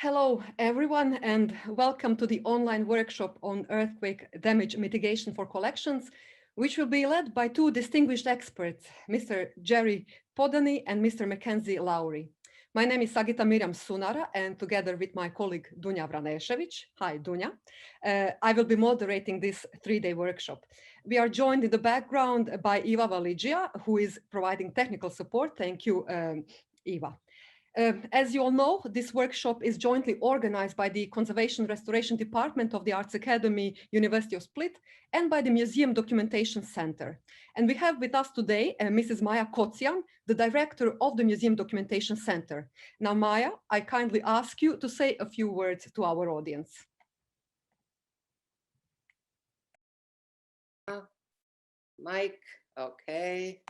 Hello, everyone, and welcome to the online workshop on earthquake damage mitigation for collections, which will be led by two distinguished experts, Mr. Jerry Podany and Mr. Mackenzie Lowry. My name is Sagita Miriam Sunara, and together with my colleague Dunja Vranešević, hi Dunja, I will be moderating this three-day workshop. We are joined in the background by Eva Valigia, who is providing technical support. Thank you, Eva. As you all know, this workshop is jointly organized by the Conservation Restoration Department of the Arts Academy, University of Split, and by the Museum Documentation Center. And we have with us today Mrs. Maja Kocijan, the director of the Museum Documentation Center. Now, Maja, I kindly ask you to say a few words to our audience. Mike, okay.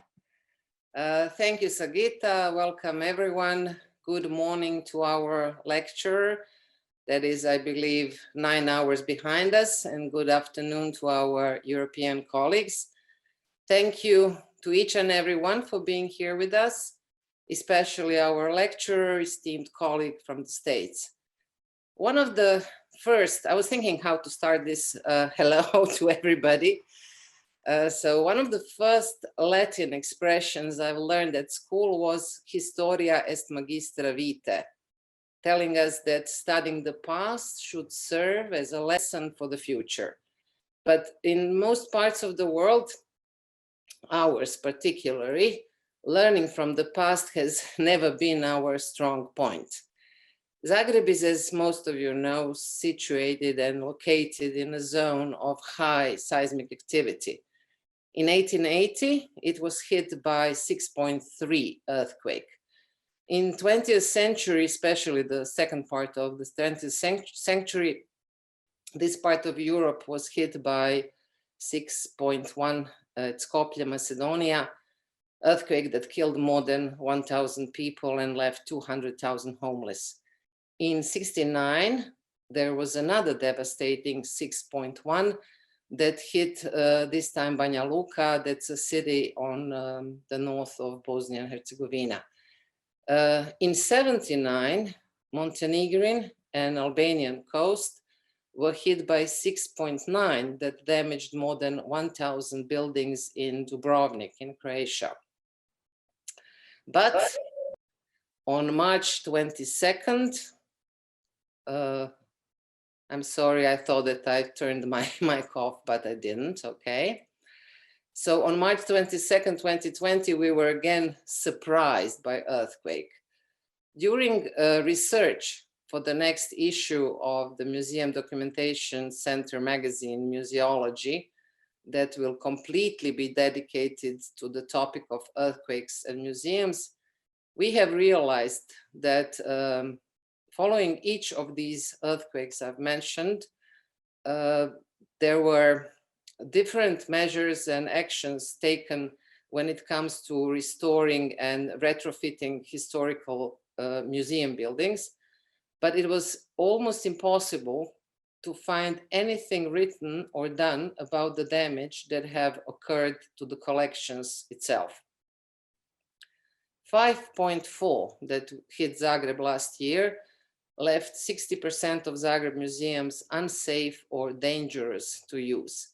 Thank you, Sagita. Welcome, everyone. Good morning to our lecturer. That is, I believe, 9 hours behind us, and good afternoon to our European colleagues. Thank you to each and everyone for being here with us, especially our lecturer, esteemed colleague from the States. One of the first, I was thinking how to start this hello to everybody. So one of the first Latin expressions I've learned at school was historia est magistra vitae, telling us that studying the past should serve as a lesson for the future. But in most parts of the world, ours particularly, learning from the past has never been our strong point. Zagreb is, as most of you know, situated and located in a zone of high seismic activity. In 1880, it was hit by 6.3 earthquake. In 20th century, especially the second part of the 20th century, this part of Europe was hit by 6.1 Skopje, Macedonia, earthquake that killed more than 1,000 people and left 200,000 homeless. In 69, there was another devastating 6.1 that hit this time Banja Luka, that's a city on the north of Bosnia and Herzegovina. In 79, Montenegrin and Albanian coast were hit by 6.9 that damaged more than 1,000 buildings in Dubrovnik in Croatia. But on March 22nd, I'm sorry, I thought that I turned my mic off, but I didn't, okay. So on March 22nd, 2020, we were again surprised by earthquake. During research for the next issue of the Museum Documentation Center magazine, Museology, that will completely be dedicated to the topic of earthquakes and museums, we have realized that following each of these earthquakes I've mentioned, there were different measures and actions taken when it comes to restoring and retrofitting historical museum buildings, but it was almost impossible to find anything written or done about the damage that have occurred to the collections itself. 5.4 that hit Zagreb last year left 60% of Zagreb museums unsafe or dangerous to use.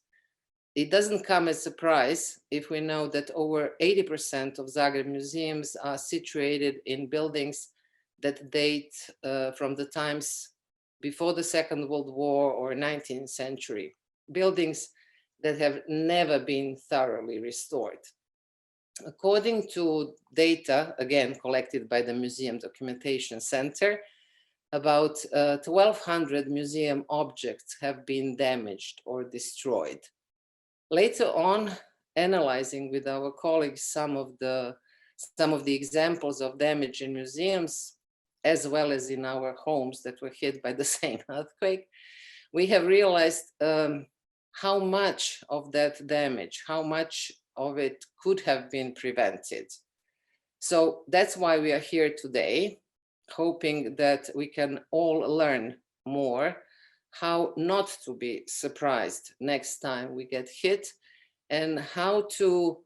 It doesn't come as a surprise if we know that over 80% of Zagreb museums are situated in buildings that date from the times before the Second World War or 19th century, buildings that have never been thoroughly restored. According to data, again, collected by the Museum Documentation Center, about 1,200 museum objects have been damaged or destroyed. Later on, analyzing with our colleagues some of the examples of damage in museums, as well as in our homes that were hit by the same earthquake, we have realized how much of that damage, how much of it could have been prevented. So that's why we are here today, hoping that we can all learn more how not to be surprised next time we get hit, and how to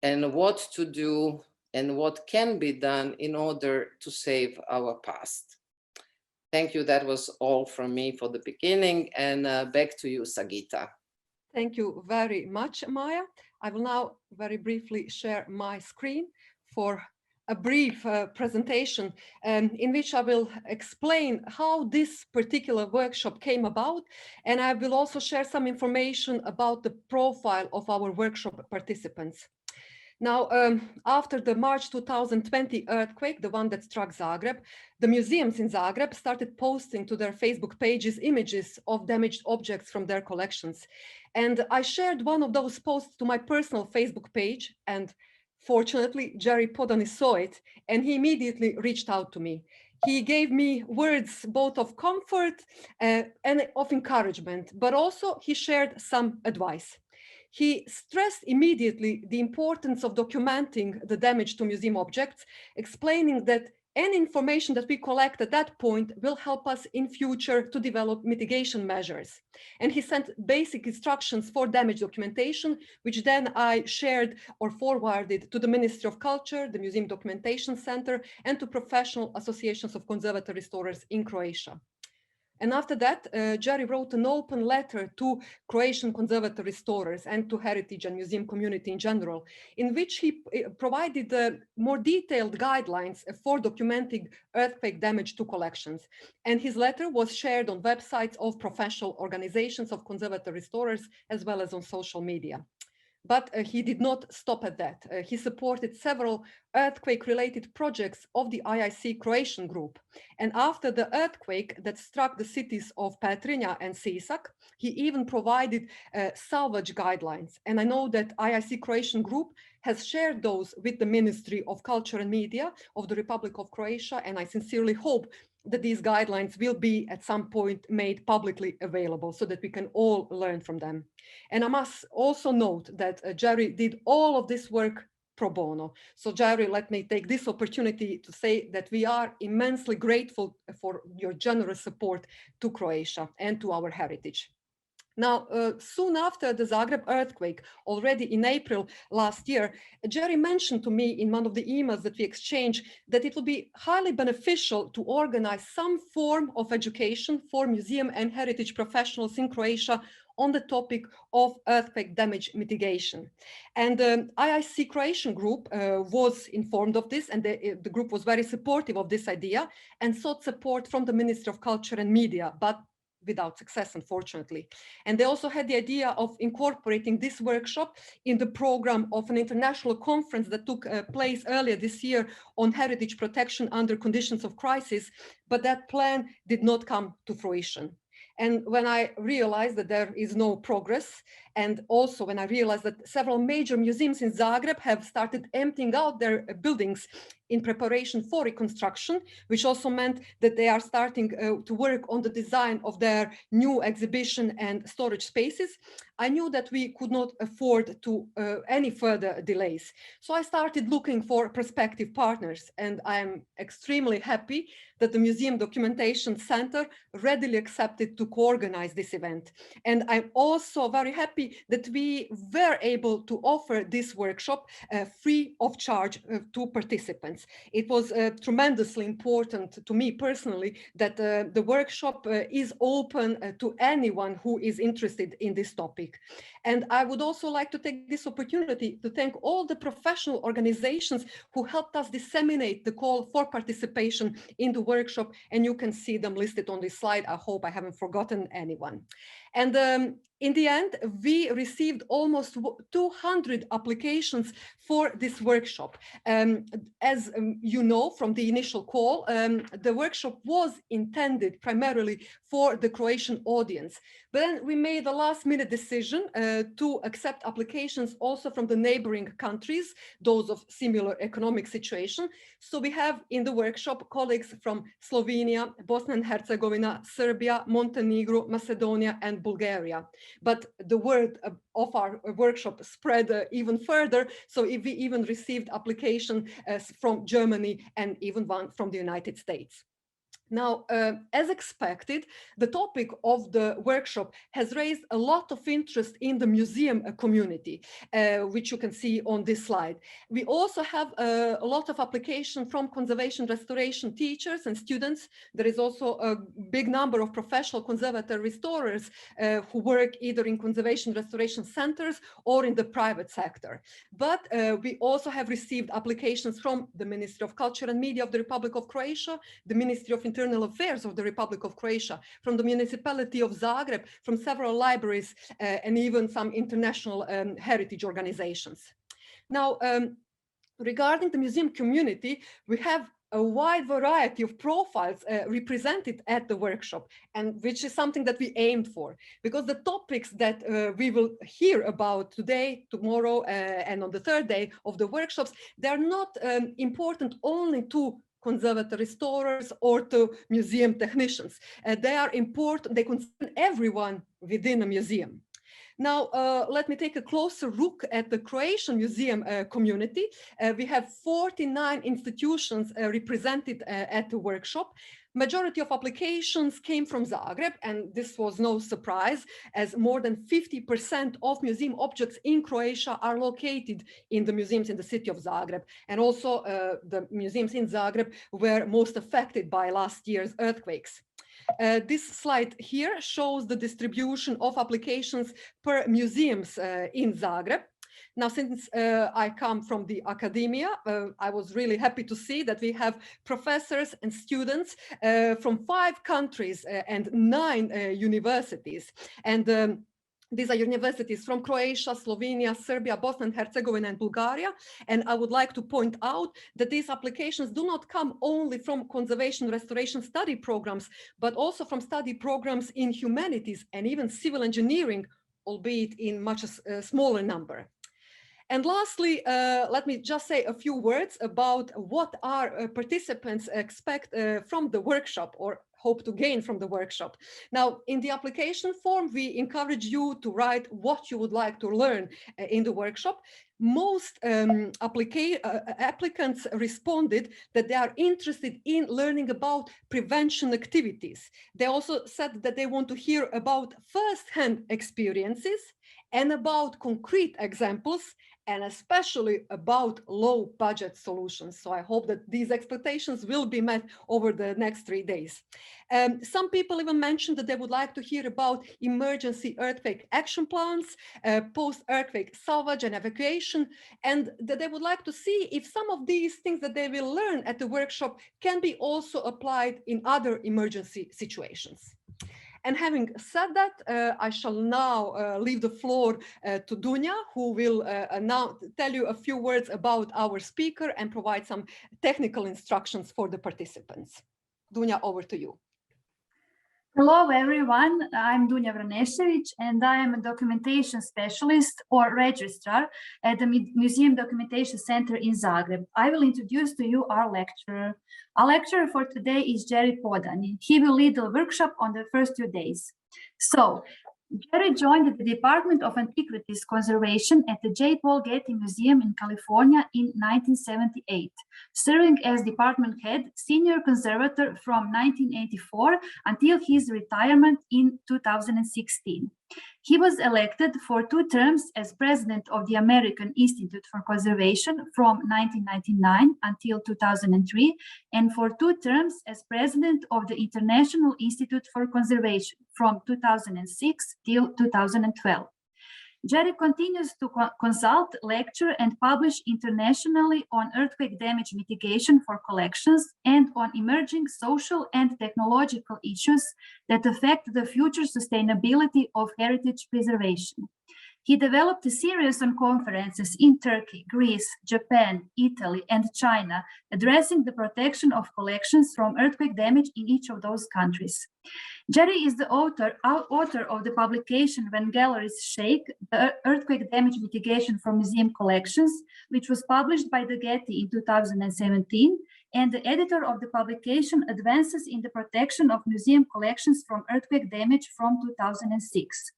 and what to do and what can be done in order to save our past. Thank you. That was all from me for the beginning, and back to you, Sagita. Thank you very much, Maya. I will now very briefly share my screen for a brief presentation in which I will explain how this particular workshop came about, and I will also share some information about the profile of our workshop participants. Now, after the March 2020 earthquake, the one that struck Zagreb, the museums in Zagreb started posting to their Facebook pages images of damaged objects from their collections. And I shared one of those posts to my personal Facebook page, and fortunately, Jerry Podany saw it, and he immediately reached out to me. He gave me words both of comfort and of encouragement, but also he shared some advice. He stressed immediately the importance of documenting the damage to museum objects, explaining that any information that we collect at that point will help us in future to develop mitigation measures. And he sent basic instructions for damage documentation, which then I shared or forwarded to the Ministry of Culture, the Museum Documentation Center, and to professional associations of conservatory restorers in Croatia. And after that, Jerry wrote an open letter to Croatian conservatory restorers and to heritage and museum community in general, in which he provided more detailed guidelines for documenting earthquake damage to collections. And his letter was shared on websites of professional organizations of conservatory restorers, as well as on social media. But he did not stop at that. He supported several earthquake-related projects of the IIC Croatian group. And after the earthquake that struck the cities of Petrinja and Sisak, he even provided salvage guidelines. And I know that IIC Croatian group has shared those with the Ministry of Culture and Media of the Republic of Croatia, and I sincerely hope that these guidelines will be at some point made publicly available so that we can all learn from them. And I must also note that Jerry did all of this work pro bono. So Jerry, let me take this opportunity to say that we are immensely grateful for your generous support to Croatia and to our heritage. Now, soon after the Zagreb earthquake, already in April last year, Jerry mentioned to me in one of the emails that we exchanged that it will be highly beneficial to organize some form of education for museum and heritage professionals in Croatia on the topic of earthquake damage mitigation. And the IIC Croatian group was informed of this, and the group was very supportive of this idea and sought support from the Ministry of Culture and Media, but without success, unfortunately. And they also had the idea of incorporating this workshop in the program of an international conference that took place earlier this year on heritage protection under conditions of crisis, but that plan did not come to fruition. And when I realized that there is no progress, and also when I realized that several major museums in Zagreb have started emptying out their buildings in preparation for reconstruction, which also meant that they are starting to work on the design of their new exhibition and storage spaces, I knew that we could not afford to any further delays. So I started looking for prospective partners, and I'm extremely happy that the Museum Documentation Center readily accepted to co-organize this event. And I'm also very happy that we were able to offer this workshop free of charge to participants. It was tremendously important to me personally that the workshop is open to anyone who is interested in this topic. And I would also like to take this opportunity to thank all the professional organizations who helped us disseminate the call for participation in the workshop, and you can see them listed on this slide. I hope I haven't forgotten anyone. And in the end, we received almost 200 applications for this workshop. As you know from the initial call, the workshop was intended primarily for the Croatian audience. But then we made a last-minute decision to accept applications also from the neighboring countries, those of similar economic situation. So we have in the workshop colleagues from Slovenia, Bosnia and Herzegovina, Serbia, Montenegro, Macedonia, and Bulgaria. But the word of our workshop spread even further. So we even received applications from Germany and even one from the United States. Now, as expected, the topic of the workshop has raised a lot of interest in the museum community, which you can see on this slide. We also have a lot of application from conservation restoration teachers and students. There is also a big number of professional conservator restorers who work either in conservation restoration centers or in the private sector. But we also have received applications from the Ministry of Culture and Media of the Republic of Croatia, the Ministry of Internal Affairs of the Republic of Croatia, from the municipality of Zagreb, from several libraries, and even some international heritage organizations. Now, regarding the museum community, we have a wide variety of profiles represented at the workshop, and which is something that we aimed for, because the topics that we will hear about today, tomorrow, and on the third day of the workshops, they're not important only to conservator restorers or to museum technicians. They are important, they concern everyone within a museum. Now, let me take a closer look at the Croatian museum community. We have 49 institutions represented at the workshop. Majority of applications came from Zagreb, and this was no surprise, as more than 50% of museum objects in Croatia are located in the museums in the city of Zagreb. And also the museums in Zagreb were most affected by last year's earthquakes. This slide here shows the distribution of applications per museums in Zagreb. Now, since I come from the academia, I was really happy to see that we have professors and students from 5 countries and 9 universities. And these are universities from Croatia, Slovenia, Serbia, Bosnia and Herzegovina, and Bulgaria. And I would like to point out that these applications do not come only from conservation restoration study programs, but also from study programs in humanities and even civil engineering, albeit in much smaller number. And lastly, let me just say a few words about what our participants expect from the workshop, or hope to gain from the workshop. Now, in the application form, we encourage you to write what you would like to learn in the workshop. Most applicants responded that they are interested in learning about prevention activities. They also said that they want to hear about first-hand experiences and about concrete examples, and especially about low budget solutions. So I hope that these expectations will be met over the next 3 days. Some people even mentioned that they would like to hear about emergency earthquake action plans, post-earthquake salvage and evacuation, and that they would like to see if some of these things that they will learn at the workshop can be also applied in other emergency situations. And having said that, I shall now leave the floor to Dunja, who will now tell you a few words about our speaker and provide some technical instructions for the participants. Dunja, over to you. Hello, everyone. I'm Dunja Vranešević, and I am a documentation specialist or registrar at the Museum Documentation Center in Zagreb. I will introduce to you our lecturer. Our lecturer for today is Jerry Podany. He will lead the workshop on the first 2 days. So, Jerry joined the Department of Antiquities Conservation at the J. Paul Getty Museum in California in 1978, serving as department head, senior conservator from 1984 until his retirement in 2016. He was elected for 2 terms as president of the American Institute for Conservation from 1999 until 2003, and for 2 terms as president of the International Institute for Conservation from 2006 till 2012. Jerry continues to consult, lecture, and publish internationally on earthquake damage mitigation for collections and on emerging social and technological issues that affect the future sustainability of heritage preservation. He developed a series of conferences in Turkey, Greece, Japan, Italy, and China, addressing the protection of collections from earthquake damage in each of those countries. Jerry is the author of the publication When Galleries Shake, the Earthquake Damage Mitigation for Museum Collections, which was published by the Getty in 2017, and the editor of the publication Advances in the Protection of Museum Collections from Earthquake Damage from 2006.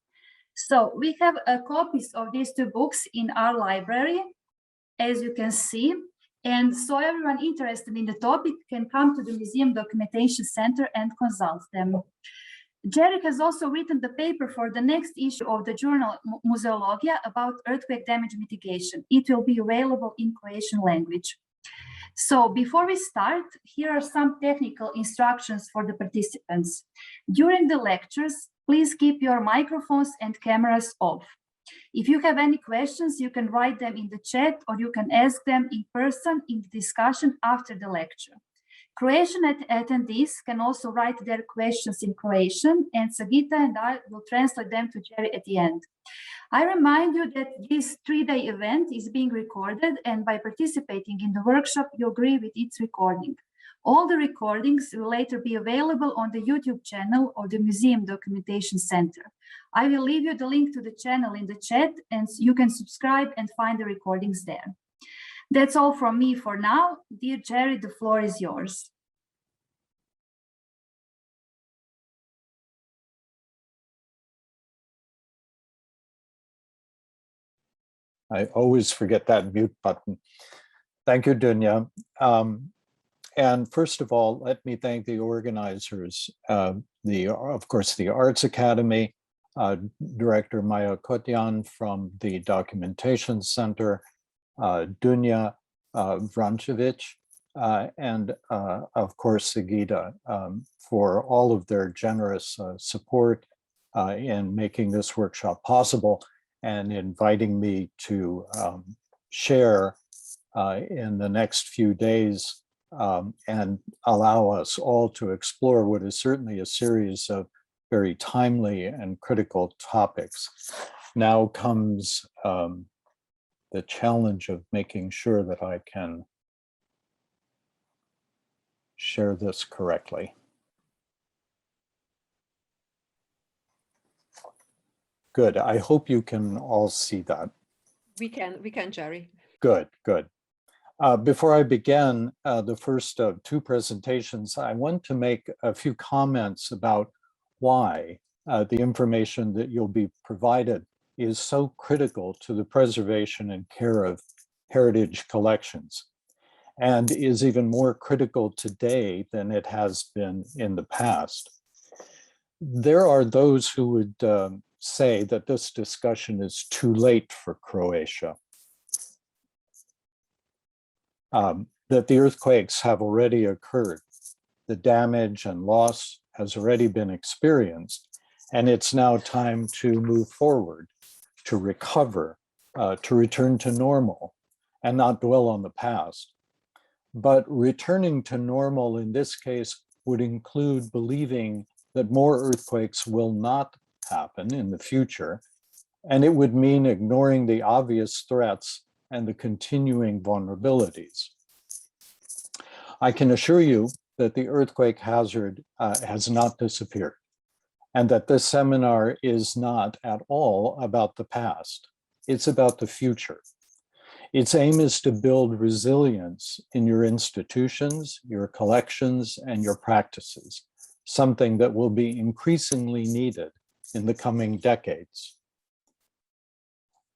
So we have copies of these 2 books in our library, as you can see, And so everyone interested in the topic can come to the Museum Documentation Center and consult them. Jerry has also written the paper for the next issue of the journal Muzeologia about earthquake damage mitigation. It will be available in Croatian language. So before we start, here are some technical instructions for the participants. During the lectures, please keep your microphones and cameras off. If you have any questions, you can write them in the chat or you can ask them in person in the discussion after the lecture. Croatian attendees can also write their questions in Croatian, and Sagita and I will translate them to Jerry at the end. I remind you that this 3-day event is being recorded, and by participating in the workshop, you agree with its recording. All the recordings will later be available on the YouTube channel of the Museum Documentation Center. I will leave you the link to the channel in the chat, and you can subscribe and find the recordings there. That's all from me for now. Dear Jerry, the floor is yours. I always forget that mute button. Thank you, Dunya. And first of all, let me thank the organizers, of course, the Arts Academy, Director Maya Kotyan from the Documentation Center, Dunya Vrancevic, and of course, Sagita, for all of their generous support in making this workshop possible and inviting me to share in the next few days and allow us all to explore what is certainly a series of very timely and critical topics. Now comes the challenge of making sure that I can share this correctly. Good. I hope you can all see that. We can, Jerry. Good, good. Before I begin the first of two presentations, I want to make a few comments about why the information that you'll be provided is so critical to the preservation and care of heritage collections, and is even more critical today than it has been in the past. There are those who would say that this discussion is too late for Croatia, that the earthquakes have already occurred, the damage and loss has already been experienced, and it's now time to move forward, to recover, to return to normal, and not dwell on the past. But returning to normal in this case would include believing that more earthquakes will not happen in the future, and it would mean ignoring the obvious threats and the continuing vulnerabilities. I can assure you that the earthquake hazard has not disappeared, and that this seminar is not at all about the past. It's about the future. Its aim is to build resilience in your institutions, your collections, and your practices, something that will be increasingly needed in the coming decades.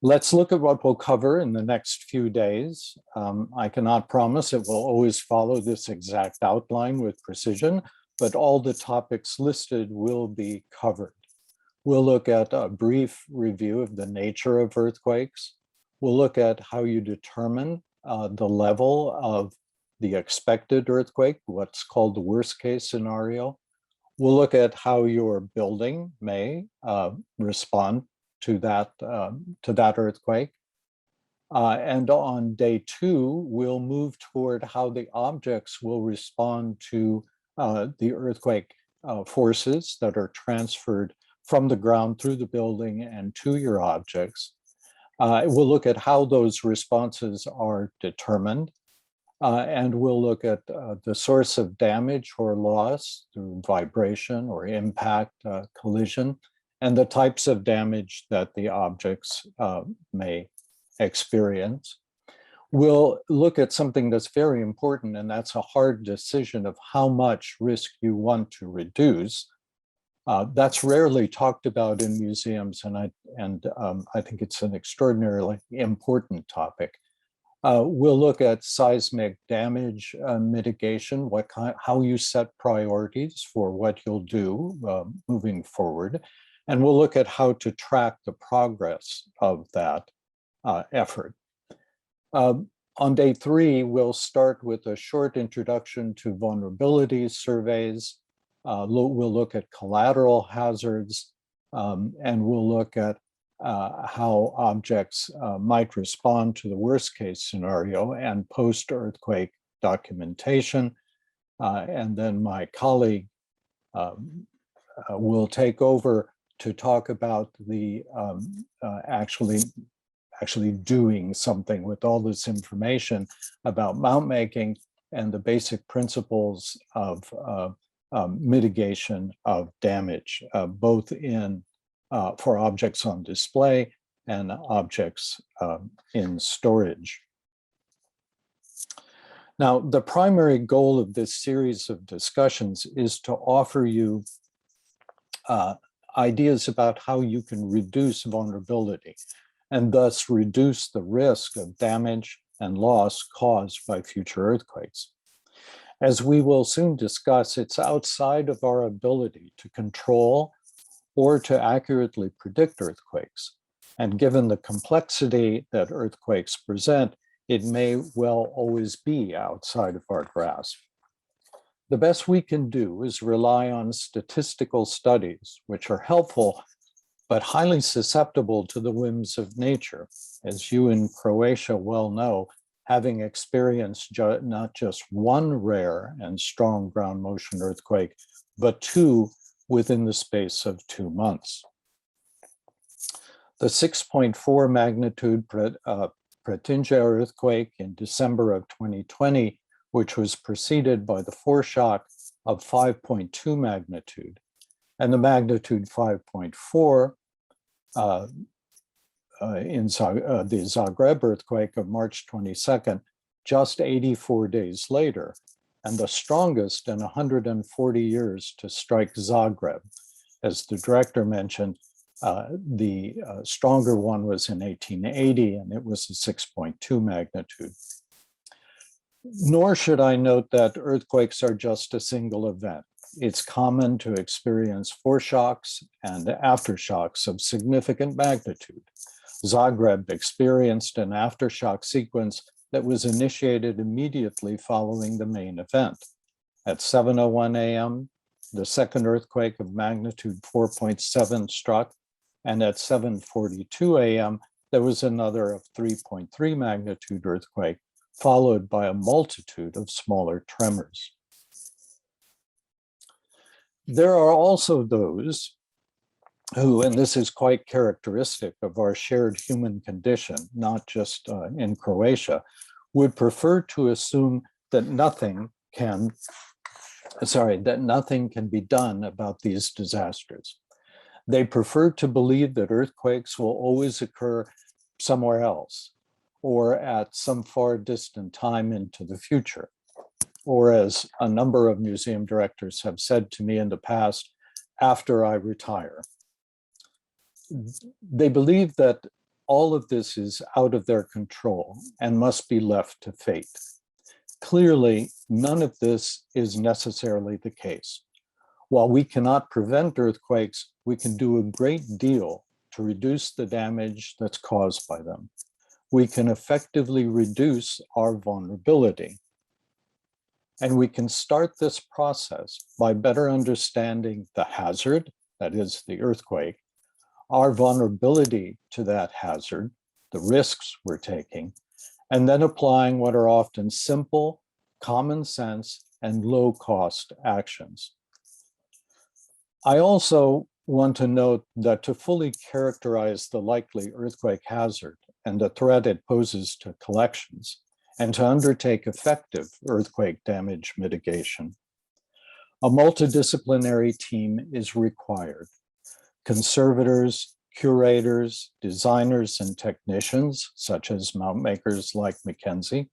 Let's look at what we'll cover in the next few days. I cannot promise it will always follow this exact outline with precision, but all the topics listed will be covered. We'll look at a brief review of the nature of earthquakes. We'll look at how you determine the level of the expected earthquake, what's called the worst case scenario. We'll look at how your building may respond to that earthquake. And on day 2, we'll move toward how the objects will respond to the earthquake forces that are transferred from the ground through the building and to your objects. We'll look at how those responses are determined. And we'll look at the source of damage or loss through vibration or impact, collision, and the types of damage that the objects may experience. We'll look at something that's very important, and that's a hard decision of how much risk you want to reduce. That's rarely talked about in museums, and I think it's an extraordinarily important topic. We'll look at seismic damage mitigation, how you set priorities for what you'll do moving forward. And we'll look at how to track the progress of that effort. On day 3, we'll start with a short introduction to vulnerability surveys. We'll look at collateral hazards, and we'll look at how objects might respond to the worst case scenario and post-earthquake documentation. And then my colleague will take over to talk about the actually doing something with all this information about mount making and the basic principles of mitigation of damage, both for objects on display and objects in storage. Now, the primary goal of this series of discussions is to offer you ideas about how you can reduce vulnerability and thus reduce the risk of damage and loss caused by future earthquakes. As we will soon discuss, it's outside of our ability to control or to accurately predict earthquakes. And given the complexity that earthquakes present, it may well always be outside of our grasp. The best we can do is rely on statistical studies, which are helpful, but highly susceptible to the whims of nature. As you in Croatia well know, having experienced not just one rare and strong ground motion earthquake, but 2 within the space of 2 months. The 6.4 magnitude Pretinja earthquake in December of 2020, which was preceded by the foreshock of 5.2 magnitude, and the magnitude 5.4 in the Zagreb earthquake of March 22nd, just 84 days later, and the strongest in 140 years to strike Zagreb. As the director mentioned, the stronger one was in 1880, and it was a 6.2 magnitude. Nor should I note that earthquakes are just a single event. It's common to experience foreshocks and aftershocks of significant magnitude. Zagreb experienced an aftershock sequence that was initiated immediately following the main event. At 7:01 a.m., the second earthquake of magnitude 4.7 struck, and at 7:42 a.m., there was another of 3.3 magnitude earthquake, followed by a multitude of smaller tremors. There are also those who, and this is quite characteristic of our shared human condition, not just in Croatia, would prefer to assume that nothing can be done about these disasters. They prefer to believe that earthquakes will always occur somewhere else, or at some far distant time into the future. Or as a number of museum directors have said to me in the past, after I retire. They believe that all of this is out of their control and must be left to fate. Clearly, none of this is necessarily the case. While we cannot prevent earthquakes, we can do a great deal to reduce the damage that's caused by them. We can effectively reduce our vulnerability. And we can start this process by better understanding the hazard, that is the earthquake, our vulnerability to that hazard, the risks we're taking, and then applying what are often simple, common sense, and low-cost actions. I also want to note that to fully characterize the likely earthquake hazard and the threat it poses to collections, and to undertake effective earthquake damage mitigation, a multidisciplinary team is required. Conservators, curators, designers, and technicians, such as mount makers like Mackenzie,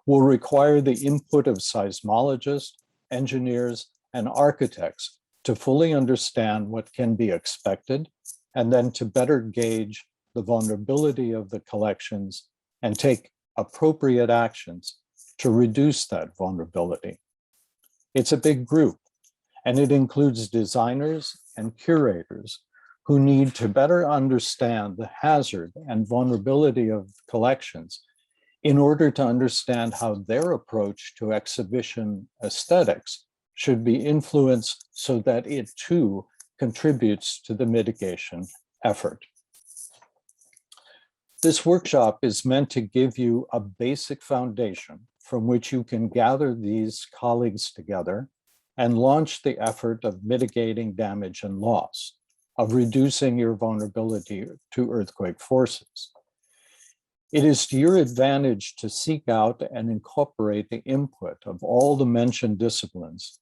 will require the input of seismologists, engineers, and architects to fully understand what can be expected, and then to better gauge the vulnerability of the collections and take appropriate actions to reduce that vulnerability. It's a big group, and it includes designers and curators who need to better understand the hazard and vulnerability of collections in order to understand how their approach to exhibition aesthetics should be influenced so that it too contributes to the mitigation effort. This workshop is meant to give you a basic foundation from which you can gather these colleagues together and launch the effort of mitigating damage and loss, of reducing your vulnerability to earthquake forces. It is to your advantage to seek out and incorporate the input of all the mentioned disciplines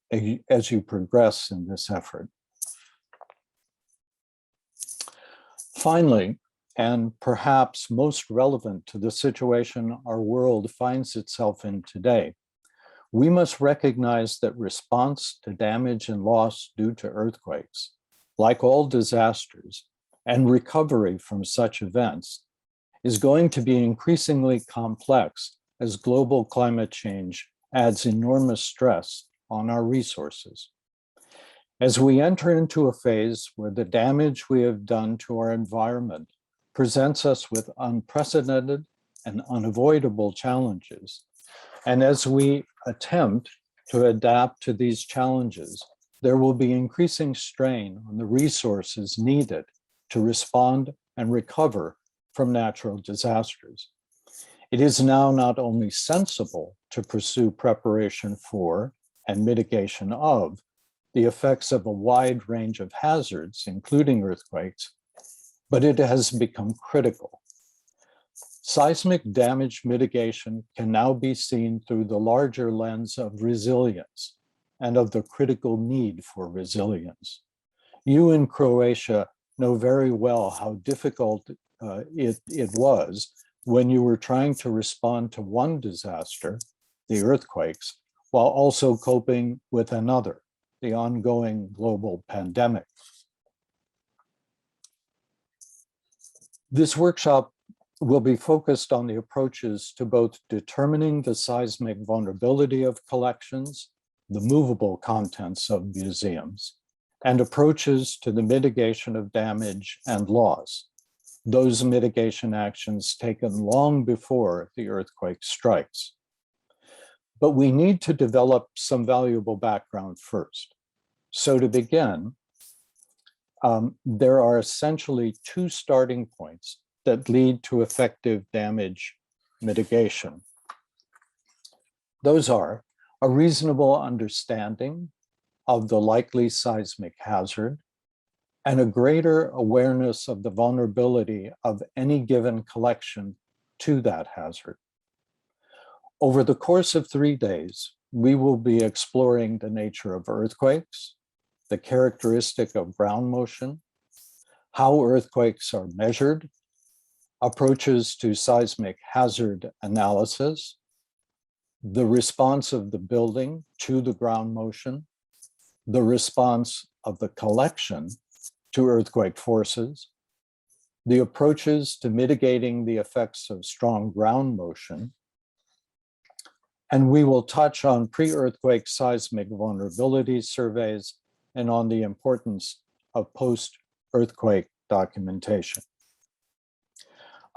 as you progress in this effort. Finally, and perhaps most relevant to the situation our world finds itself in today, we must recognize that response to damage and loss due to earthquakes, like all disasters, and recovery from such events is going to be increasingly complex as global climate change adds enormous stress on our resources. As we enter into a phase where the damage we have done to our environment presents us with unprecedented and unavoidable challenges, and as we attempt to adapt to these challenges, there will be increasing strain on the resources needed to respond and recover from natural disasters. It is now not only sensible to pursue preparation for and mitigation of the effects of a wide range of hazards, including earthquakes, but it has become critical. Seismic damage mitigation can now be seen through the larger lens of resilience and of the critical need for resilience. You in Croatia know very well how difficult it was when you were trying to respond to one disaster, the earthquakes, while also coping with another, the ongoing global pandemic. This workshop will be focused on the approaches to both determining the seismic vulnerability of collections, the movable contents of museums, and approaches to the mitigation of damage and loss, those mitigation actions taken long before the earthquake strikes. But we need to develop some valuable background first. So to begin, there are essentially two starting points that lead to effective damage mitigation. Those are a reasonable understanding of the likely seismic hazard and a greater awareness of the vulnerability of any given collection to that hazard. Over the course of 3 days, we will be exploring the nature of earthquakes, the characteristic of ground motion, how earthquakes are measured, approaches to seismic hazard analysis, the response of the building to the ground motion, the response of the collection to earthquake forces, the approaches to mitigating the effects of strong ground motion, and we will touch on pre-earthquake seismic vulnerability surveys and on the importance of post-earthquake documentation.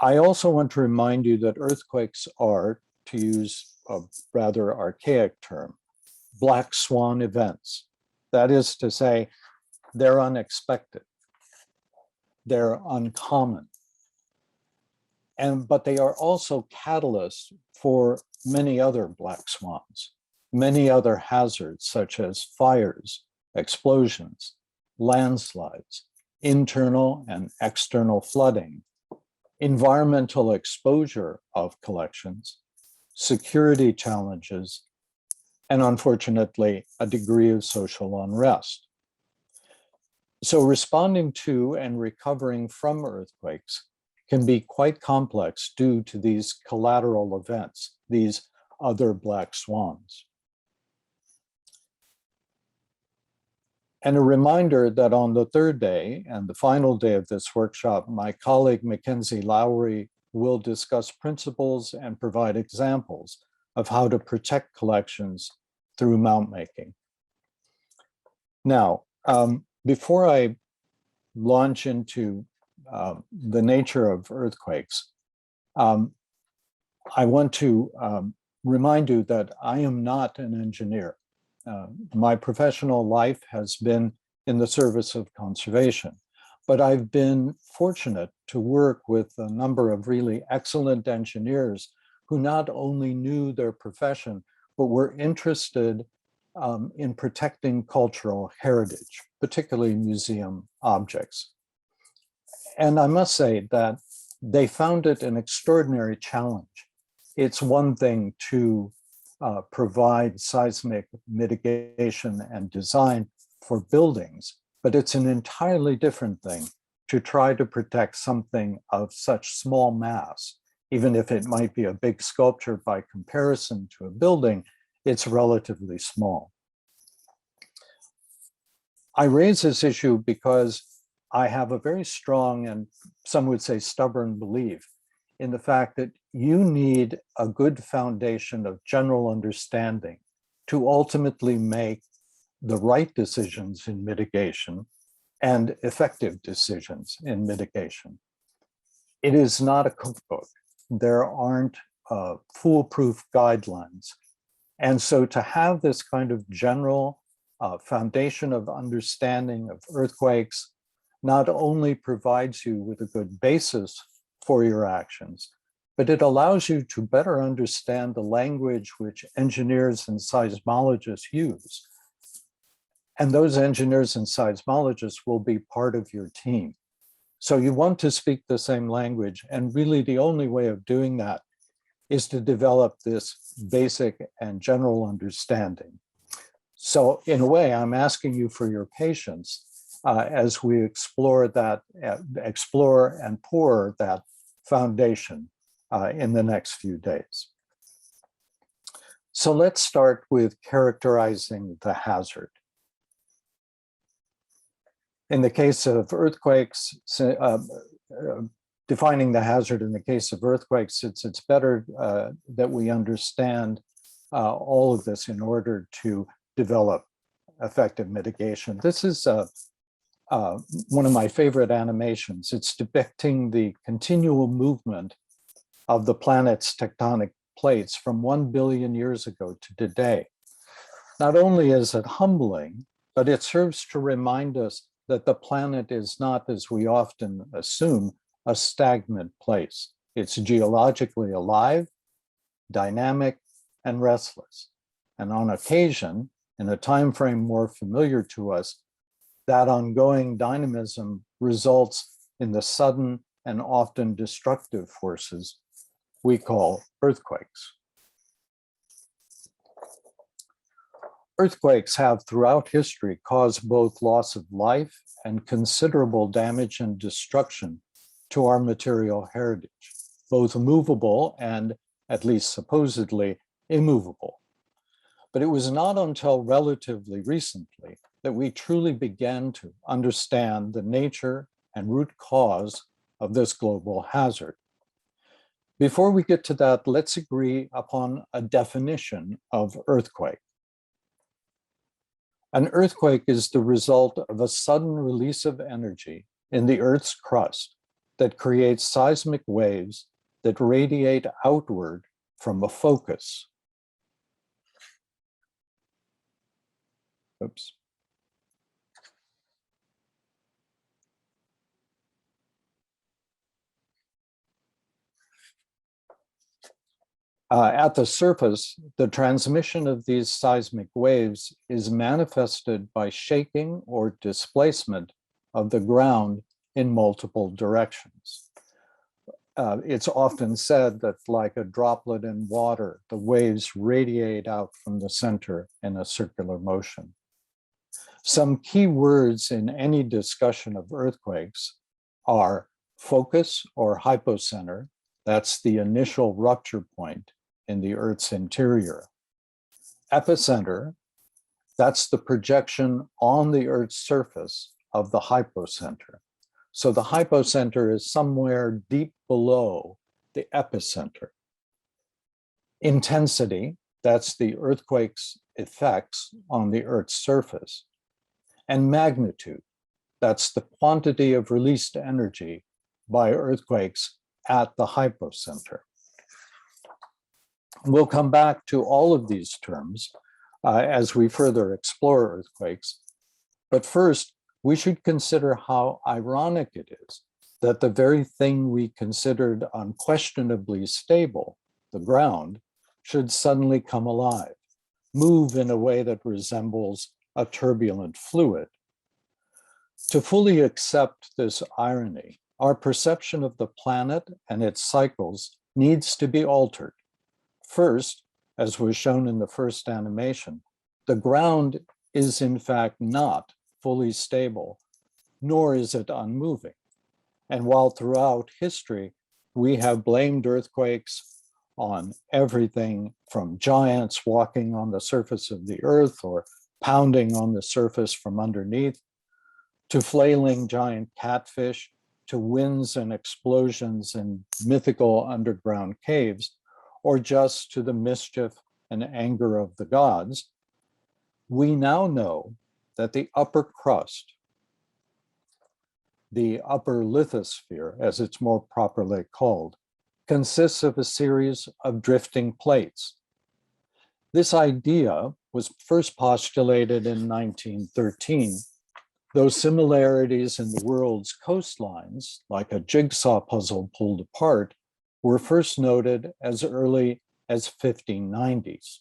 I also want to remind you that earthquakes are, to use a rather archaic term, black swan events. That is to say, they're unexpected, they're uncommon, but they are also catalysts for many other black swans, many other hazards such as fires, explosions, landslides, internal and external flooding, environmental exposure of collections, security challenges, and unfortunately, a degree of social unrest. So responding to and recovering from earthquakes can be quite complex due to these collateral events, these other black swans. And a reminder that on the third day and the final day of this workshop, my colleague Mackenzie Lowry will discuss principles and provide examples of how to protect collections through mount making. Now, before I launch into the nature of earthquakes, I want to remind you that I am not an engineer. My professional life has been in the service of conservation, but I've been fortunate to work with a number of really excellent engineers who not only knew their profession, but were interested in protecting cultural heritage, particularly museum objects. And I must say that they found it an extraordinary challenge. It's one thing to provide seismic mitigation and design for buildings, but it's an entirely different thing to try to protect something of such small mass. Even if it might be a big sculpture by comparison to a building, it's relatively small. I raise this issue because I have a very strong and some would say stubborn belief in the fact that you need a good foundation of general understanding to ultimately make the right decisions in mitigation and effective decisions in mitigation. It is not a cookbook. There aren't foolproof guidelines. And so to have this kind of general foundation of understanding of earthquakes not only provides you with a good basis for your actions, but it allows you to better understand the language which engineers and seismologists use. And those engineers and seismologists will be part of your team. So you want to speak the same language, and really the only way of doing that is to develop this basic and general understanding. So in a way, I'm asking you for your patience as we explore and pour that foundation in the next few days. So let's start with characterizing the hazard. In the case of earthquakes, defining the hazard in the case of earthquakes, it's better that we understand all of this in order to develop effective mitigation. This is one of my favorite animations. It's depicting the continual movement of the planet's tectonic plates from 1 billion years ago to today. Not only is it humbling, but it serves to remind us that the planet is not, as we often assume, a stagnant place. It's geologically alive, dynamic, and restless. And on occasion, in a time frame more familiar to us, that ongoing dynamism results in the sudden and often destructive forces we call earthquakes. Earthquakes have throughout history caused both loss of life and considerable damage and destruction to our material heritage, both movable and, at least supposedly, immovable. But it was not until relatively recently that we truly began to understand the nature and root cause of this global hazard. Before we get to that, let's agree upon a definition of earthquake. An earthquake is the result of a sudden release of energy in the Earth's crust that creates seismic waves that radiate outward from a focus. Oops. At the surface, the transmission of these seismic waves is manifested by shaking or displacement of the ground in multiple directions. It's often said that, like a droplet in water, the waves radiate out from the center in a circular motion. Some key words in any discussion of earthquakes are focus or hypocenter. That's the initial rupture point in the Earth's interior. Epicenter, that's the projection on the Earth's surface of the hypocenter. So the hypocenter is somewhere deep below the epicenter. Intensity, that's the earthquake's effects on the Earth's surface. And magnitude, that's the quantity of released energy by earthquakes at the hypocenter. We'll come back to all of these terms as we further explore earthquakes. But first, we should consider how ironic it is that the very thing we considered unquestionably stable, the ground, should suddenly come alive, move in a way that resembles a turbulent fluid. To fully accept this irony, our perception of the planet and its cycles needs to be altered. First, as was shown in the first animation, the ground is in fact not fully stable, nor is it unmoving. And while throughout history, we have blamed earthquakes on everything from giants walking on the surface of the earth or pounding on the surface from underneath, to flailing giant catfish, to winds and explosions in mythical underground caves, or just to the mischief and anger of the gods, we now know that the upper crust, the upper lithosphere, as it's more properly called, consists of a series of drifting plates. This idea was first postulated in 1913, though similarities in the world's coastlines, like a jigsaw puzzle pulled apart, were first noted as early as 1590s.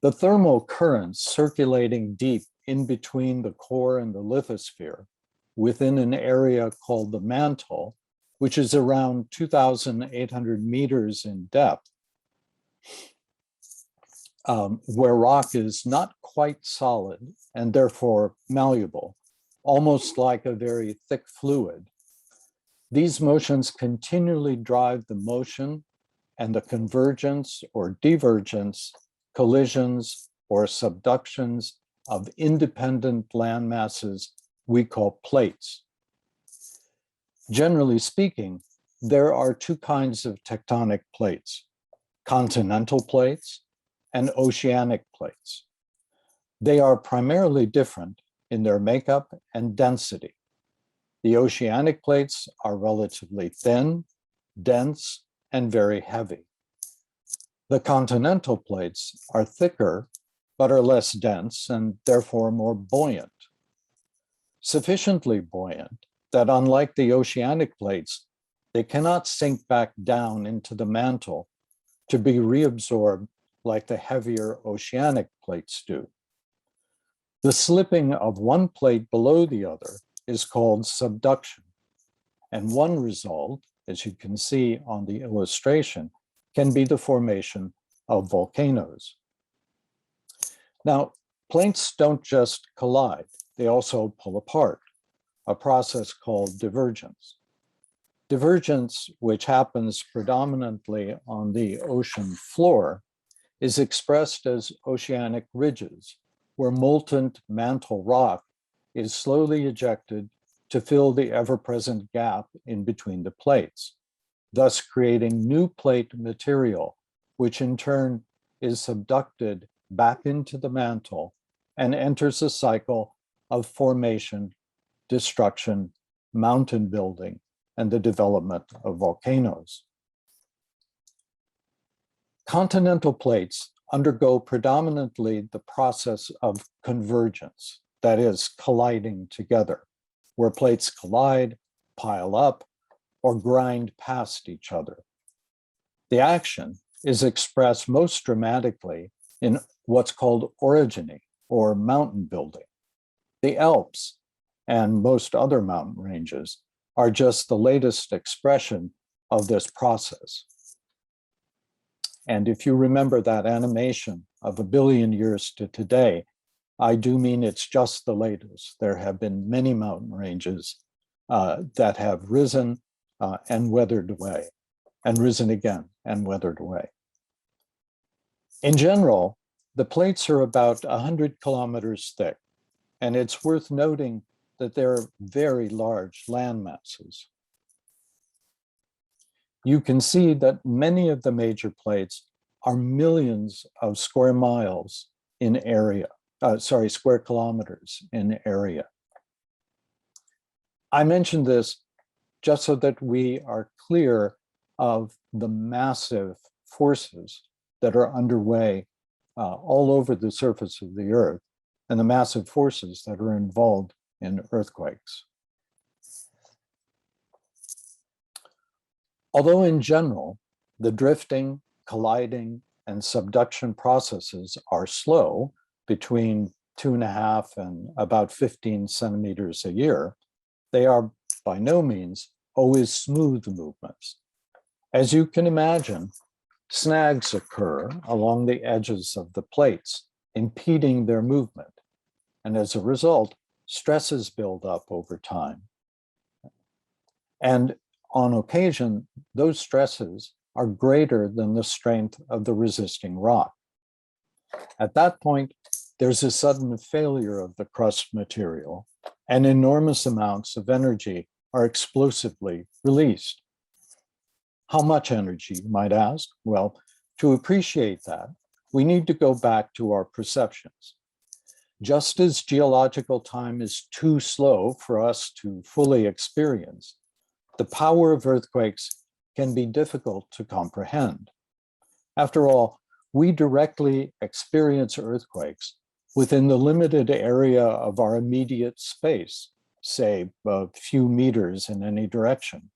The thermal currents circulating deep in between the core and the lithosphere within an area called the mantle, which is around 2,800 meters in depth, where rock is not quite solid and therefore malleable, almost like a very thick fluid. These motions continually drive the motion and the convergence or divergence, collisions or subductions of independent land masses we call plates. Generally speaking, there are two kinds of tectonic plates: continental plates and oceanic plates. They are primarily different in their makeup and density. The oceanic plates are relatively thin, dense, and very heavy. The continental plates are thicker, but are less dense and therefore more buoyant. Sufficiently buoyant that, unlike the oceanic plates, they cannot sink back down into the mantle to be reabsorbed like the heavier oceanic plates do. The slipping of one plate below the other is called subduction. And one result, as you can see on the illustration, can be the formation of volcanoes. Now, plates don't just collide, they also pull apart, a process called divergence. Divergence, which happens predominantly on the ocean floor, is expressed as oceanic ridges, where molten mantle rock is slowly ejected to fill the ever-present gap in between the plates, thus creating new plate material, which in turn is subducted back into the mantle and enters a cycle of formation, destruction, mountain building, and the development of volcanoes. Continental plates undergo predominantly the process of convergence, that is, colliding together, where plates collide, pile up, or grind past each other. The action is expressed most dramatically in what's called orogeny, or mountain building. The Alps and most other mountain ranges are just the latest expression of this process. And if you remember that animation of 1 billion years to today, I do mean it's just the latest. There have been many mountain ranges that have risen and weathered away, and risen again and weathered away. In general, the plates are about 100 kilometers thick, and it's worth noting that they're very large land masses. you can see that many of the major plates are millions of square miles in area, square kilometers in area. I mentioned this just so that we are clear of the massive forces that are underway all over the surface of the earth and the massive forces that are involved in earthquakes. Although in general, the drifting, colliding, and subduction processes are slow, between 2.5 and about 15 centimeters a year, they are by no means always smooth movements. As you can imagine, snags occur along the edges of the plates, impeding their movement. And as a result, stresses build up over time. And on occasion, those stresses are greater than the strength of the resisting rock. At that point, there's a sudden failure of the crust material, and enormous amounts of energy are explosively released. How much energy, you might ask? Well, to appreciate that, we need to go back to our perceptions. Just as geological time is too slow for us to fully experience, the power of earthquakes can be difficult to comprehend. After all, we directly experience earthquakes within the limited area of our immediate space, say a few meters in any direction.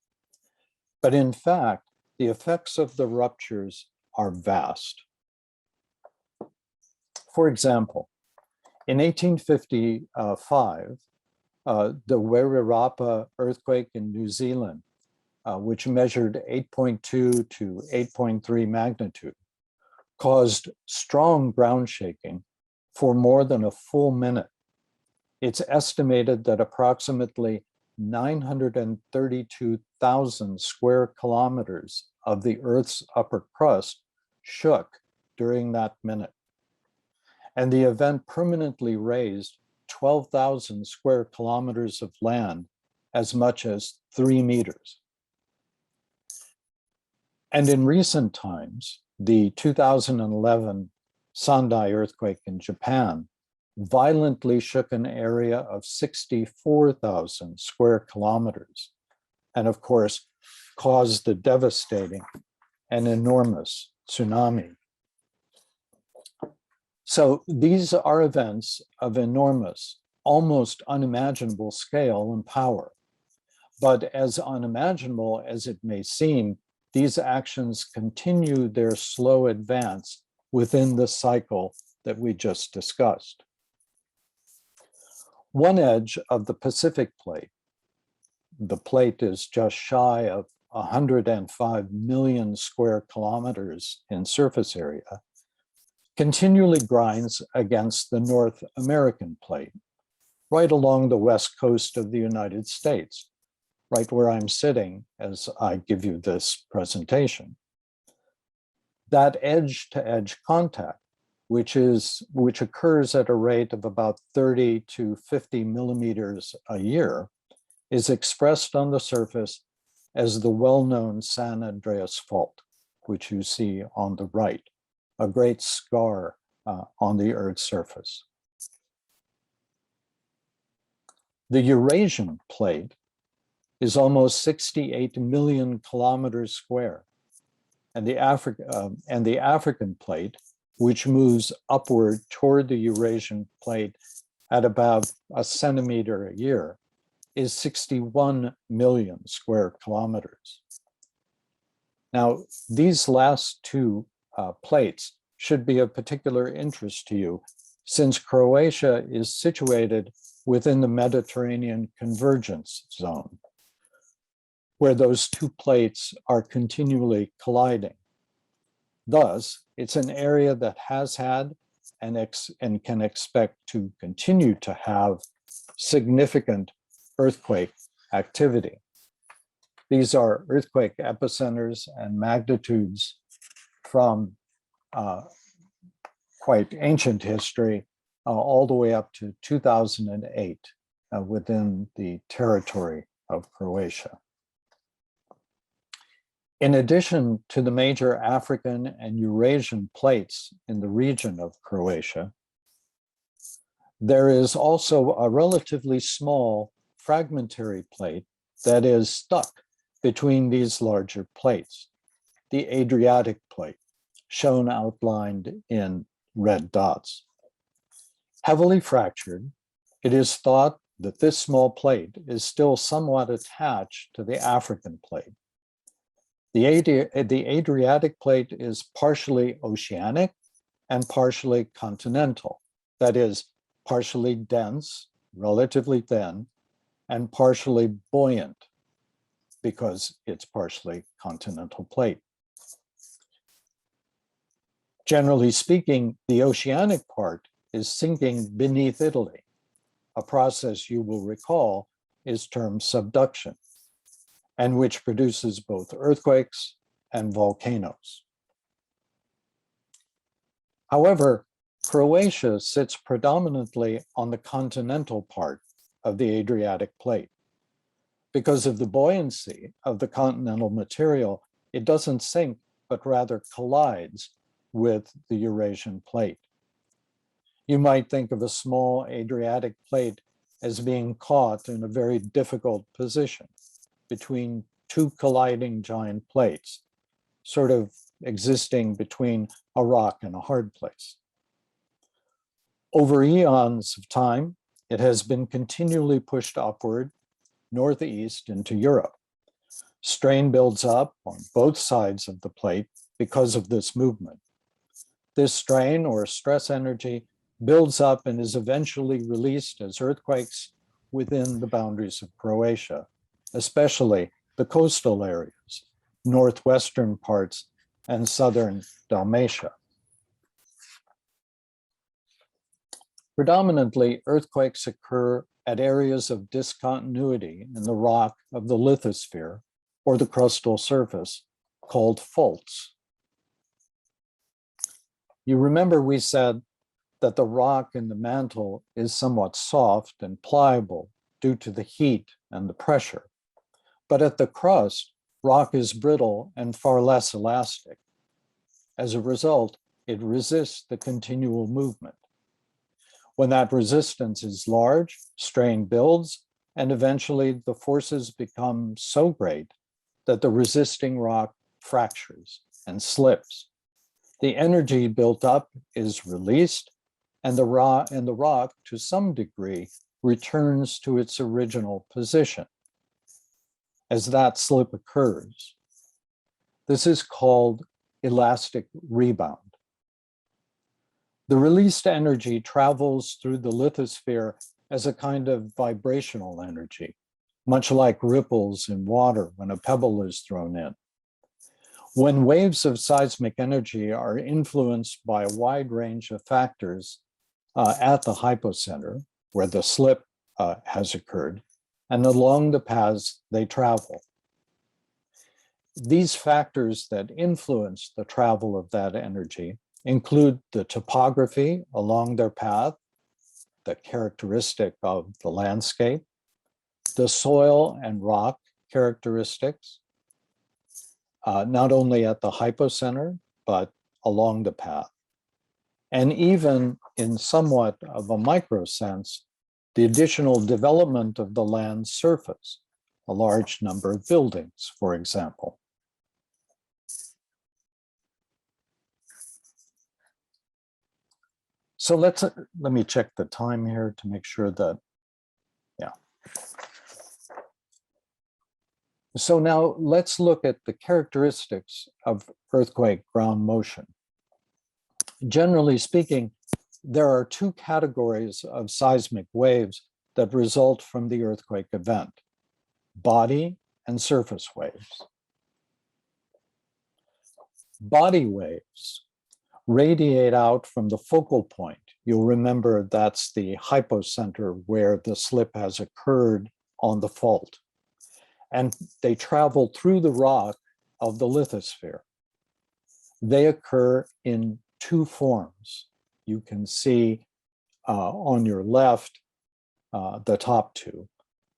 But in fact, the effects of the ruptures are vast. For example, in 1855, the Wairarapa earthquake in New Zealand, which measured 8.2 to 8.3 magnitude, caused strong ground shaking for more than a full minute. It's estimated that approximately 932,000 square kilometers of the Earth's upper crust shook during that minute. And the event permanently raised 12,000 square kilometers of land, as much as 3 meters. And in recent times, the 2011 Sendai earthquake in Japan violently shook an area of 64,000 square kilometers, and of course, caused the devastating and enormous tsunami. So these are events of enormous, almost unimaginable scale and power. But as unimaginable as it may seem, these actions continue their slow advance within the cycle that we just discussed. One edge of the Pacific plate, the plate is just shy of 105 million square kilometers in surface area, continually grinds against the North American plate, right along the west coast of the United States, right where I'm sitting as I give you this presentation. That edge-to-edge contact, which occurs at a rate of about 30 to 50 millimeters a year, is expressed on the surface as the well-known San Andreas Fault, which you see on the right, a great scar on the Earth's surface. The Eurasian plate is almost 68 million kilometers square, and the African plate, which moves upward toward the Eurasian plate at about a centimeter a year, is 61 million square kilometers. Now, these last two plates should be of particular interest to you, since Croatia is situated within the Mediterranean convergence zone, where those two plates are continually colliding. Thus, it's an area that has had and can expect to continue to have significant earthquake activity. These are earthquake epicenters and magnitudes from quite ancient history all the way up to 2008 within the territory of Croatia. In addition to the major African and Eurasian plates in the region of Croatia, there is also a relatively small fragmentary plate that is stuck between these larger plates, the Adriatic plate, shown outlined in red dots. Heavily fractured, it is thought that this small plate is still somewhat attached to the African plate. The Adriatic plate is partially oceanic and partially continental, that is, partially dense, relatively thin, and partially buoyant, because it's partially continental plate. Generally speaking, the oceanic part is sinking beneath Italy. A process you will recall is termed subduction, and which produces both earthquakes and volcanoes. However, Croatia sits predominantly on the continental part of the Adriatic plate. Because of the buoyancy of the continental material, it doesn't sink, but rather collides with the Eurasian plate. You might think of a small Adriatic plate as being caught in a very difficult position between two colliding giant plates, sort of existing between a rock and a hard place. Over eons of time, it has been continually pushed upward, northeast into Europe. Strain builds up on both sides of the plate because of this movement. This strain or stress energy builds up and is eventually released as earthquakes within the boundaries of Croatia, especially the coastal areas, northwestern parts, and southern Dalmatia. Predominantly, earthquakes occur at areas of discontinuity in the rock of the lithosphere or the crustal surface called faults. You remember we said that the rock in the mantle is somewhat soft and pliable due to the heat and the pressure. But at the crust, rock is brittle and far less elastic. As a result, it resists the continual movement. When that resistance is large, strain builds, and eventually the forces become so great that the resisting rock fractures and slips. The energy built up is released, and the rock, to some degree, returns to its original position as that slip occurs. This is called elastic rebound. The released energy travels through the lithosphere as a kind of vibrational energy, much like ripples in water when a pebble is thrown in. When waves of seismic energy are influenced by a wide range of factors at the hypocenter, where the slip has occurred, and along the paths they travel. These factors that influence the travel of that energy include the topography along their path, the characteristic of the landscape, the soil and rock characteristics, not only at the hypocenter, but along the path. And even in somewhat of a micro sense, the additional development of the land's surface, a large number of buildings, for example. So let me check the time here to make sure that, yeah. So now let's look at the characteristics of earthquake ground motion. Generally speaking, there are two categories of seismic waves that result from the earthquake event: body and surface waves. Body waves radiate out from the focal point. You'll remember that's the hypocenter where the slip has occurred on the fault. And they travel through the rock of the lithosphere. They occur in two forms. You can see on your left, the top two,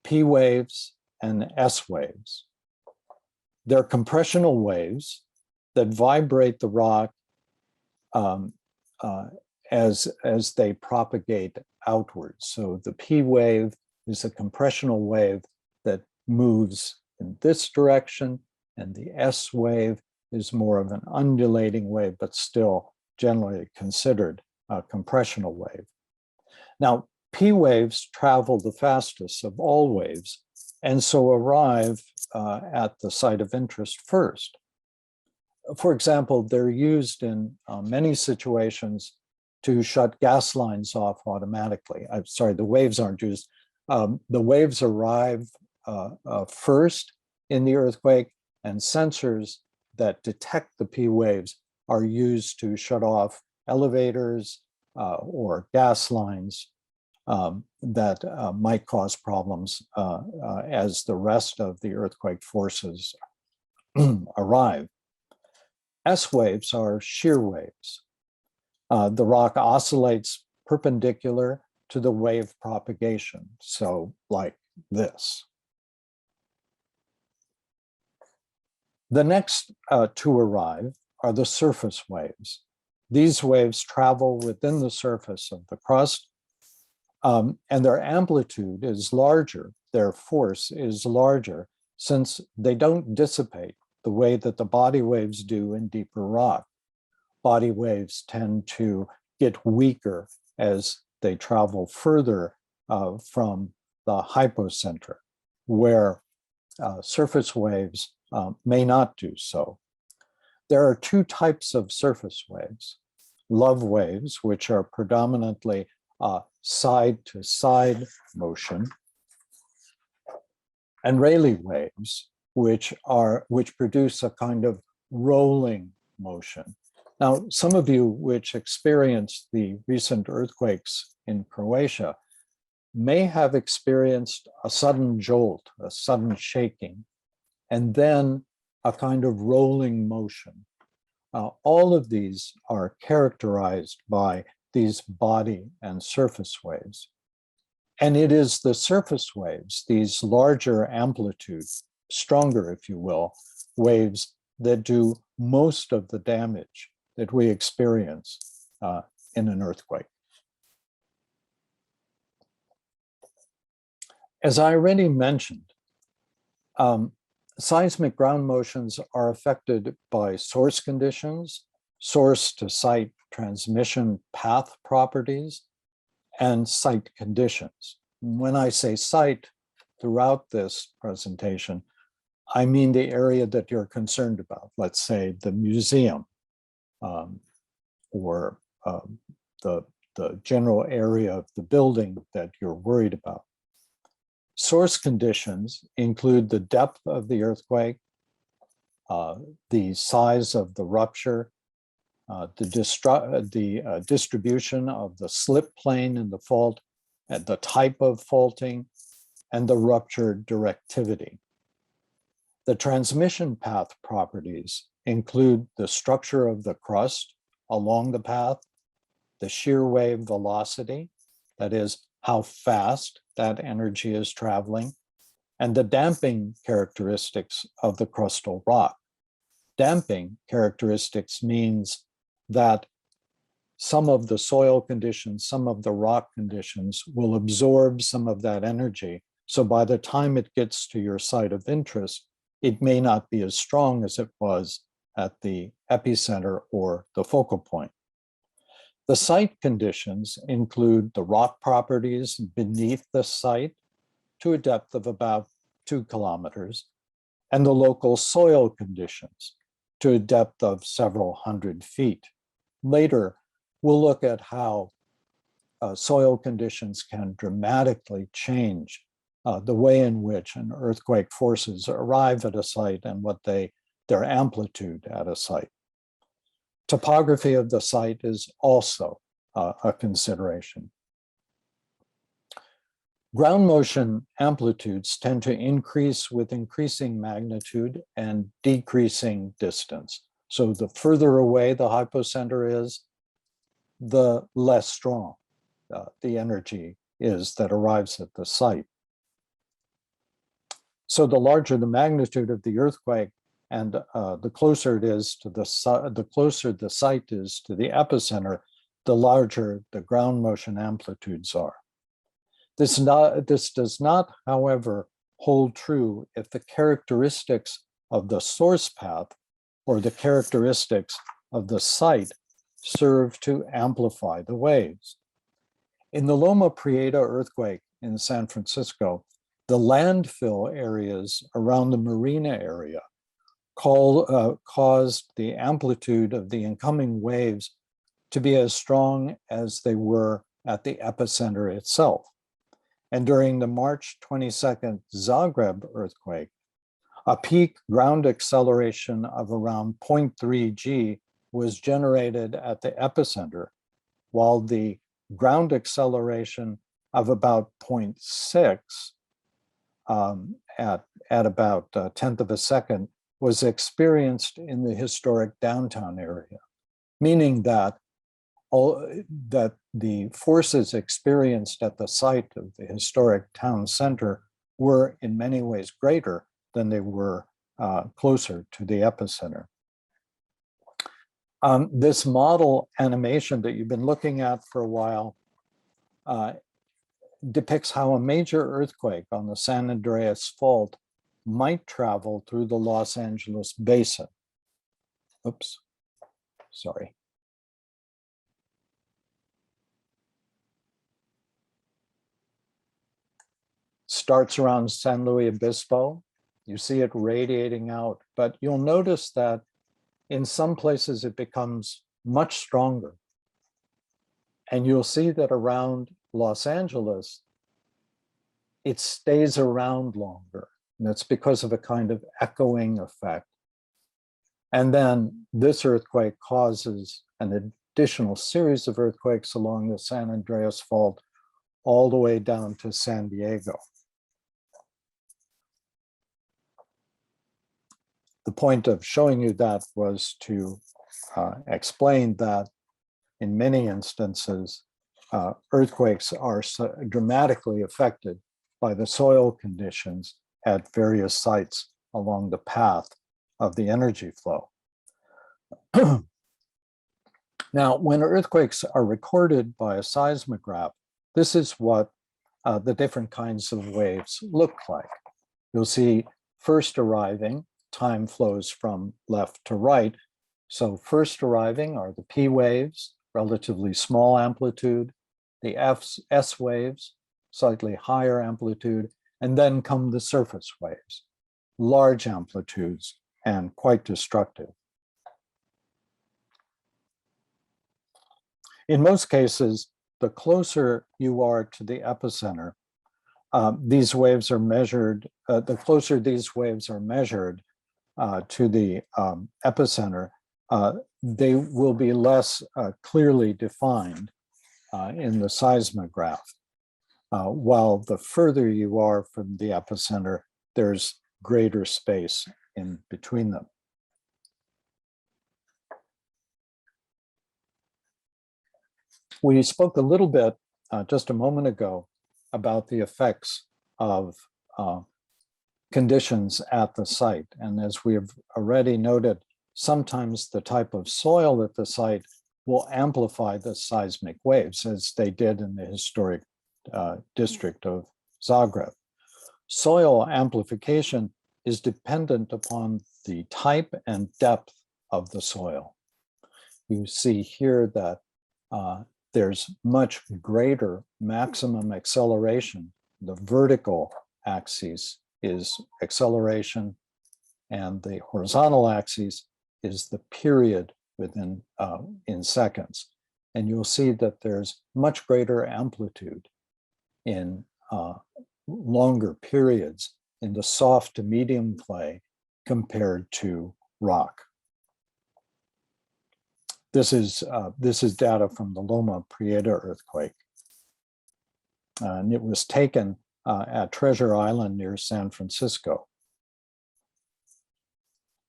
P waves and S waves. They're compressional waves that vibrate the rock as they propagate outwards. So the P wave is a compressional wave that moves in this direction, and the S wave is more of an undulating wave, but still generally considered a compressional wave. Now, P waves travel the fastest of all waves, and so arrive at the site of interest first. For example, they're used in many situations to shut gas lines off automatically. I'm sorry, the waves aren't used. The waves arrive first in the earthquake, and sensors that detect the P waves are used to shut off elevators or gas lines that might cause problems as the rest of the earthquake forces arrive. S waves are shear waves. The rock oscillates perpendicular to the wave propagation, so like this. The next to arrive are the surface waves. These waves travel within the surface of the crust, and their amplitude is larger, their force is larger, since they don't dissipate the way that the body waves do in deeper rock. Body waves tend to get weaker as they travel further from the hypocenter, where surface waves may not do so. There are two types of surface waves: love waves, which are predominantly side-to-side motion, and Rayleigh waves, which produce a kind of rolling motion. Now, some of you which experienced the recent earthquakes in Croatia may have experienced a sudden jolt, a sudden shaking, and then a kind of rolling motion. All of these are characterized by these body and surface waves. And it is the surface waves, these larger amplitude, stronger, if you will, waves that do most of the damage that we experience in an earthquake. As I already mentioned, seismic ground motions are affected by source conditions, source to site transmission path properties, and site conditions. When I say site throughout this presentation, I mean the area that you're concerned about. Let's say the museum or the general area of the building that you're worried about. Source conditions include the depth of the earthquake, the size of the rupture, the distribution of the slip plane in the fault, and the type of faulting, and the rupture directivity. The transmission path properties include the structure of the crust along the path, the shear wave velocity, that is, how fast that energy is traveling, and the damping characteristics of the crustal rock. Damping characteristics means that some of the soil conditions, some of the rock conditions will absorb some of that energy. So by the time it gets to your site of interest, it may not be as strong as it was at the epicenter or the focal point. The site conditions include the rock properties beneath the site to a depth of about 2 kilometers, and the local soil conditions to a depth of several hundred feet. Later, we'll look at how soil conditions can dramatically change the way in which an earthquake forces arrive at a site and what their amplitude at a site. Topography of the site is also a consideration. Ground motion amplitudes tend to increase with increasing magnitude and decreasing distance. So the further away the hypocenter is, the less strong the energy is that arrives at the site. So the larger the magnitude of the earthquake, and the closer it is to the closer the site is to the epicenter, the larger the ground motion amplitudes are. This does not, however, hold true if the characteristics of the source path or the characteristics of the site serve to amplify the waves. In the Loma Prieta earthquake in San Francisco, the landfill areas around the marina area caused the amplitude of the incoming waves to be as strong as they were at the epicenter itself. And during the March 22nd Zagreb earthquake, a peak ground acceleration of around 0.3 G was generated at the epicenter, while the ground acceleration of about 0.6 at about a tenth of a second was experienced in the historic downtown area, meaning that the forces experienced at the site of the historic town center were in many ways greater than they were closer to the epicenter. This model animation that you've been looking at for a while depicts how a major earthquake on the San Andreas Fault might travel through the Los Angeles basin. Oops, sorry. Starts around San Luis Obispo. You see it radiating out, but you'll notice that in some places it becomes much stronger. And you'll see that around Los Angeles, it stays around longer. And that's because of a kind of echoing effect. And then this earthquake causes an additional series of earthquakes along the San Andreas Fault all the way down to San Diego. The point of showing you that was to explain that in many instances, earthquakes are dramatically affected by the soil conditions at various sites along the path of the energy flow. Now, when earthquakes are recorded by a seismograph, this is what the different kinds of waves look like. You'll see first arriving, time flows from left to right. So first arriving are the P waves, relatively small amplitude, the S waves, slightly higher amplitude, and then come the surface waves, large amplitudes and quite destructive. In most cases, the closer you are to the epicenter, these waves are measured, the closer these waves are measured to the epicenter, they will be less clearly defined in the seismograph. While the further you are from the epicenter, there's greater space in between them. We spoke a little bit just a moment ago about the effects of conditions at the site. And as we have already noted, sometimes the type of soil at the site will amplify the seismic waves, as they did in the historic district of Zagreb. Soil amplification is dependent upon the type and depth of the soil. You see here that there's much greater maximum acceleration. The vertical axis is acceleration, and the horizontal axis is the period within in seconds. And you'll see that there's much greater amplitude in longer periods in the soft to medium clay compared to rock. This is data from the Loma Prieta earthquake. And it was taken at Treasure Island near San Francisco.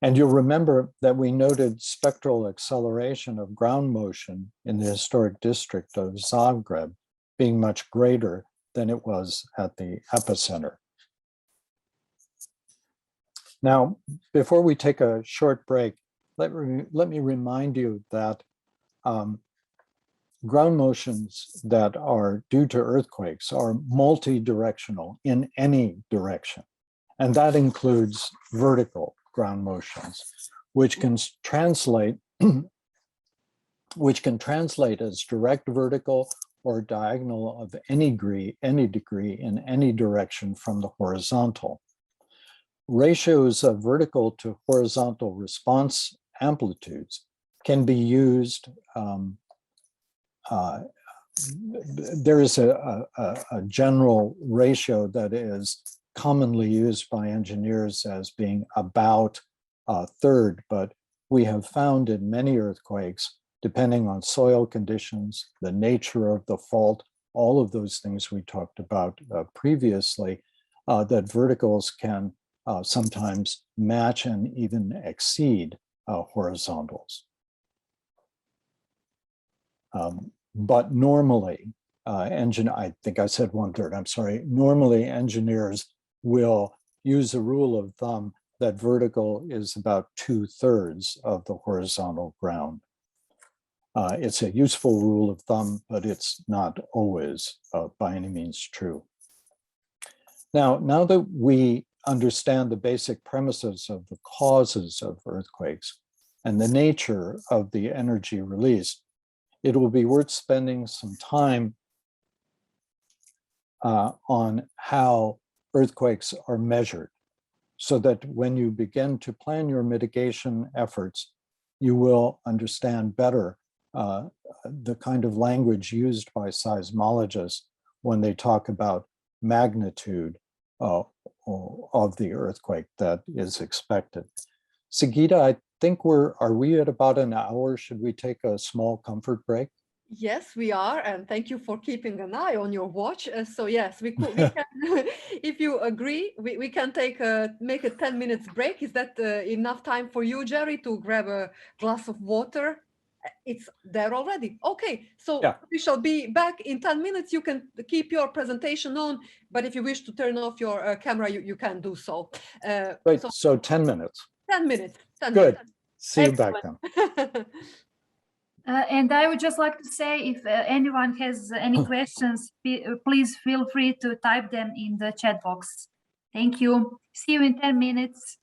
And you'll remember that we noted spectral acceleration of ground motion in the historic district of Zagreb being much greater than it was at the epicenter. Now, before we take a short break, let me remind you that ground motions that are due to earthquakes are multi-directional in any direction. And that includes vertical ground motions, which can translate as direct vertical or diagonal of any degree in any direction from the horizontal. Ratios of vertical to horizontal response amplitudes can be used. There is a general ratio that is commonly used by engineers as being about a third, but we have found in many earthquakes, depending on soil conditions, the nature of the fault, all of those things we talked about previously, that verticals can sometimes match and even exceed horizontals. But normally, I think I said 1/3, I'm sorry. Normally, engineers will use a rule of thumb that vertical is about 2/3 of the horizontal ground. It's a useful rule of thumb, but it's not always by any means true. Now that we understand the basic premises of the causes of earthquakes and the nature of the energy released, it will be worth spending some time on how earthquakes are measured, so that when you begin to plan your mitigation efforts, you will understand better the kind of language used by seismologists when they talk about magnitude of the earthquake that is expected. Sigita, I think are we at about an hour? Should we take a small comfort break? Yes, we are, and thank you for keeping an eye on your watch. So yes, we can, if you agree, we can make a 10 minutes break. Is that enough time for you, Jerry, to grab a glass of water? It's there already. Okay, so yeah. We shall be back in 10 minutes. You can keep your presentation on, but if you wish to turn off your camera, you can do so. Right, so 10 minutes. 10 minutes. 10 Good. minutes. See you back then. And I would just like to say, if anyone has any questions, please feel free to type them in the chat box. Thank you. See you in 10 minutes.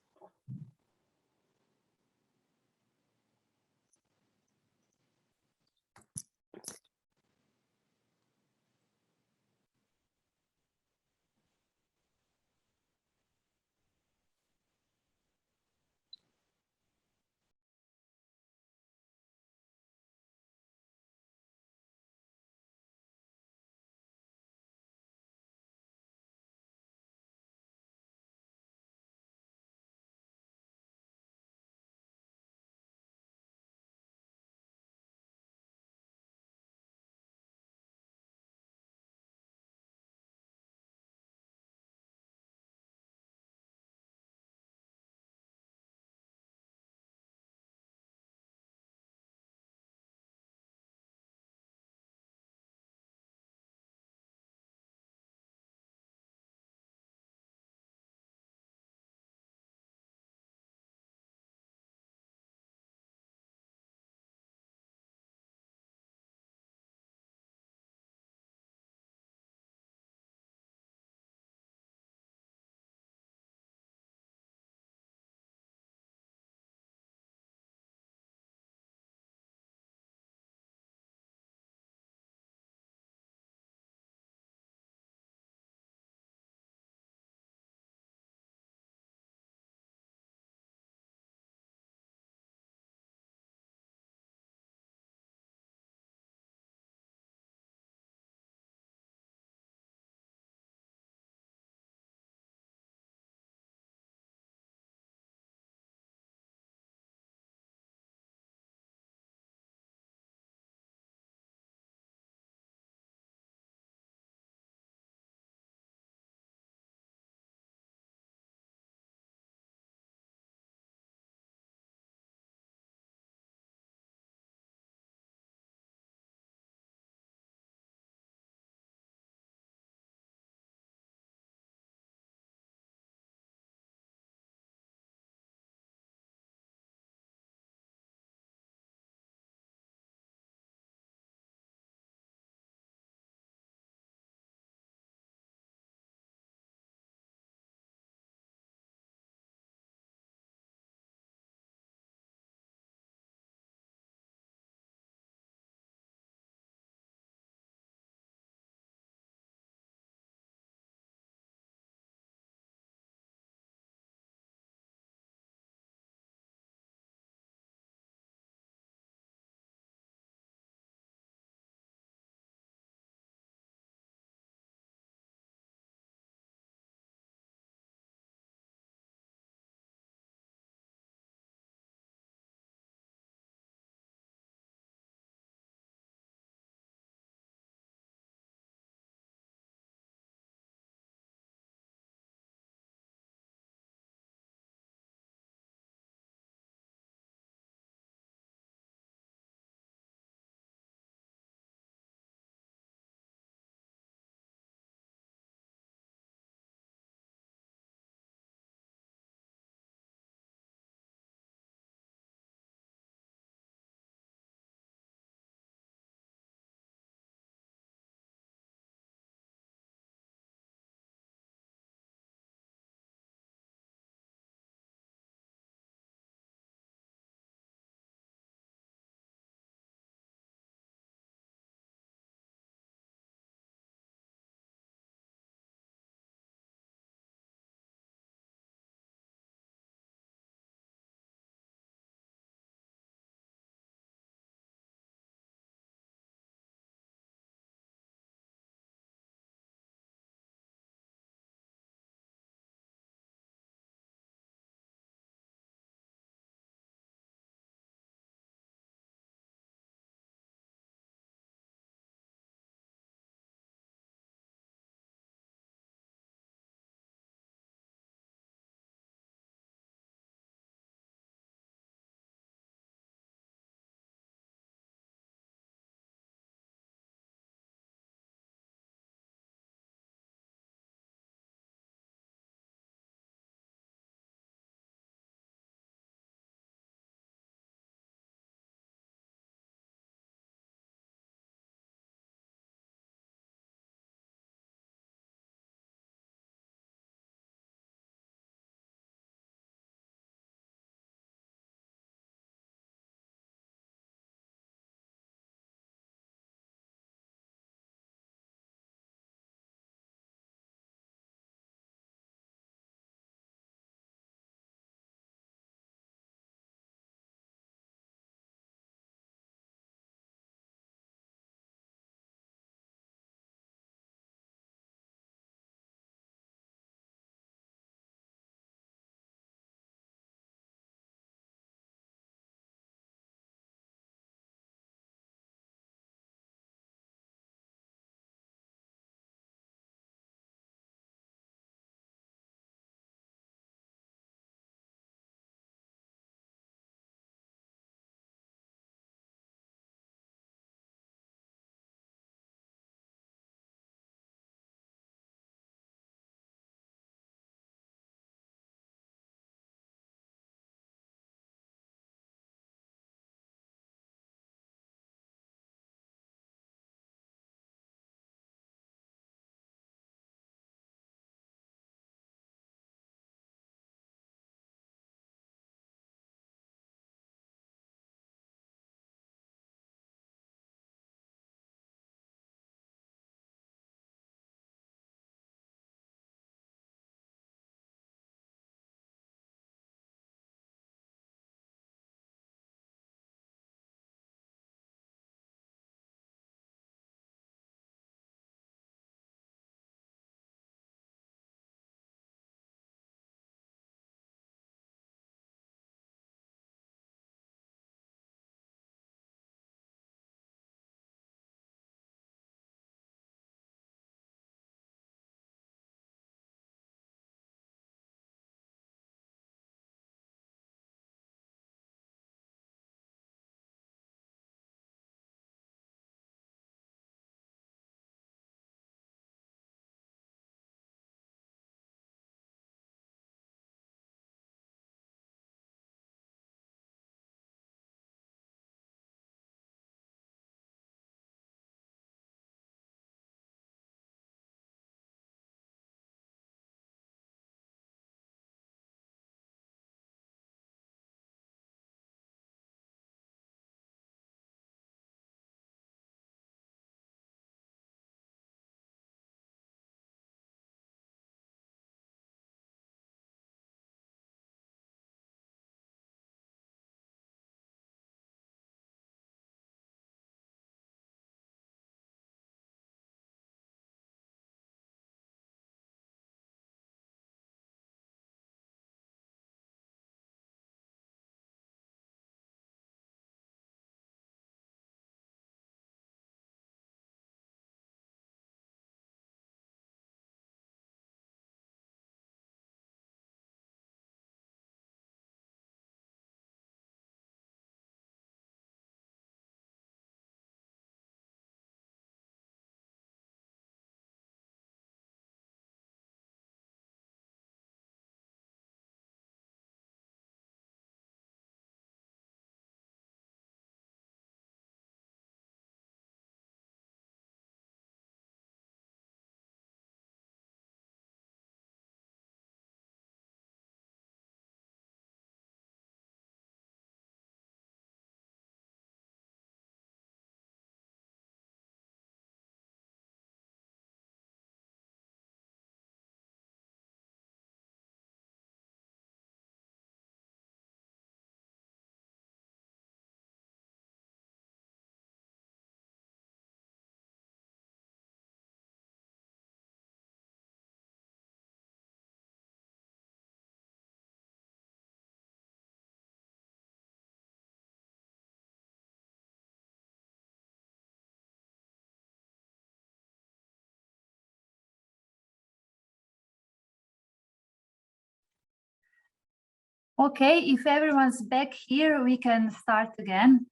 Okay, if everyone's back here, we can start again.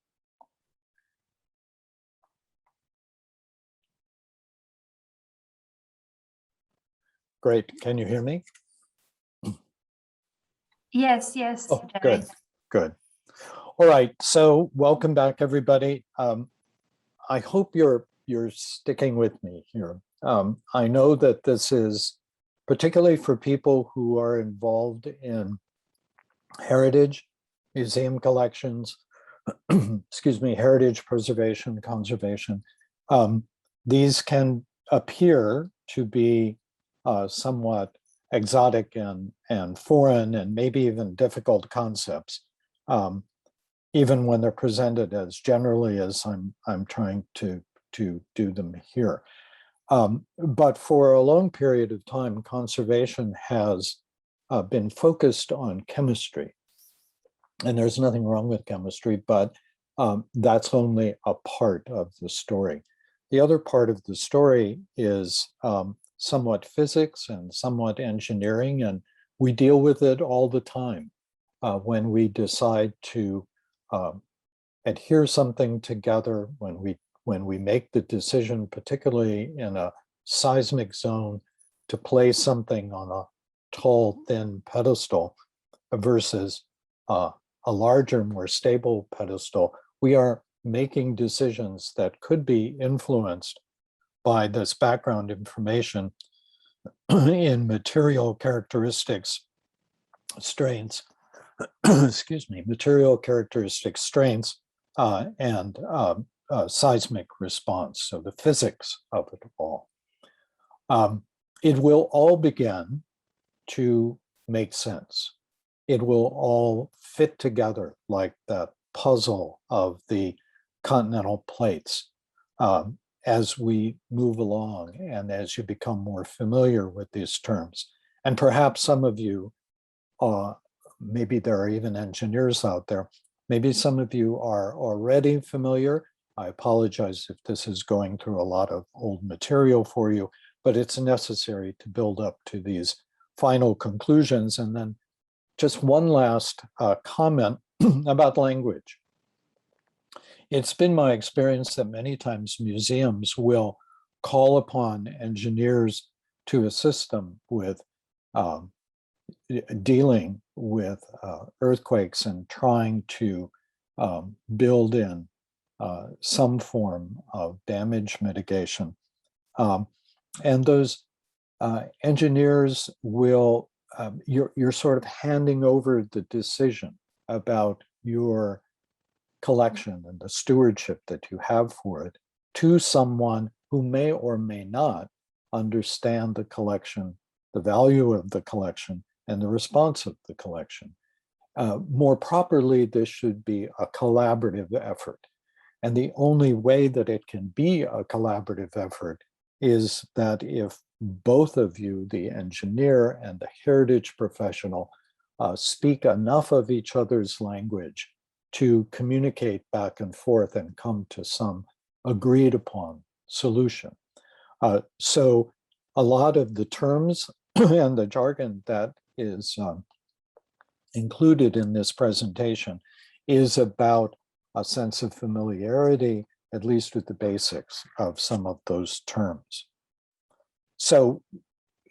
Great. Can you hear me? Yes, yes. Oh, Jerry. good. All right. So welcome back, everybody. I hope you're sticking with me here. I know that this is particularly for people who are involved in heritage, museum collections, excuse me, heritage preservation, conservation. These can appear to be somewhat exotic and foreign and maybe even difficult concepts, even when they're presented as generally as I'm trying to do them here. But for a long period of time, conservation has been focused on chemistry. And there's nothing wrong with chemistry, but that's only a part of the story. The other part of the story is somewhat physics and somewhat engineering, and we deal with it all the time when we decide to adhere something together, when we make the decision, particularly in a seismic zone, to place something on a tall, thin pedestal versus a larger, more stable pedestal, we are making decisions that could be influenced by this background information in material characteristics, strains, excuse me, material characteristics, strains, and seismic response, so the physics of it all. It will all begin to make sense. It will all fit together like that puzzle of the continental plates as we move along and as you become more familiar with these terms. And perhaps some of you, maybe there are even engineers out there, maybe some of you are already familiar. I apologize if this is going through a lot of old material for you, but it's necessary to build up to these final conclusions. And then just one last comment about language. It's been my experience that many times museums will call upon engineers to assist them with dealing with earthquakes and trying to build in some form of damage mitigation. And those engineers will, you're sort of handing over the decision about your collection and the stewardship that you have for it to someone who may or may not understand the collection, the value of the collection, and the response of the collection. More properly, this should be a collaborative effort. And the only way that it can be a collaborative effort is that if both of you, the engineer and the heritage professional, speak enough of each other's language to communicate back and forth and come to some agreed upon solution. So a lot of the terms and the jargon that is included in this presentation is about a sense of familiarity, at least with the basics of some of those terms. So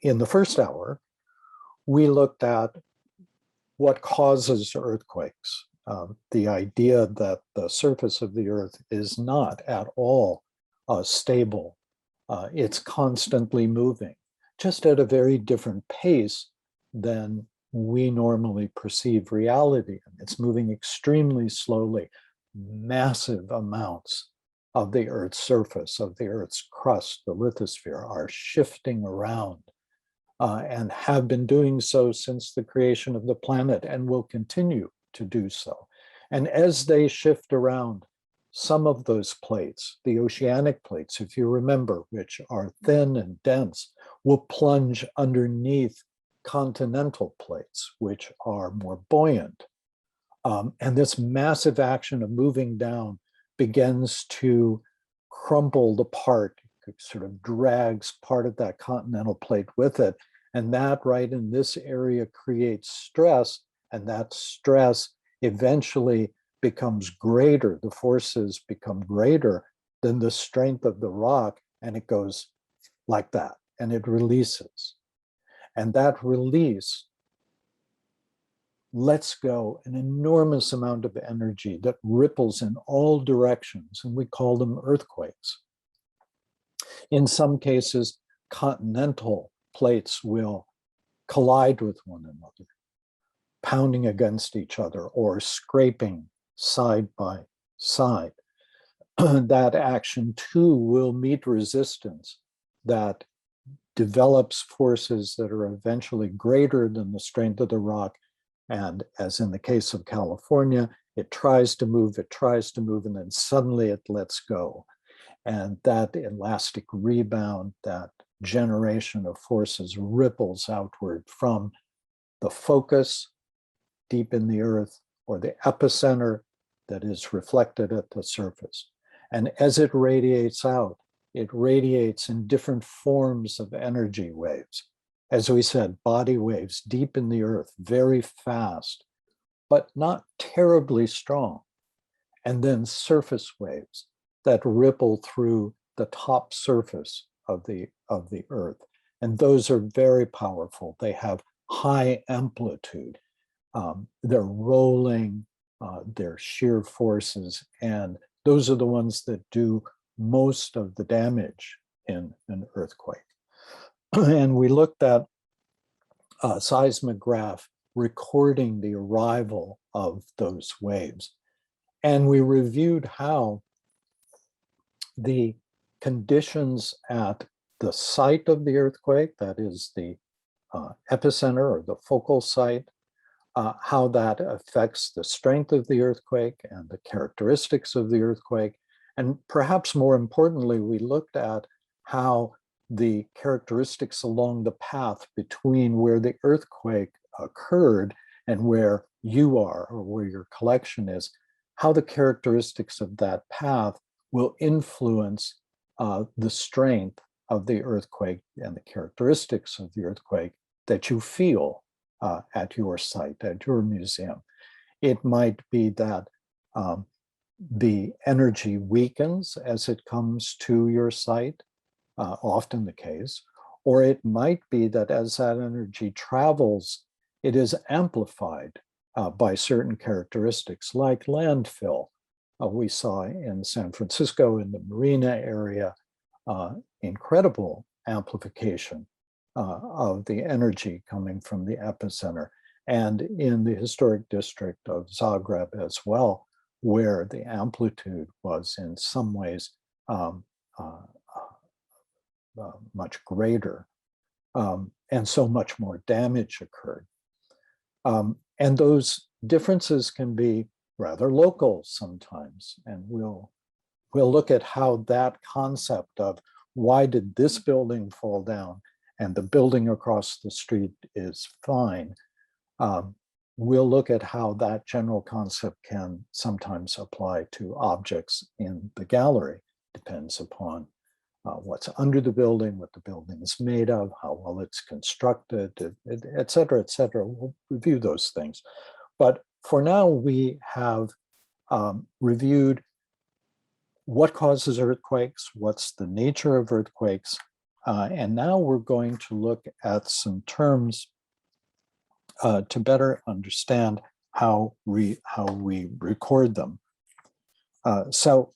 in the first hour, we looked at what causes earthquakes. The idea that the surface of the earth is not at all stable. It's constantly moving, just at a very different pace than we normally perceive reality. It's moving extremely slowly. Massive amounts of the Earth's surface, of the Earth's crust, the lithosphere, are shifting around and have been doing so since the creation of the planet and will continue to do so. And as they shift around, some of those plates, the oceanic plates, if you remember, which are thin and dense, will plunge underneath continental plates, which are more buoyant. And this massive action of moving down begins to crumple the part, sort of drags part of that continental plate with it. And that right in this area creates stress And that stress eventually becomes greater. The forces become greater than the strength of the rock, and it goes like that, and it releases. And that release lets go an enormous amount of energy that ripples in all directions, and we call them earthquakes. In some cases, continental plates will collide with one another, pounding against each other or scraping side by side. That action too will meet resistance that develops forces that are eventually greater than the strength of the rock. And as in the case of California, it tries to move, and then suddenly it lets go. And that elastic rebound, that generation of forces ripples outward from the focus deep in the earth or the epicenter that is reflected at the surface. And as it radiates out, it radiates in different forms of energy waves. As we said, body waves deep in the earth, very fast, but not terribly strong. And then surface waves that ripple through the top surface of the earth. And those are very powerful. They have high amplitude. They're rolling, they're shear forces, and those are the ones that do most of the damage in an earthquake. And we looked at a seismograph recording the arrival of those waves. And we reviewed how the conditions at the site of the earthquake, that is the epicenter or the focal site, how that affects the strength of the earthquake and the characteristics of the earthquake. And perhaps more importantly, we looked at how the characteristics along the path between where the earthquake occurred and where you are or where your collection is, how the characteristics of that path will influence the strength of the earthquake and the characteristics of the earthquake that you feel at your site, at your museum. It might be that the energy weakens as it comes to your site, often the case, or it might be that as that energy travels, it is amplified by certain characteristics like landfill. We saw in San Francisco in the Marina area, incredible amplification of the energy coming from the epicenter, and in the historic district of Zagreb as well, where the amplitude was in some ways much greater, and so much more damage occurred. And those differences can be rather local sometimes, and we'll look at how that concept of why did this building fall down and the building across the street is fine, we'll look at how that general concept can sometimes apply to objects in the gallery. Depends upon what's under the building, what the building is made of, how well it's constructed, et cetera, et cetera. We'll review those things. But for now, we have reviewed what causes earthquakes, what's the nature of earthquakes, and now we're going to look at some terms to better understand how we record them. So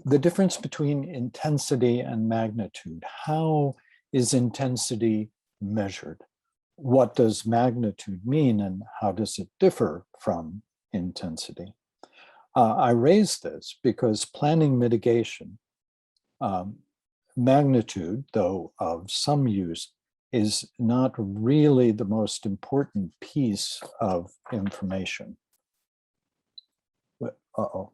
the difference between intensity and magnitude. How is intensity measured? What does magnitude mean, and how does it differ from intensity? I raise this because planning mitigation, magnitude, though of some use, is not really the most important piece of information. Uh-oh.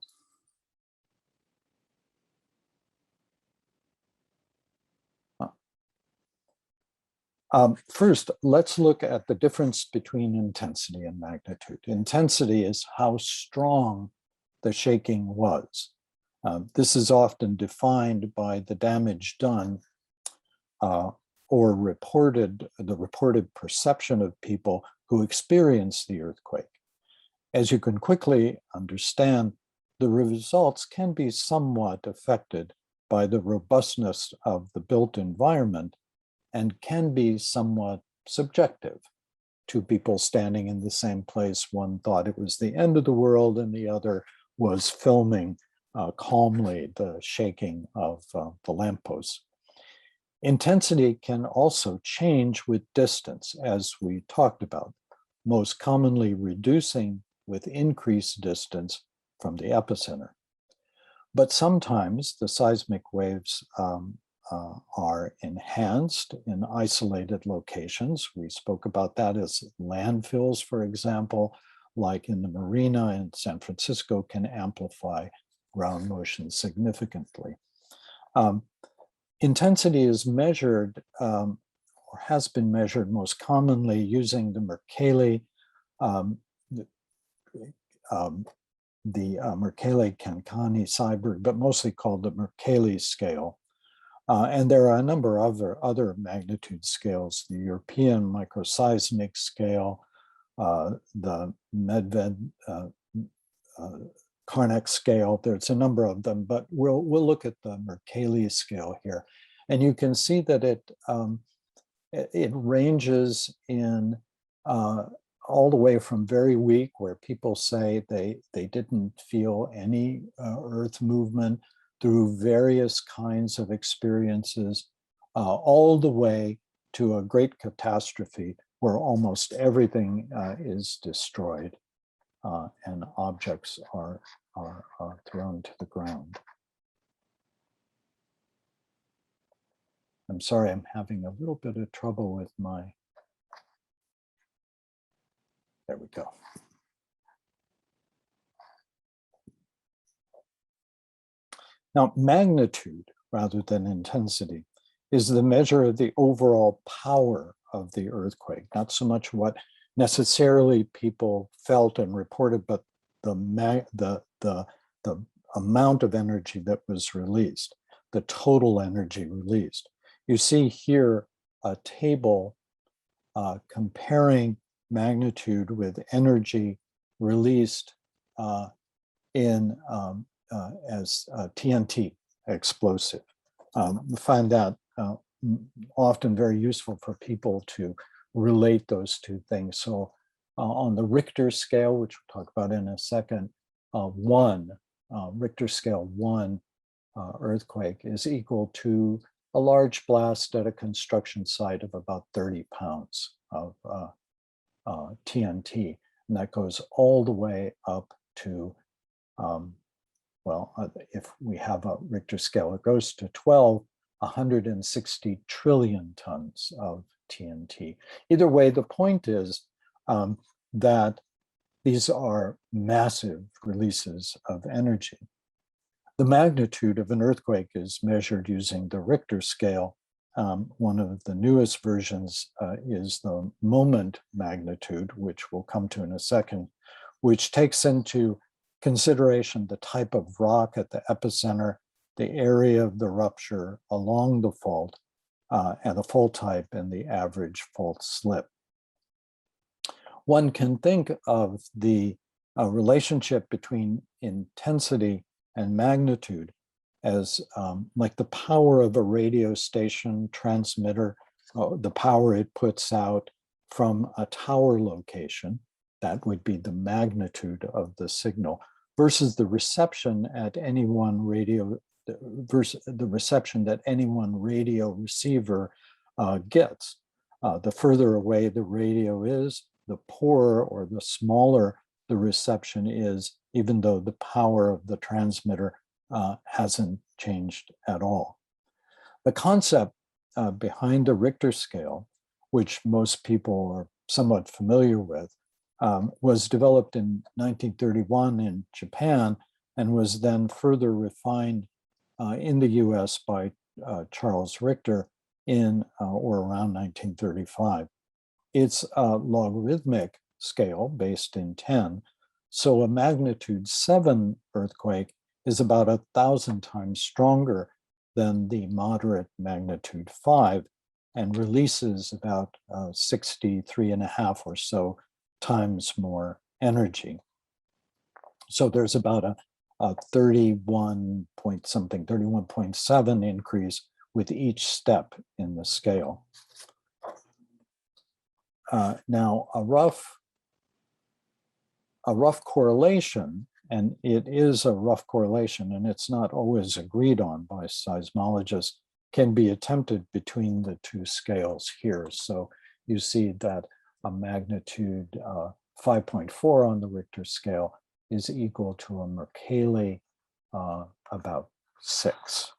First, let's look at the difference between intensity and magnitude. Intensity is how strong the shaking was. This is often defined by the damage done or the reported perception of people who experience the earthquake. As you can quickly understand, the results can be somewhat affected by the robustness of the built environment and can be somewhat subjective. Two people standing in the same place, one thought it was the end of the world and the other was filming calmly the shaking of the lampposts. Intensity can also change with distance, as we talked about, most commonly reducing with increased distance from the epicenter. But sometimes the seismic waves are enhanced in isolated locations. We spoke about that as landfills, for example, like in the marina in San Francisco, can amplify ground motion significantly. Intensity is measured or has been measured most commonly using the Mercalli, Mercalli-Cancani-Seiberg, but mostly called the Mercalli scale. And there are a number of other magnitude scales, the European microseismic scale, the Medved-Karnak scale. There's a number of them, but we'll look at the Mercalli scale here. And you can see that it ranges in all the way from very weak, where people say they didn't feel any earth movement, through various kinds of experiences, all the way to a great catastrophe where almost everything is destroyed and objects are thrown to the ground. I'm sorry, I'm having a little bit of trouble with my, there we go. Now, magnitude, rather than intensity, is the measure of the overall power of the earthquake, not so much what necessarily people felt and reported, but the amount of energy that was released, the total energy released. You see here a table comparing magnitude with energy released as TNT explosive. We find that often very useful for people to relate those two things. So on the Richter scale, which we'll talk about in a second, Richter scale 1 earthquake is equal to a large blast at a construction site of about 30 pounds of TNT. And that goes all the way up to if we have a Richter scale, it goes to 160 trillion tons of TNT. Either way, the point is that these are massive releases of energy. The magnitude of an earthquake is measured using the Richter scale. One of the newest versions is the moment magnitude, which we'll come to in a second, which takes into consideration the type of rock at the epicenter, the area of the rupture along the fault, and the fault type and the average fault slip. One can think of the relationship between intensity and magnitude as like the power of a radio station transmitter, the power it puts out from a tower location. That would be the magnitude of the signal, versus the reception at any one radio, versus the reception that any one radio receiver gets. The further away the radio is, the poorer or the smaller the reception is, even though the power of the transmitter hasn't changed at all. The concept behind the Richter scale, which most people are somewhat familiar with, was developed in 1931 in Japan and was then further refined in the US by Charles Richter in or around 1935. It's a logarithmic scale based in 10. So a magnitude 7 earthquake is about 1,000 times stronger than the moderate magnitude 5 and releases about 63.5 or so times more energy. So there's about a 31 point something, 31.7 increase with each step in the scale. Now, a rough correlation, and it is a rough correlation, and it's not always agreed on by seismologists, can be attempted between the two scales here. So you see that a magnitude 5.4 on the Richter scale is equal to a Mercalli about 6.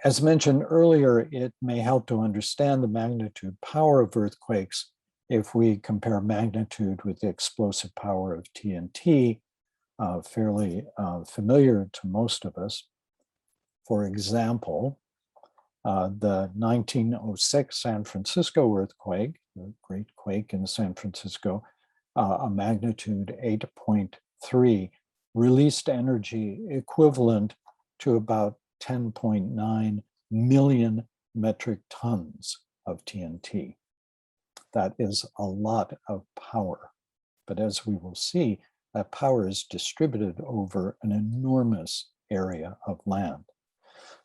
As mentioned earlier, it may help to understand the magnitude power of earthquakes if we compare magnitude with the explosive power of TNT, fairly familiar to most of us. For example, the 1906 San Francisco earthquake, the Great Quake in San Francisco, a magnitude 8.3, released energy equivalent to about 10.9 million metric tons of TNT. That is a lot of power. But as we will see, that power is distributed over an enormous area of land.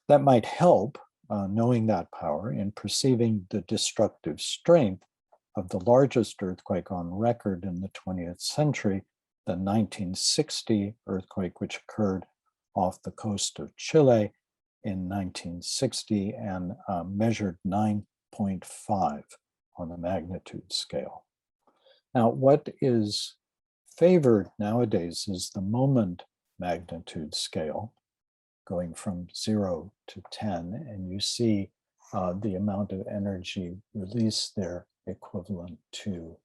That might help, knowing that power, in perceiving the destructive strength of the largest earthquake on record in the 20th century, the 1960 earthquake, which occurred off the coast of Chile in 1960 and measured 9.5 on the magnitude scale. Now, what is favored nowadays is the moment magnitude scale, going from 0 to 10, and you see the amount of energy released there equivalent to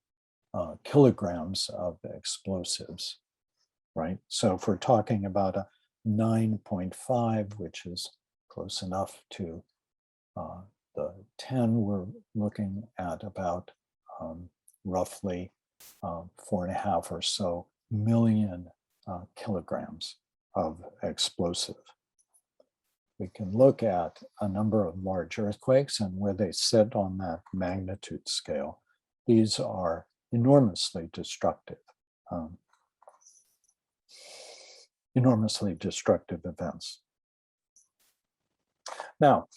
kilograms of explosives, right? So if we're talking about a 9.5, which is close enough to the 10, we're looking at about roughly 4.5 or so million kilograms of explosive. We can look at a number of large earthquakes and where they sit on that magnitude scale. These are enormously destructive events. Now,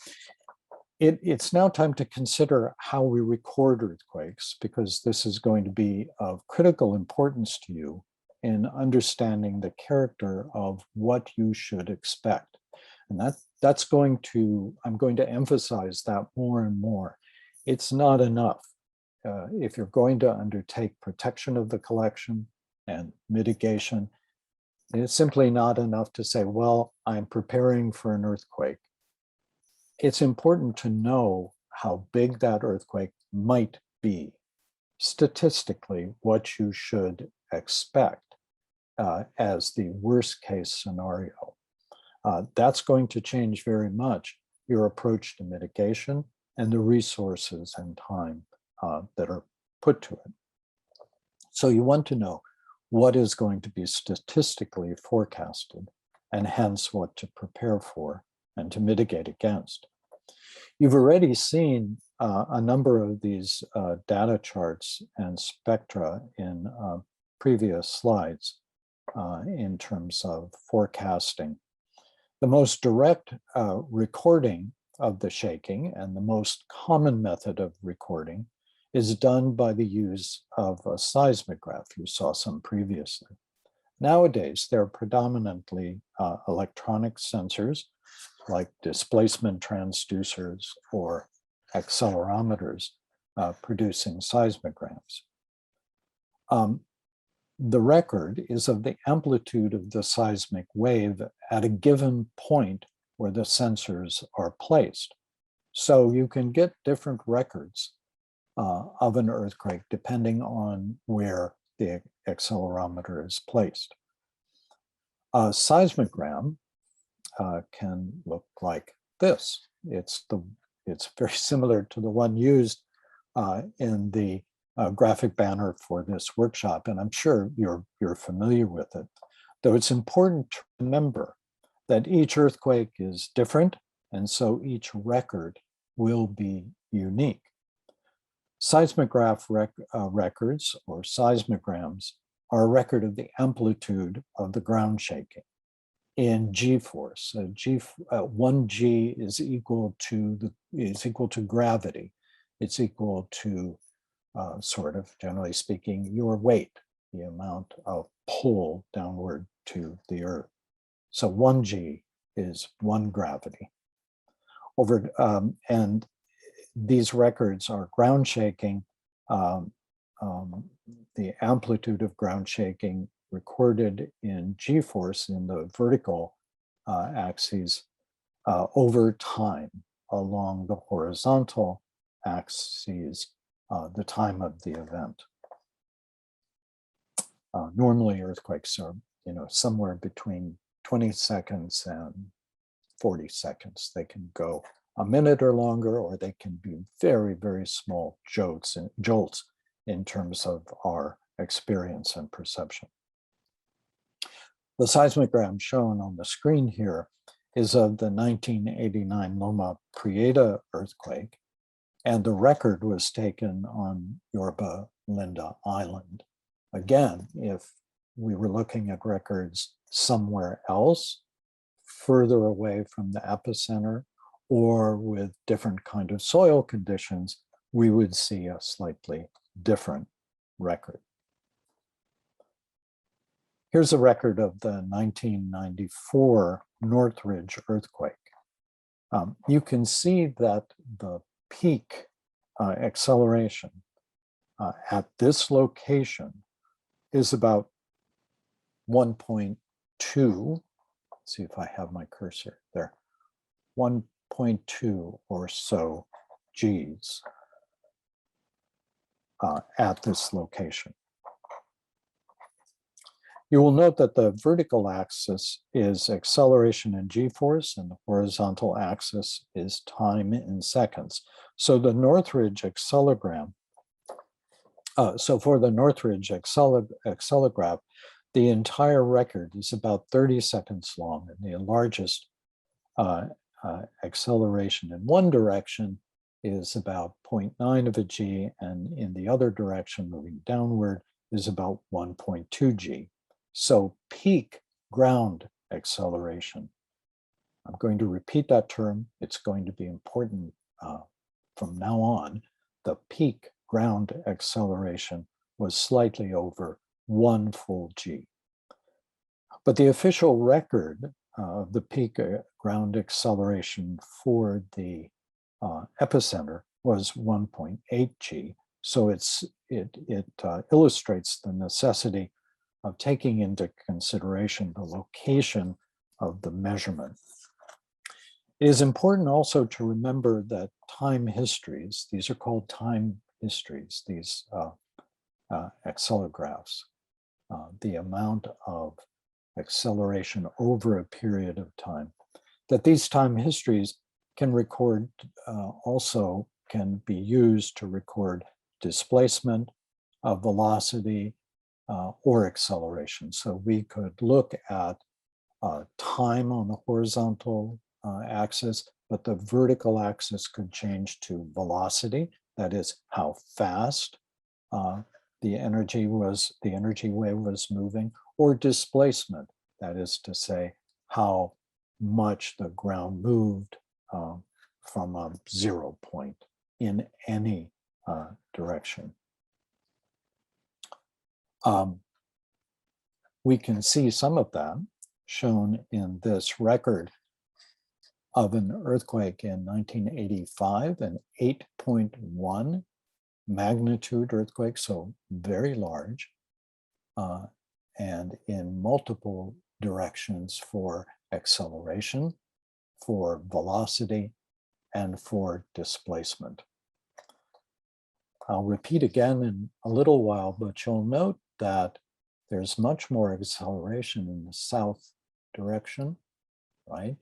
it's now time to consider how we record earthquakes, because this is going to be of critical importance to you in understanding the character of what you should expect. And that's going to, I'm going to emphasize that more and more. It's not enough. If you're going to undertake protection of the collection and mitigation, it's simply not enough to say, well, I'm preparing for an earthquake. It's important to know how big that earthquake might be, statistically, what you should expect as the worst case scenario. That's going to change very much your approach to mitigation and the resources and time that are put to it. So you want to know what is going to be statistically forecasted, and hence what to prepare for and to mitigate against. You've already seen a number of these data charts and spectra in previous slides in terms of forecasting. The most direct recording of the shaking, and the most common method of recording, is done by the use of a seismograph. You saw some previously. Nowadays, there are predominantly electronic sensors like displacement transducers or accelerometers producing seismograms. The record is of the amplitude of the seismic wave at a given point where the sensors are placed. So you can get different records of an earthquake depending on where the accelerometer is placed. A seismogram can look like this. It's very similar to the one used in the graphic banner for this workshop, and I'm sure you're familiar with it. Though it's important to remember that each earthquake is different, and so each record will be unique. Seismograph records or seismograms are a record of the amplitude of the ground shaking in G-force. 1G is equal to gravity. It's equal to sort of, generally speaking, your weight, the amount of pull downward to the earth. So 1G is 1 gravity. And these records are ground shaking, the amplitude of ground shaking recorded in G-force in the vertical axes over time along the horizontal axes, the time of the event. Normally earthquakes are, somewhere between 20 seconds and 40 seconds. They can go a minute or longer, or they can be very, very small jolts in terms of our experience and perception. The seismogram shown on the screen here is of the 1989 Loma Prieta earthquake, and the record was taken on Yorba Linda Island. Again, if we were looking at records somewhere else, further away from the epicenter, or with different kind of soil conditions, we would see a slightly different record. Here's a record of the 1994 Northridge earthquake. You can see that the peak acceleration at this location is about 1.2. Let's see if I have my cursor there. 1.2 or so Gs at this location. You will note that the vertical axis is acceleration in G-force and the horizontal axis is time in seconds. So the Northridge accelegram, for the Northridge accelerograph, the entire record is about 30 seconds long, and the largest acceleration in one direction is about 0.9 of a G, and in the other direction, moving downward, is about 1.2 G. So peak ground acceleration. I'm going to repeat that term. It's going to be important from now on. The peak ground acceleration was slightly over 1 full G. But the official record of the peak ground acceleration for the epicenter was 1.8 G. So it illustrates the necessity of taking into consideration the location of the measurement. It is important also to remember that time histories, these are called time histories, these accelerographs, the amount of acceleration over a period of time, that these time histories can record, also can be used to record displacement, velocity, or acceleration. So we could look at time on the horizontal axis, but the vertical axis could change to velocity, that is how fast the energy wave was moving, or displacement, that is to say how much the ground moved from a 0 point in any direction. We can see some of them shown in this record of an earthquake in 1985, an 8.1 magnitude earthquake, so very large, and in multiple directions for acceleration, for velocity, and for displacement. I'll repeat again in a little while, but you'll note that there's much more acceleration in the south direction, right,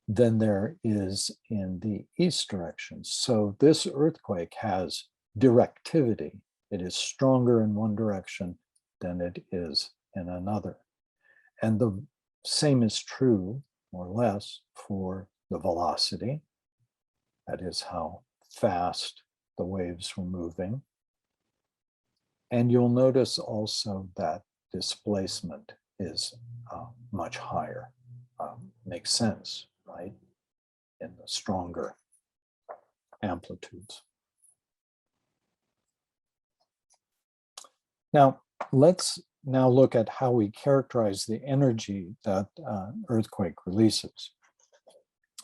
than there is in the east direction. So this earthquake has directivity. It is stronger in one direction than it is in another. And the same is true, more or less, for the velocity. That is how fast the waves were moving. And you'll notice also that displacement is much higher. Makes sense, right? In the stronger amplitudes. Now, let's now look at how we characterize the energy that earthquake releases,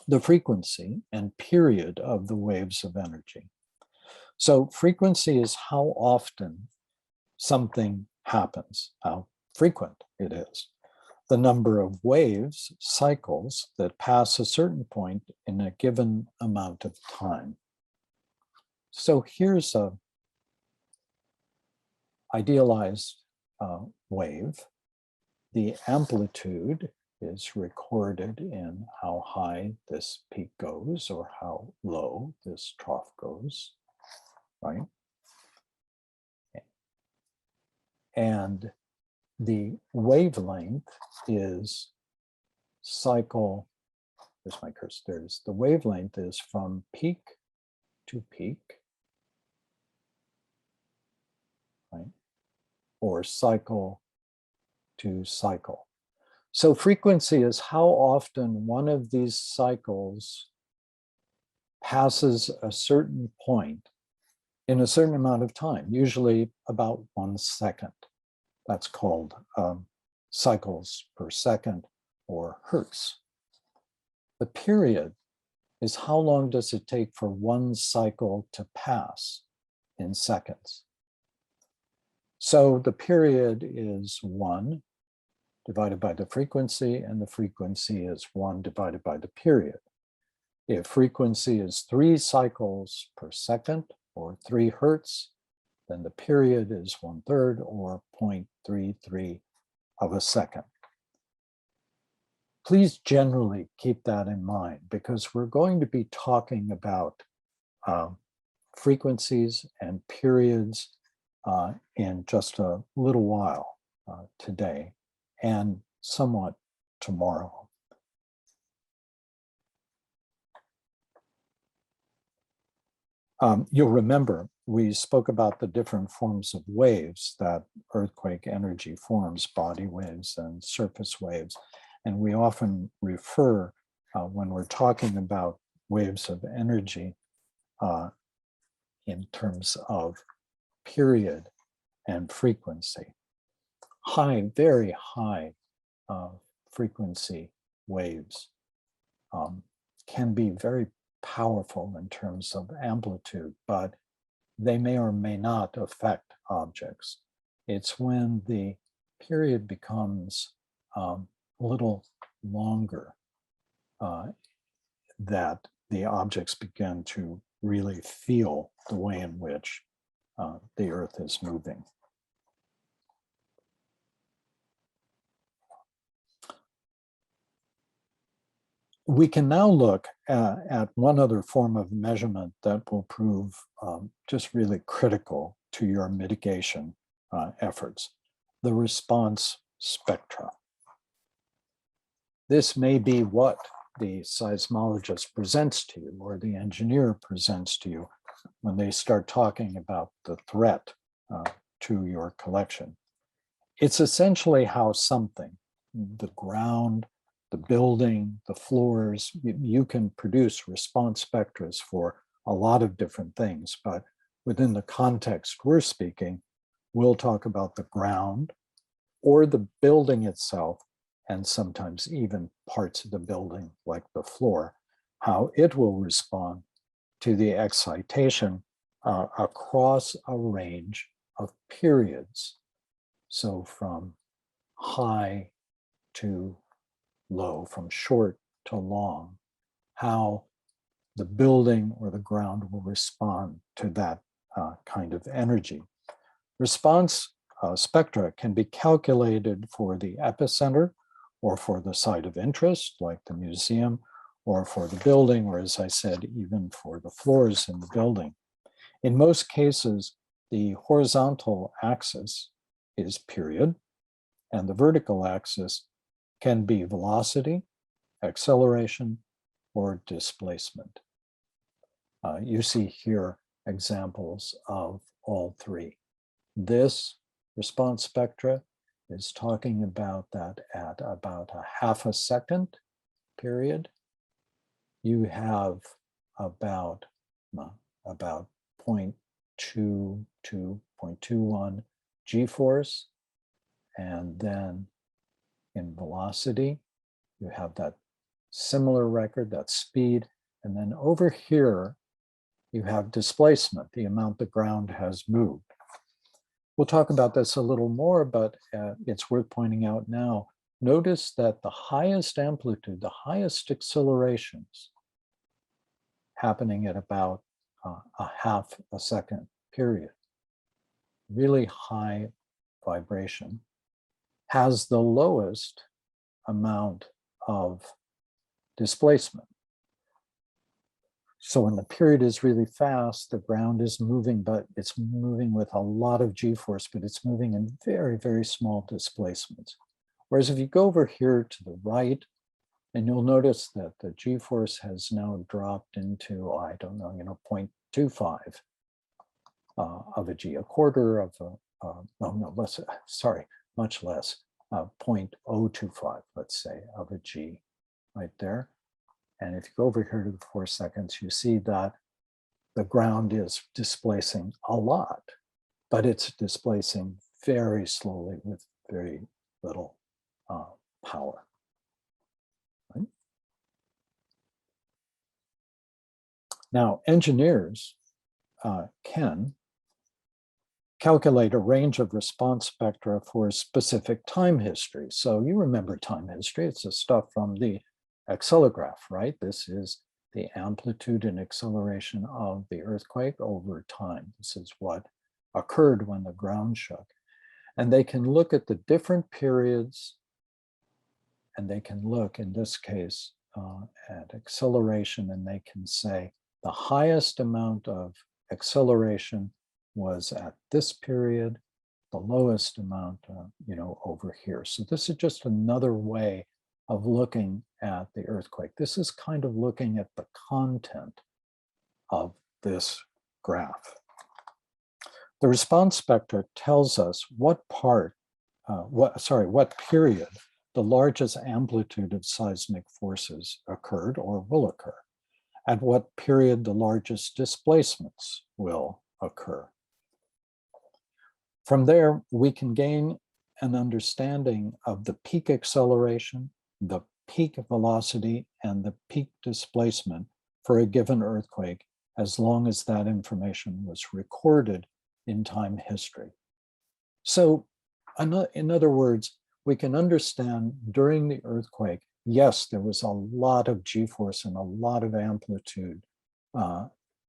the frequency and period of the waves of energy. So frequency is how often something happens, how frequent it is. The number of waves, cycles, that pass a certain point in a given amount of time. So here's a idealized wave. The amplitude is recorded in how high this peak goes or how low this trough goes, right? And the wavelength is cycle, there's my cursor, there it is. The wavelength is from peak to peak, right? Or cycle to cycle. So frequency is how often one of these cycles passes a certain point in a certain amount of time, usually about 1 second. That's called cycles per second or hertz. The period is how long does it take for one cycle to pass in seconds. So the period is 1 divided by the frequency, and the frequency is 1 divided by the period. If frequency is 3 cycles per second or 3 hertz, then the period is 1/3 or 0.33 of a second. Please generally keep that in mind because we're going to be talking about frequencies and periods in just a little while today and somewhat tomorrow. You'll remember we spoke about the different forms of waves that earthquake energy forms, body waves and surface waves. And we often refer, when we're talking about waves of energy, in terms of period and frequency. High, very high frequency waves can be very powerful in terms of amplitude, but they may or may not affect objects. It's when the period becomes a little longer that the objects begin to really feel the way in which the Earth is moving. We can now look at one other form of measurement that will prove just really critical to your mitigation efforts, the response spectra. This may be what the seismologist presents to you or the engineer presents to you when they start talking about the threat to your collection. It's essentially how something, the ground, the building, the floors, you can produce response spectra for a lot of different things, but within the context we're speaking, we'll talk about the ground or the building itself, and sometimes even parts of the building like the floor, how it will respond to the excitation across a range of periods. So from high to low, from short to long, how the building or the ground will respond to that kind of energy. Response spectra can be calculated for the epicenter or for the site of interest, like the museum, or for the building, or as I said, even for the floors in the building. In most cases, the horizontal axis is period, and the vertical axis can be velocity, acceleration, or displacement. You see here examples of all three. This response spectra is talking about that at about a half a second period. You have about 0.2 to 0.21 g-force. And then in velocity, you have that similar record, that speed. And then over here, you have displacement, the amount the ground has moved. We'll talk about this a little more, but it's worth pointing out now. Notice that the highest amplitude, the highest accelerations happening at about a half a second period, really high vibration, has the lowest amount of displacement. So when the period is really fast, the ground is moving, but it's moving with a lot of g-force, but it's moving in very, very small displacements. Whereas if you go over here to the right, and you'll notice that the g-force has now dropped into, I don't know, 0.25 of a g, a quarter of much less, 0.025, let's say, of a g right there. And if you go over here to the 4 seconds, you see that the ground is displacing a lot, but it's displacing very slowly with very little power. Right? Now, engineers can calculate a range of response spectra for a specific time history. So you remember time history, it's the stuff from the accelegraph, right? This is the amplitude and acceleration of the earthquake over time. This is what occurred when the ground shook. And they can look at the different periods, and they can look, in this case, at acceleration, and they can say the highest amount of acceleration was at this period, the lowest amount, over here. So this is just another way of looking at the earthquake. This is kind of looking at the content of this graph. The response spectra tells us what period the largest amplitude of seismic forces occurred or will occur, at what period the largest displacements will occur. From there, we can gain an understanding of the peak acceleration, the peak velocity, and the peak displacement for a given earthquake, as long as that information was recorded in time history. So, in other words, we can understand during the earthquake, yes, there was a lot of g-force and a lot of amplitude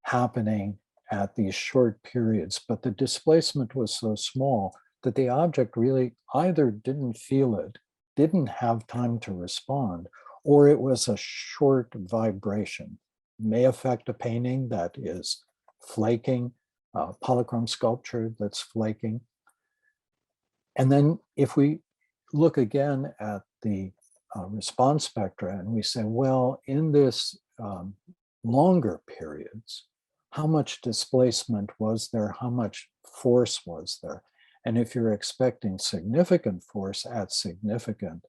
happening at these short periods, but the displacement was so small that the object really either didn't feel it, didn't have time to respond, or it was a short vibration. It may affect a painting that is flaking, polychrome sculpture that's flaking. And then if we look again at the response spectra and we say, well, in this longer periods, how much displacement was there? How much force was there? And if you're expecting significant force at significant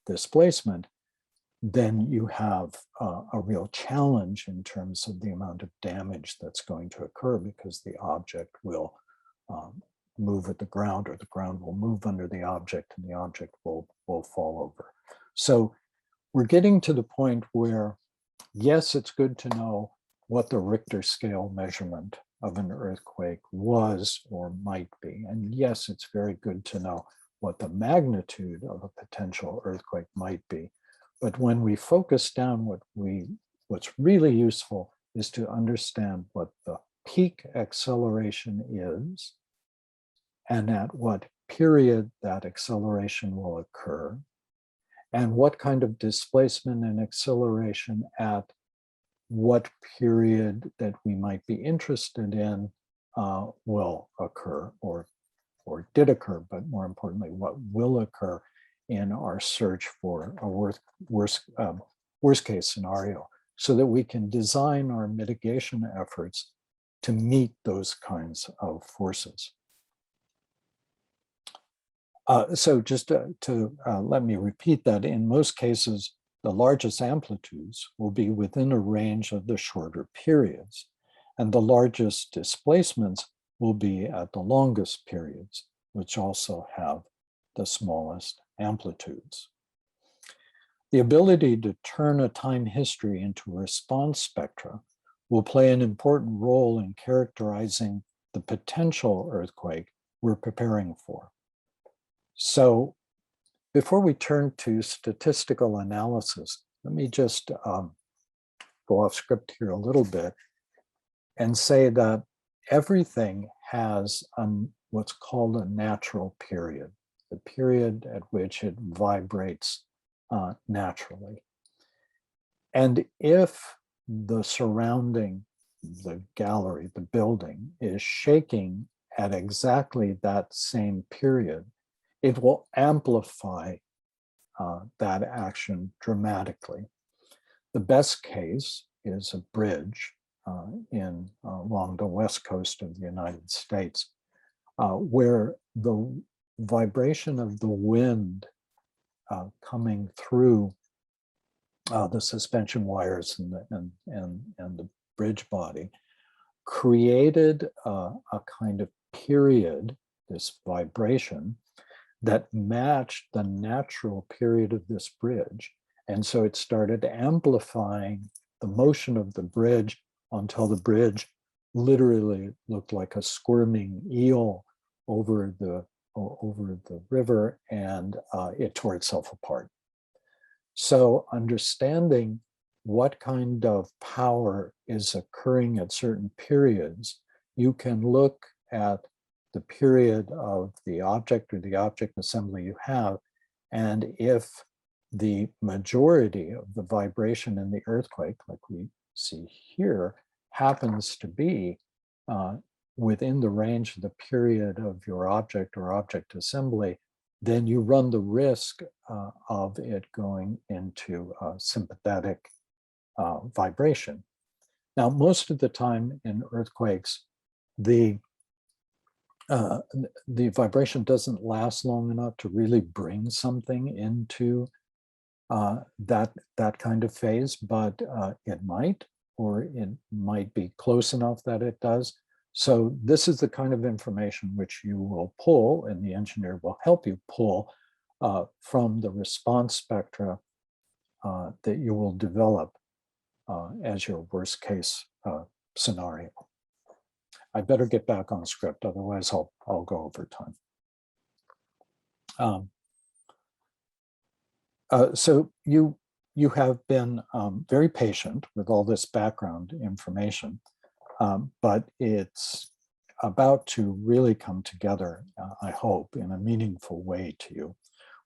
displacement, then you have a real challenge in terms of the amount of damage that's going to occur, because the object will move with the ground, or the ground will move under the object, and the object will fall over. So we're getting to the point where, yes, it's good to know what the Richter scale measurement of an earthquake was or might be. And yes, it's very good to know what the magnitude of a potential earthquake might be. But when we focus down, what's really useful is to understand what the peak acceleration is, and at what period that acceleration will occur, and what kind of displacement and acceleration at what period that we might be interested in will occur, or did occur, but more importantly, what will occur in our search for a worst case scenario, so that we can design our mitigation efforts to meet those kinds of forces. So just to let me repeat that, in most cases, the largest amplitudes will be within a range of the shorter periods, and the largest displacements will be at the longest periods, which also have the smallest amplitudes. The ability to turn a time history into a response spectra will play an important role in characterizing the potential earthquake we're preparing for. So before we turn to statistical analysis, let me just go off script here a little bit and say that everything has what's called a natural period, the period at which it vibrates naturally. And if the surrounding, the gallery, the building is shaking at exactly that same period, it will amplify that action dramatically. The best case is a bridge along the west coast of the United States, where the vibration of the wind coming through the suspension wires and the bridge body created a kind of period, this vibration, that matched the natural period of this bridge. And so it started amplifying the motion of the bridge until the bridge literally looked like a squirming eel over the river, and it tore itself apart. So understanding what kind of power is occurring at certain periods, you can look at the period of the object or the object assembly you have, and if the majority of the vibration in the earthquake, like we see here, happens to be within the range of the period of your object or object assembly, then you run the risk of it going into sympathetic vibration. Now, most of the time in earthquakes, the vibration doesn't last long enough to really bring something into that kind of phase, but it might, or it might be close enough that it does. So this is the kind of information which you will pull, and the engineer will help you pull from the response spectra that you will develop as your worst case scenario. I better get back on script, otherwise I'll go over time. So you have been very patient with all this background information, but it's about to really come together, I hope, in a meaningful way to you.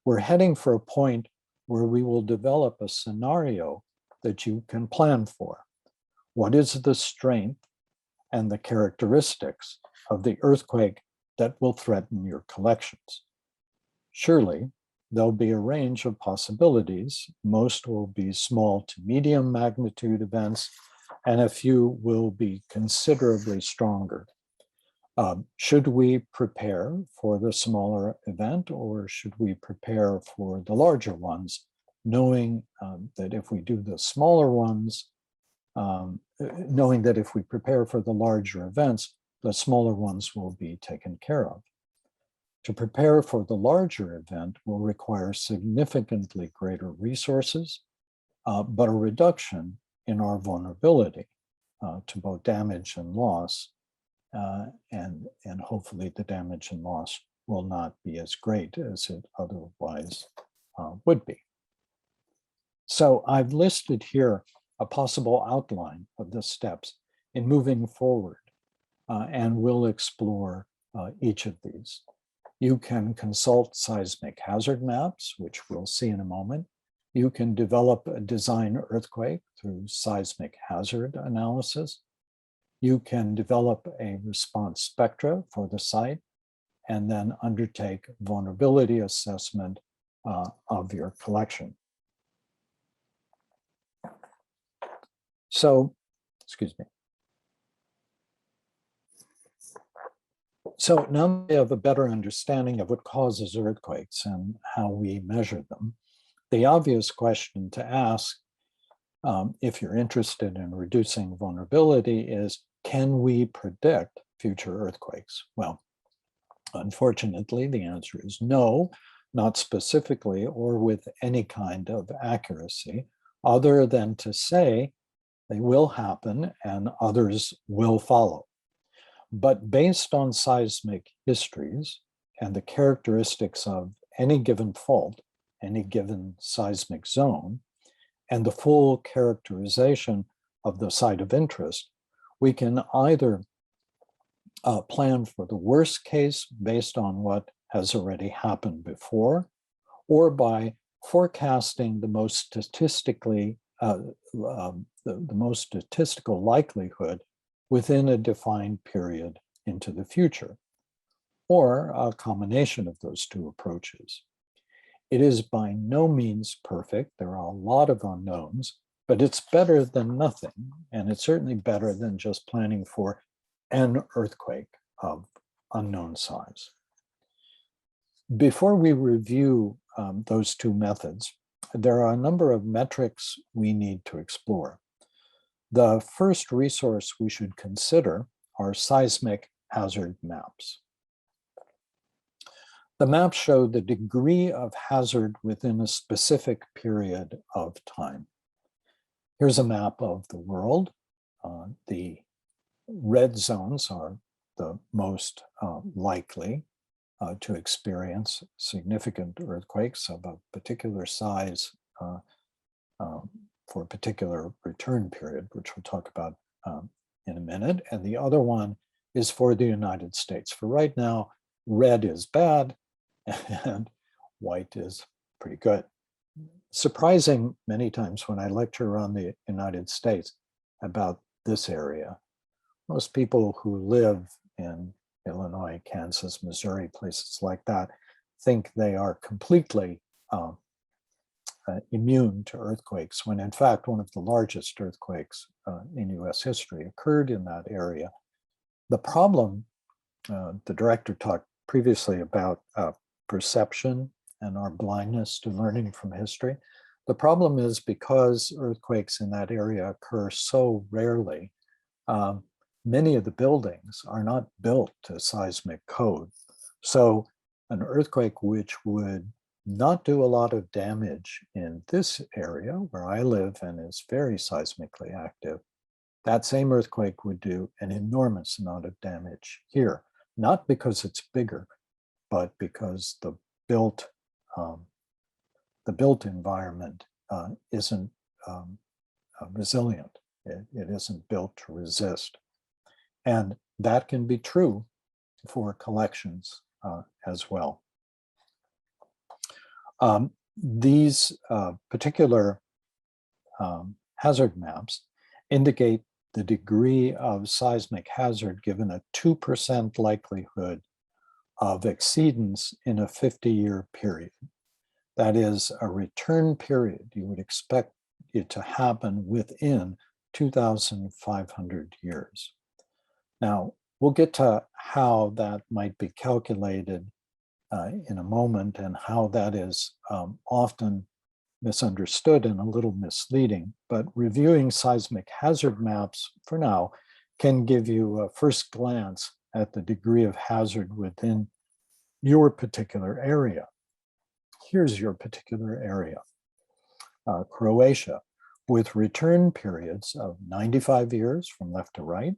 We're heading for a point where we will develop a scenario that you can plan for. What is the strength and the characteristics of the earthquake that will threaten your collections? Surely, there'll be a range of possibilities. Most will be small to medium magnitude events, and a few will be considerably stronger. Should we prepare for the smaller event, or should we prepare for the larger ones, knowing that if we do the smaller ones, knowing that if we prepare for the larger events, the smaller ones will be taken care of? To prepare for the larger event will require significantly greater resources, but a reduction in our vulnerability to both damage and loss, and hopefully the damage and loss will not be as great as it otherwise would be. So I've listed here a possible outline of the steps in moving forward, and we'll explore each of these. You can consult seismic hazard maps, which we'll see in a moment. You can develop a design earthquake through seismic hazard analysis. You can develop a response spectra for the site, and then undertake vulnerability assessment of your collection. So So now we have a better understanding of what causes earthquakes and how we measure them. The obvious question to ask, if you're interested in reducing vulnerability, is, can we predict future earthquakes? Well, unfortunately, the answer is no, not specifically or with any kind of accuracy, other than to say they will happen and others will follow. But based on seismic histories and the characteristics of any given fault, any given seismic zone, and the full characterization of the site of interest, we can either plan for the worst case based on what has already happened before, or by forecasting the most statistically the most statistical likelihood within a defined period into the future, or a combination of those two approaches. It is by no means perfect. There are a lot of unknowns, but it's better than nothing. And it's certainly better than just planning for an earthquake of unknown size. Before we review those two methods, there are a number of metrics we need to explore. The first resource we should consider are seismic hazard maps. The maps show the degree of hazard within a specific period of time. Here's a map of the world. The red zones are the most likely to experience significant earthquakes of a particular size for a particular return period, which we'll talk about in a minute. And the other one is for the United States. For right now, red is bad and white is pretty good. Surprising many times when I lecture on the United States about this area. Most people who live in Illinois, Kansas, Missouri, places like that, think they are completely immune to earthquakes, when in fact one of the largest earthquakes in US history occurred in that area. The problem, the director talked previously about perception and our blindness to learning from history. The problem is because earthquakes in that area occur so rarely, many of the buildings are not built to seismic code. So an earthquake which would not do a lot of damage in this area where I live and is very seismically active, that same earthquake would do an enormous amount of damage here, not because it's bigger, but because the built environment isn't resilient. It isn't built to resist. And that can be true for collections as well. These particular hazard maps indicate the degree of seismic hazard given a 2% likelihood of exceedance in a 50-year period. That is a return period. You would expect it to happen within 2,500 years. Now, we'll get to how that might be calculated in a moment and how that is often misunderstood and a little misleading, but reviewing seismic hazard maps for now can give you a first glance at the degree of hazard within your particular area. Here's your particular area, Croatia, with return periods of 95 years from left to right,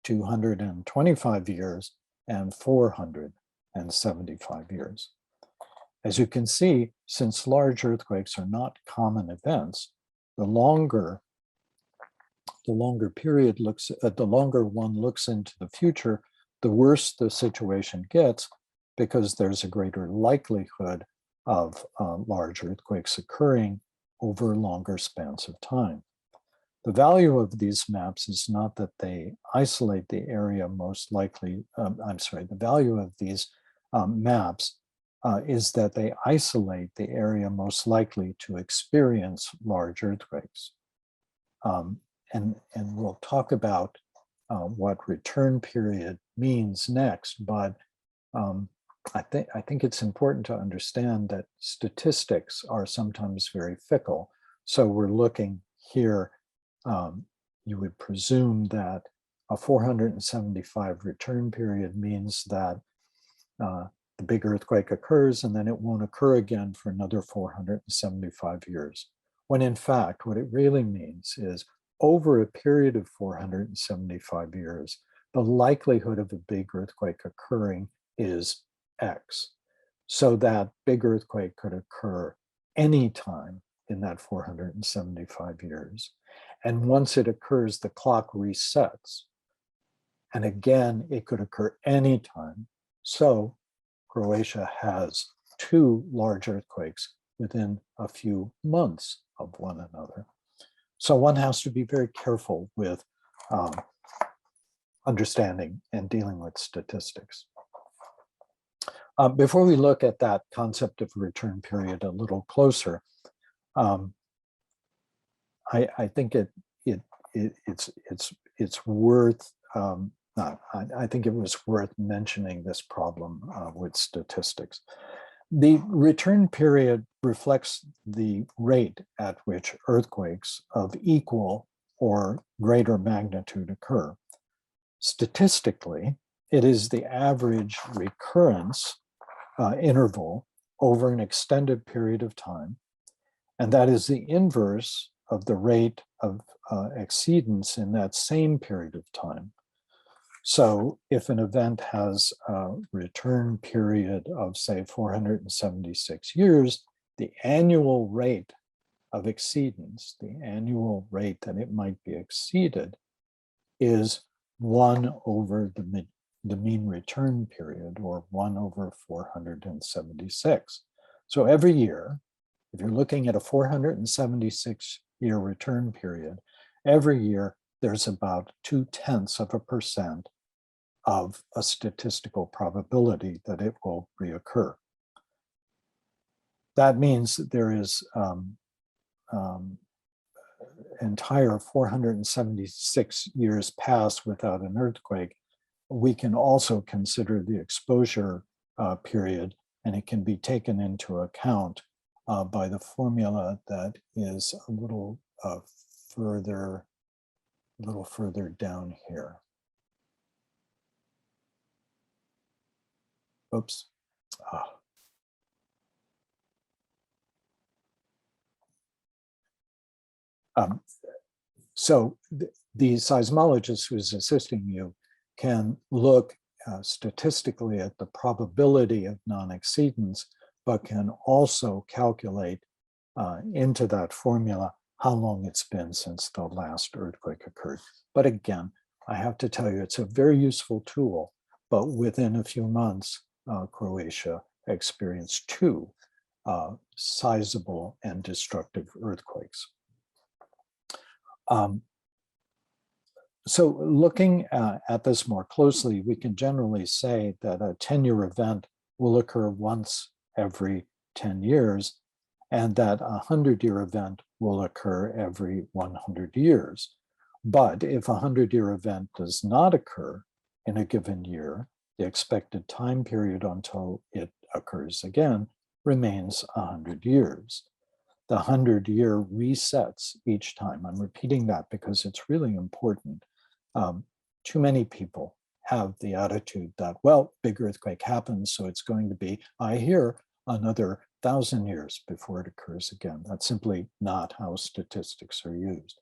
225 years, and 475 years. As you can see, since large earthquakes are not common events, the longer period looks at, the longer one looks into the future, the worse the situation gets, because there's a greater likelihood of large earthquakes occurring over longer spans of time. The value of these maps is not that they isolate the area most likely, the value of these maps is that they isolate the area most likely to experience large earthquakes. And we'll talk about what return period means next, but I think it's important to understand that statistics are sometimes very fickle. So we're looking here, you would presume that a 475 return period means that the big earthquake occurs and then it won't occur again for another 475 years. When in fact, what it really means is over a period of 475 years, the likelihood of a big earthquake occurring is X. So that big earthquake could occur anytime in that 475 years. And once it occurs, the clock resets. And again, it could occur anytime. So Croatia has 2 large earthquakes within a few months of one another. So one has to be very careful with understanding and dealing with statistics. Before we look at that concept of return period a little closer, I think it's worth I think it was worth mentioning this problem with statistics. The return period reflects the rate at which earthquakes of equal or greater magnitude occur. Statistically, it is the average recurrence interval over an extended period of time, and that is the inverse of the rate of exceedance in that same period of time. So if an event has a return period of, say, 476 years, the annual rate of exceedance, the annual rate that it might be exceeded, is 1 over the mean return period, or 1 over 476. So every year, if you're looking at a 476-year return period, every year there's about 0.2% of a statistical probability that it will reoccur. That means that there is entire 476 years passed without an earthquake. We can also consider the exposure period, and it can be taken into account by the formula that is a little further down here. Oops. So the seismologist who's assisting you can look statistically at the probability of non-exceedance, but can also calculate into that formula how long it's been since the last earthquake occurred. But again, I have to tell you, it's a very useful tool, but within a few months, Croatia experienced 2 sizable and destructive earthquakes. So looking at this more closely, we can generally say that a 10-year event will occur once every 10 years, and that a 100-year event will occur every 100 years. But if a 100-year event does not occur in a given year, the expected time period until it occurs again remains 100 years. The 100-year resets each time. I'm repeating that because it's really important. Too many people have the attitude that, well, big earthquake happens, so it's going to be, I hear, another 1,000 years before it occurs again. That's simply not how statistics are used.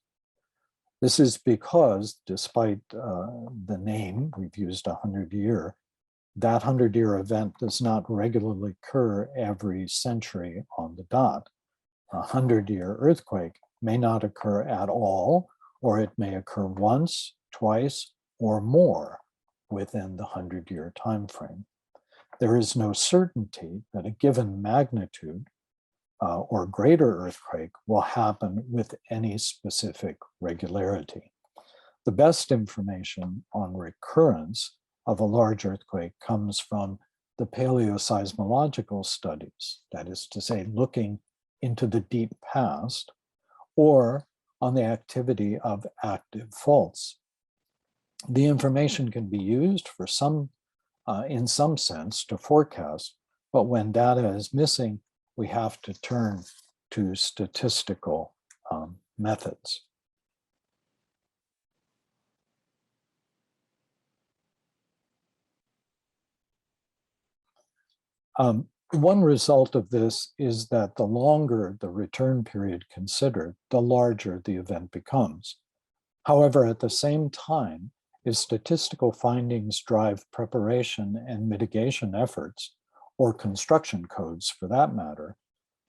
This is because, despite the name, we've used 100-year, that 100-year event does not regularly occur every century on the dot. A 100-year earthquake may not occur at all, or it may occur once, twice, or more within the 100-year time frame. There is no certainty that a given magnitude or greater earthquake will happen with any specific regularity. The best information on recurrence of a large earthquake comes from the paleoseismological studies, that is to say, looking into the deep past, or on the activity of active faults. The information can be used for some in some sense to forecast, but when data is missing, we have to turn to statistical methods. One result of this is that the longer the return period considered, the larger the event becomes. However, at the same time, if statistical findings drive preparation and mitigation efforts, or construction codes for that matter,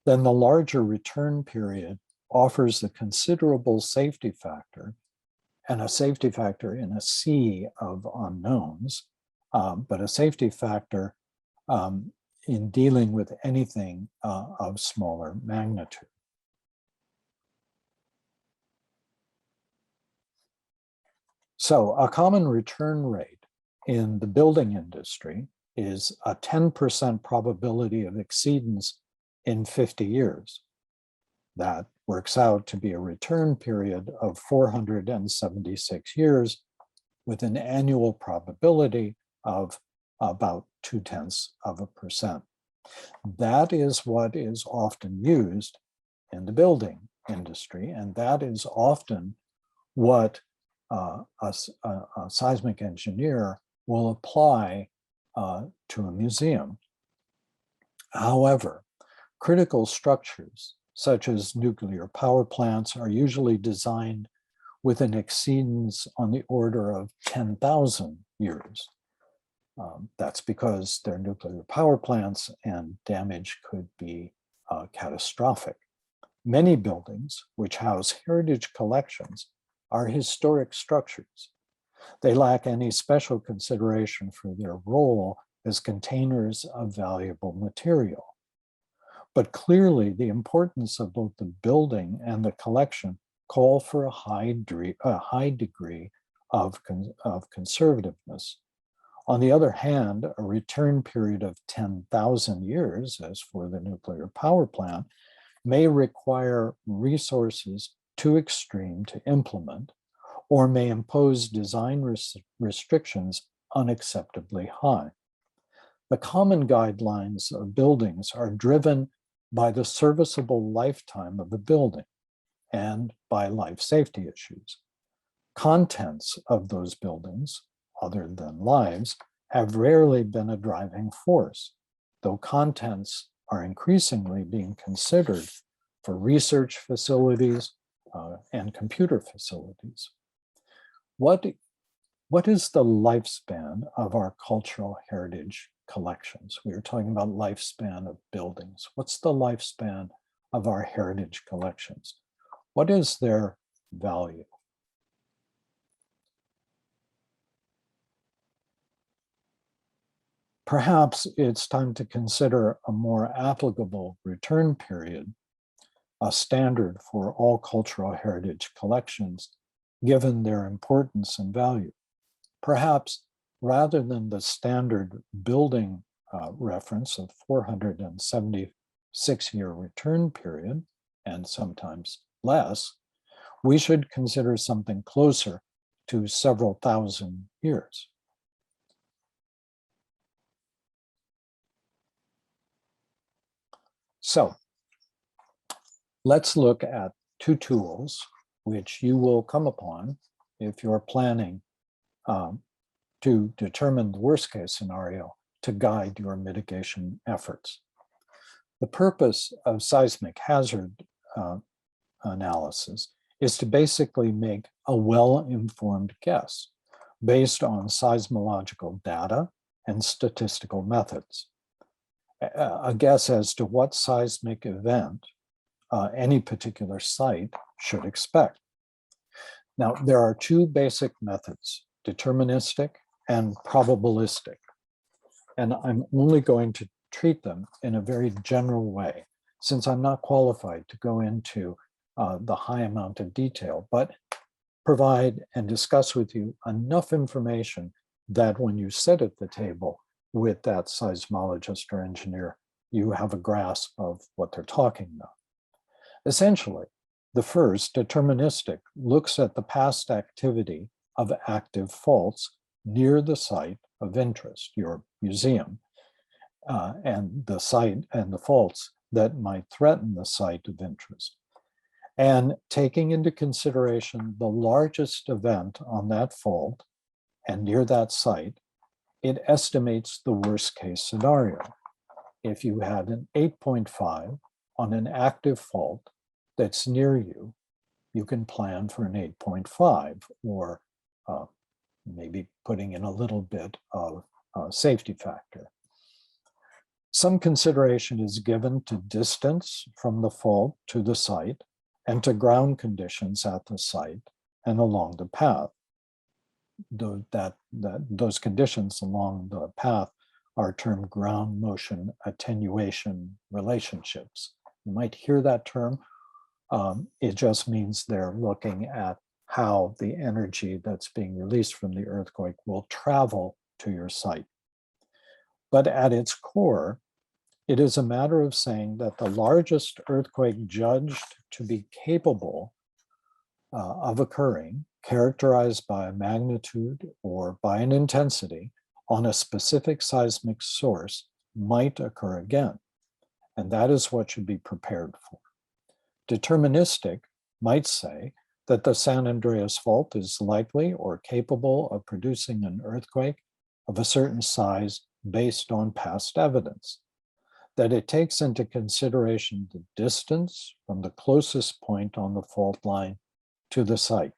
then the larger return period offers a considerable safety factor, and a safety factor in a sea of unknowns, but a safety factor in dealing with anything of smaller magnitude. So a common return rate in the building industry is a 10% probability of exceedance in 50 years. That works out to be a return period of 476 years with an annual probability of about 0.2%. That is what is often used in the building industry, and that is often what a seismic engineer will apply to a museum. However, critical structures such as nuclear power plants are usually designed with an exceedance on the order of 10,000 years. That's because they're nuclear power plants and damage could be catastrophic. Many buildings which house heritage collections are historic structures. They lack any special consideration for their role as containers of valuable material. But clearly, the importance of both the building and the collection call for a high degree of conservativeness. On the other hand, a return period of 10,000 years, as for the nuclear power plant, may require resources too extreme to implement, or may impose design restrictions unacceptably high. The common guidelines of buildings are driven by the serviceable lifetime of the building and by life safety issues. Contents of those buildings, other than lives, have rarely been a driving force, though contents are increasingly being considered for research facilities and computer facilities. What is the lifespan of our cultural heritage collections? We were talking about lifespan of buildings. What's the lifespan of our heritage collections? What is their value? Perhaps it's time to consider a more applicable return period, a standard for all cultural heritage collections, given their importance and value. Perhaps rather than the standard building reference of 476-year return period, and sometimes less, we should consider something closer to several thousand years. So let's look at two tools which you will come upon if you're planning to determine the worst case scenario to guide your mitigation efforts. The purpose of seismic hazard analysis is to basically make a well-informed guess based on seismological data and statistical methods. A guess as to what seismic event any particular site should expect. Now, there are two basic methods, deterministic and probabilistic. And I'm only going to treat them in a very general way, since I'm not qualified to go into the high amount of detail, but provide and discuss with you enough information that when you sit at the table with that seismologist or engineer, you have a grasp of what they're talking about. Essentially, the first, deterministic, looks at the past activity of active faults near the site of interest, your museum, and the site and the faults that might threaten the site of interest. And taking into consideration the largest event on that fault and near that site, it estimates the worst case scenario. If you had an 8.5 on an active fault that's near you, you can plan for an 8.5, or maybe putting in a little bit of safety factor. Some consideration is given to distance from the fault to the site and to ground conditions at the site and along the path. Those conditions along the path are termed ground motion attenuation relationships. You might hear that term. It just means they're looking at how the energy that's being released from the earthquake will travel to your site. But at its core, it is a matter of saying that the largest earthquake judged to be capable of occurring, characterized by a magnitude or by an intensity on a specific seismic source, might occur again. And that is what should be prepared for. Deterministic might say that the San Andreas Fault is likely or capable of producing an earthquake of a certain size based on past evidence, that it takes into consideration the distance from the closest point on the fault line to the site.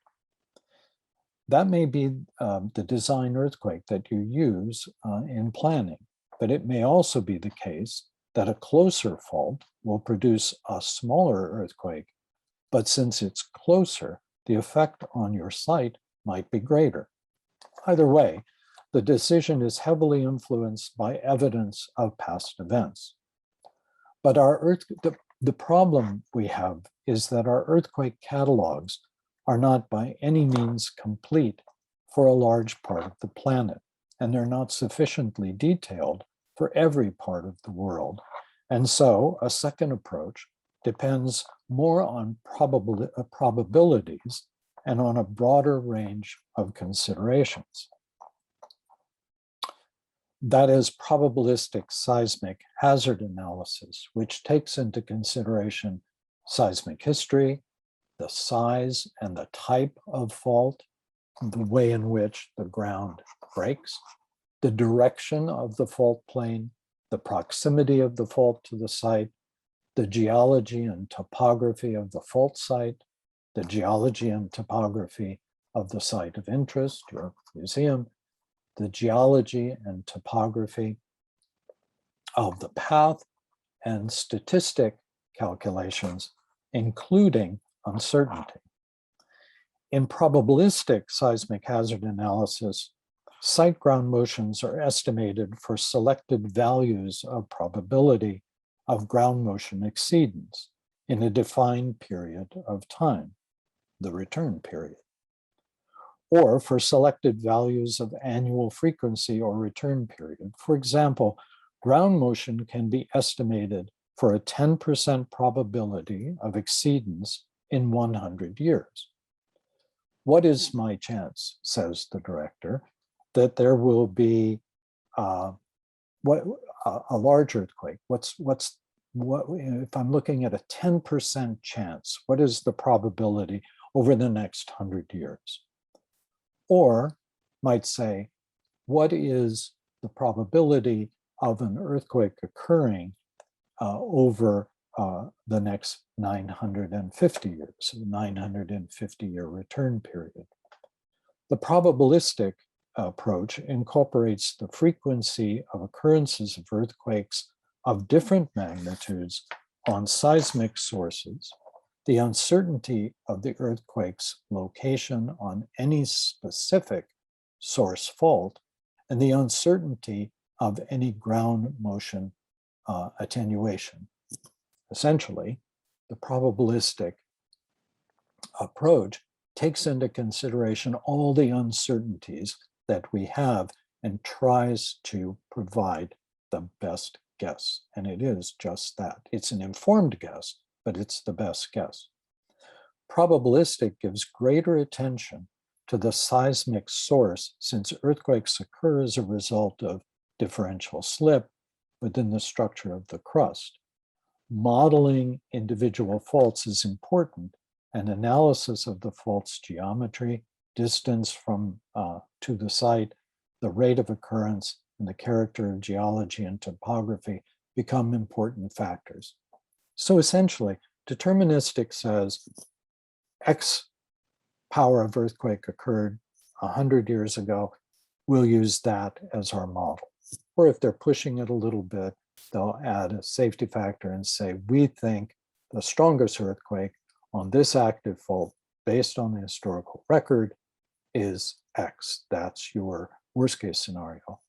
That may be the design earthquake that you use in planning, but it may also be the case that a closer fault will produce a smaller earthquake, but since it's closer, the effect on your site might be greater. Either way, the decision is heavily influenced by evidence of past events. But the problem we have is that our earthquake catalogs are not by any means complete for a large part of the planet, and they're not sufficiently detailed for every part of the world. And so a second approach depends more on probabilities and on a broader range of considerations. That is probabilistic seismic hazard analysis, which takes into consideration seismic history, the size and the type of fault, the way in which the ground breaks, the direction of the fault plane, the proximity of the fault to the site, the geology and topography of the fault site, the geology and topography of the site of interest, your museum, the geology and topography of the path, and statistic calculations, including uncertainty. In probabilistic seismic hazard analysis, site ground motions are estimated for selected values of probability of ground motion exceedance in a defined period of time, the return period, or for selected values of annual frequency or return period. For example, ground motion can be estimated for a 10% probability of exceedance in 100 years. What is my chance, says the director, that there will be a large earthquake? What if I'm looking at a 10% chance, what is the probability over the next 100 years? Or might say, what is the probability of an earthquake occurring over the next 950 years, 950-year return period? The probabilistic approach incorporates the frequency of occurrences of earthquakes of different magnitudes on seismic sources, the uncertainty of the earthquake's location on any specific source fault, and the uncertainty of any ground motion attenuation. Essentially, the probabilistic approach takes into consideration all the uncertainties that we have and tries to provide the best guess. And it is just that. It's an informed guess, but it's the best guess. Probabilistic gives greater attention to the seismic source, since earthquakes occur as a result of differential slip within the structure of the crust. Modeling individual faults is important, and analysis of the fault's geometry, distance from to the site, the rate of occurrence, and the character of geology and topography become important factors. So essentially, deterministic says X power of earthquake occurred 100 years ago. We'll use that as our model. Or if they're pushing it a little bit, they'll add a safety factor and say, we think the strongest earthquake on this active fault based on the historical record is X. That's your worst case scenario.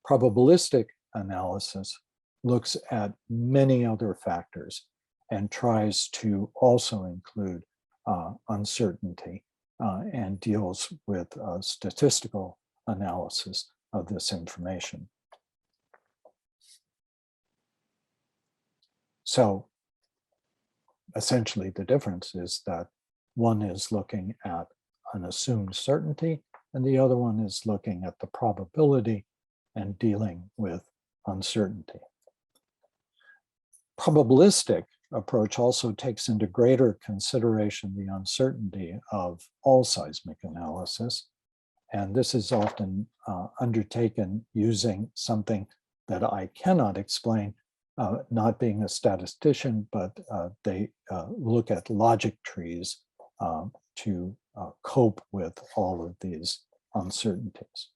Probabilistic analysis looks at many other factors and tries to also include uncertainty and deals with statistical analysis of this information. So essentially the difference is that one is looking at an assumed certainty and the other one is looking at the probability and dealing with uncertainty. Probabilistic approach also takes into greater consideration the uncertainty of all seismic analysis. And this is often undertaken using something that I cannot explain, not being a statistician, but they look at logic trees to cope with all of these uncertainties.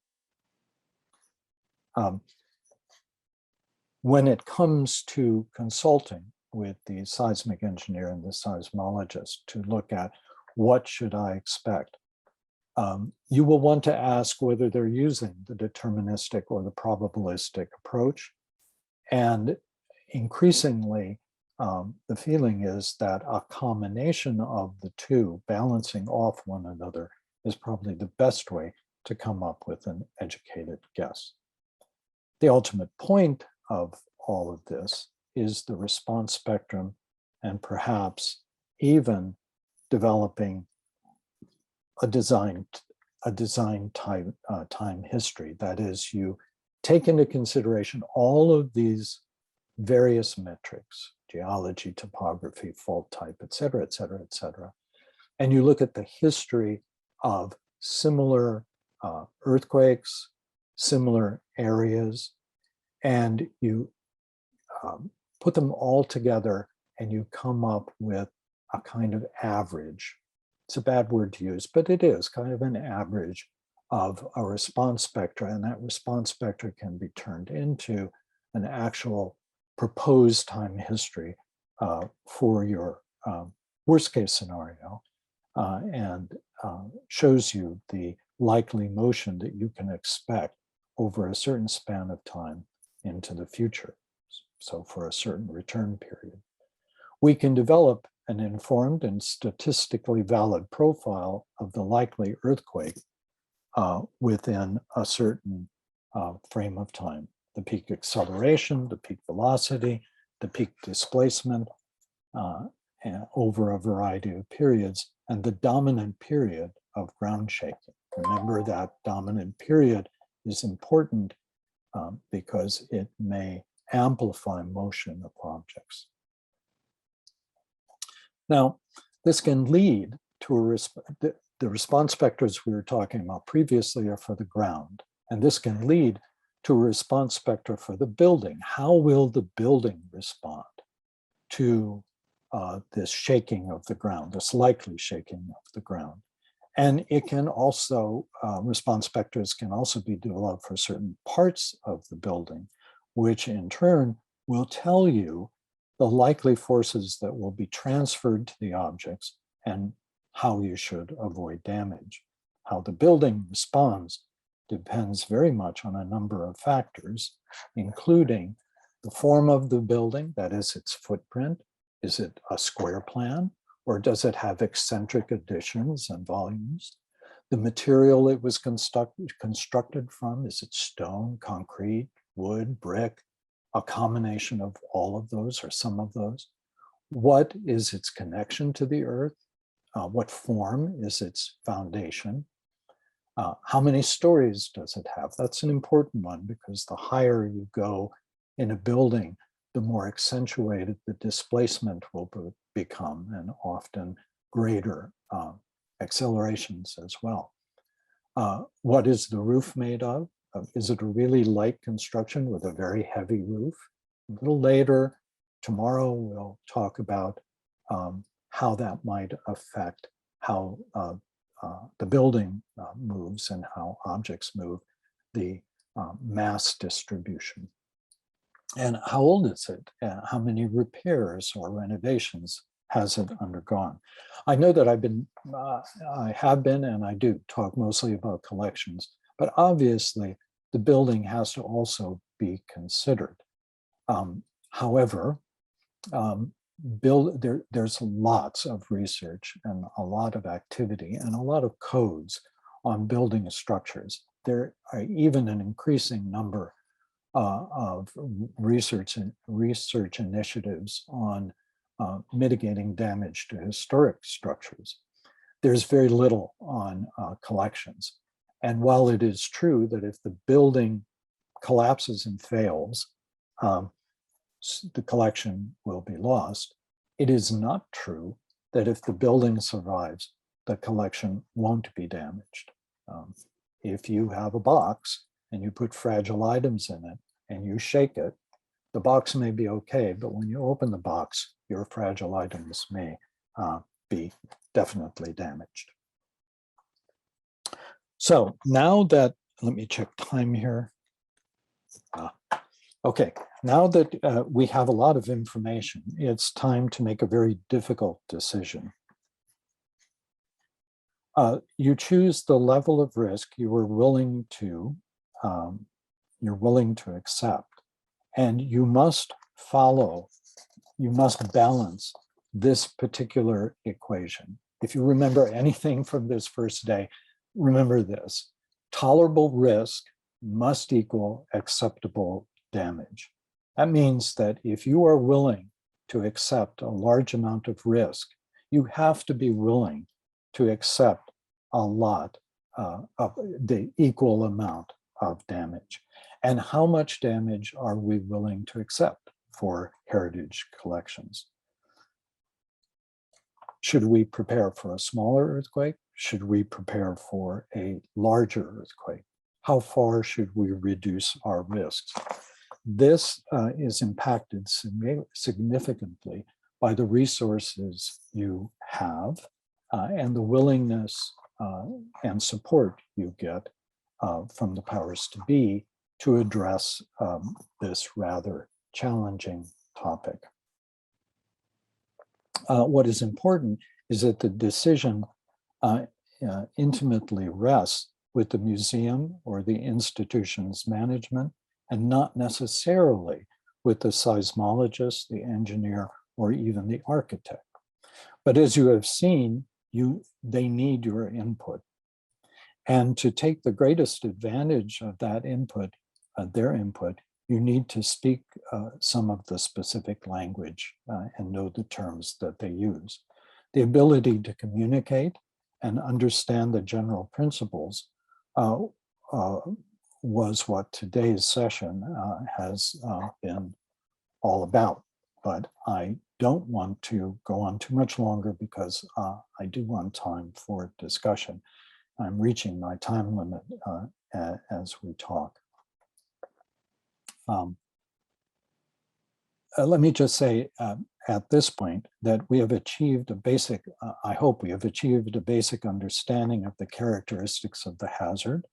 When it comes to consulting with the seismic engineer and the seismologist to look at what should I expect, you will want to ask whether they're using the deterministic or the probabilistic approach. And increasingly, the feeling is that a combination of the two, balancing off one another, is probably the best way to come up with an educated guess. The ultimate point of all of this is the response spectrum and perhaps even developing a design time history. That is, you take into consideration all of these various metrics, geology, topography, fault type, et cetera, et cetera, et cetera. And you look at the history of similar earthquakes, similar areas, and you put them all together and you come up with a kind of average. It's a bad word to use, but it is kind of an average of a response spectra, and that response spectra can be turned into an actual proposed time history for your worst case scenario, and shows you the likely motion that you can expect over a certain span of time into the future. So for a certain return period, we can develop an informed and statistically valid profile of the likely earthquake within a certain frame of time. The peak acceleration, the peak velocity, the peak displacement over a variety of periods, and the dominant period of ground shaking. Remember that dominant period is important because it may amplify motion of objects. Now, this can lead to the response spectras we were talking about previously are for the ground, and this can lead to a response spectra for the building. How will the building respond to this shaking of the ground, this likely shaking of the ground? And it can also, response spectras can also be developed for certain parts of the building, which in turn will tell you the likely forces that will be transferred to the objects and how you should avoid damage. How the building responds depends very much on a number of factors, including the form of the building, that is its footprint. Is it a square plan, or does it have eccentric additions and volumes? The material it was constructed from, is it stone, concrete, wood, brick, a combination of all of those or some of those? What is its connection to the earth? What form is its foundation? How many stories does it have? That's an important one because the higher you go in a building, the more accentuated the displacement will become, and often greater accelerations as well. What is the roof made of? Is it a really light construction with a very heavy roof? A little later, tomorrow, we'll talk about how that might affect how the building moves and how objects move, the mass distribution. And how old is it? How many repairs or renovations has it undergone? I know that I have been, and I do talk mostly about collections, but obviously the building has to also be considered. However, there's lots of research and a lot of activity and a lot of codes on building structures. There are even an increasing number of research initiatives on mitigating damage to historic structures. There's very little on collections. And while it is true that if the building collapses and fails, the collection will be lost, it is not true that if the building survives, the collection won't be damaged. If you have a box and you put fragile items in it and you shake it, the box may be okay, but when you open the box, your fragile items may be definitely damaged. So now that, let me check time here. Okay, now that we have a lot of information, it's time to make a very difficult decision. You choose the level of risk you are willing to accept, and you must balance this particular equation. If you remember anything from this first day, remember this: tolerable risk must equal acceptable damage. That means that if you are willing to accept a large amount of risk, you have to be willing to accept a lot of the equal amount of damage. And how much damage are we willing to accept for heritage collections? Should we prepare for a smaller earthquake? Should we prepare for a larger earthquake? How far should we reduce our risks? This is impacted significantly by the resources you have and the willingness and support you get from the powers to be to address this rather challenging topic. What is important is that the decision intimately rests with the museum or the institution's management, and not necessarily with the seismologist, the engineer, or even the architect. But as you have seen, they need your input. And to take the greatest advantage of that input, their input, you need to speak some of the specific language and know the terms that they use. The ability to communicate and understand the general principles was what today's session has been all about. But I don't want to go on too much longer because I do want time for discussion. I'm reaching my time limit as we talk. Let me just say at this point that we have achieved a basic, I hope we have achieved a basic understanding of the characteristics of the hazard,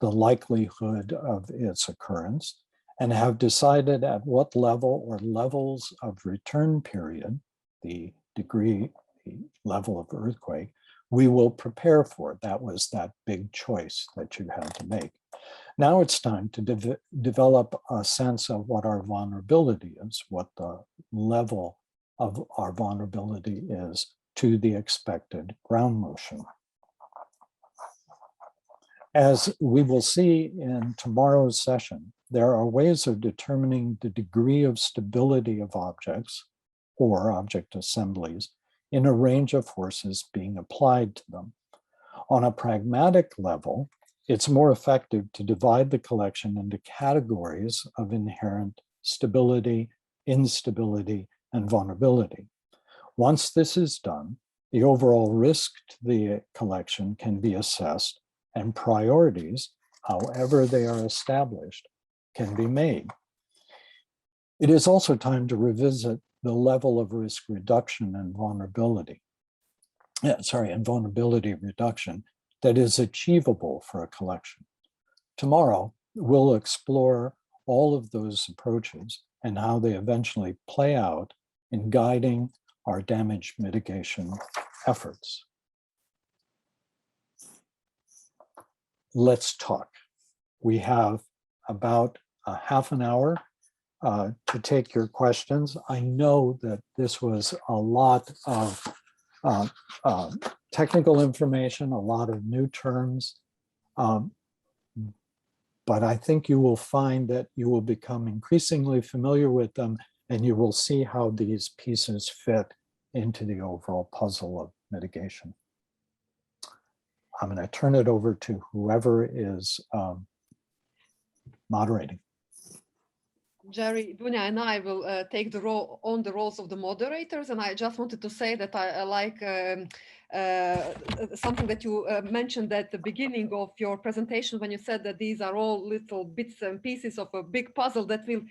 the likelihood of its occurrence, and have decided at what level or levels of return period, the degree, the level of earthquake, we will prepare for. That was that big choice that you had to make. Now it's time to develop a sense of what our vulnerability is, what the level of our vulnerability is to the expected ground motion. As we will see in tomorrow's session, there are ways of determining the degree of stability of objects or object assemblies in a range of forces being applied to them. On a pragmatic level, it's more effective to divide the collection into categories of inherent stability, instability, and vulnerability. Once this is done, the overall risk to the collection can be assessed, and priorities, however they are established, can be made. It is also time to revisit the level of risk reduction and vulnerability. And vulnerability reduction that is achievable for a collection. Tomorrow, we'll explore all of those approaches and how they eventually play out in guiding our damage mitigation efforts. Let's talk. We have about a half an hour to take your questions. I know that this was a lot of technical information, a lot of new terms, but I think you will find that you will become increasingly familiar with them, and you will see how these pieces fit into the overall puzzle of mitigation. I'm going to turn it over to whoever is moderating. Jerry, Dunya, and I will take the roles of the moderators, and I just wanted to say that I like something that you mentioned at the beginning of your presentation when you said that these are all little bits and pieces of a big puzzle that will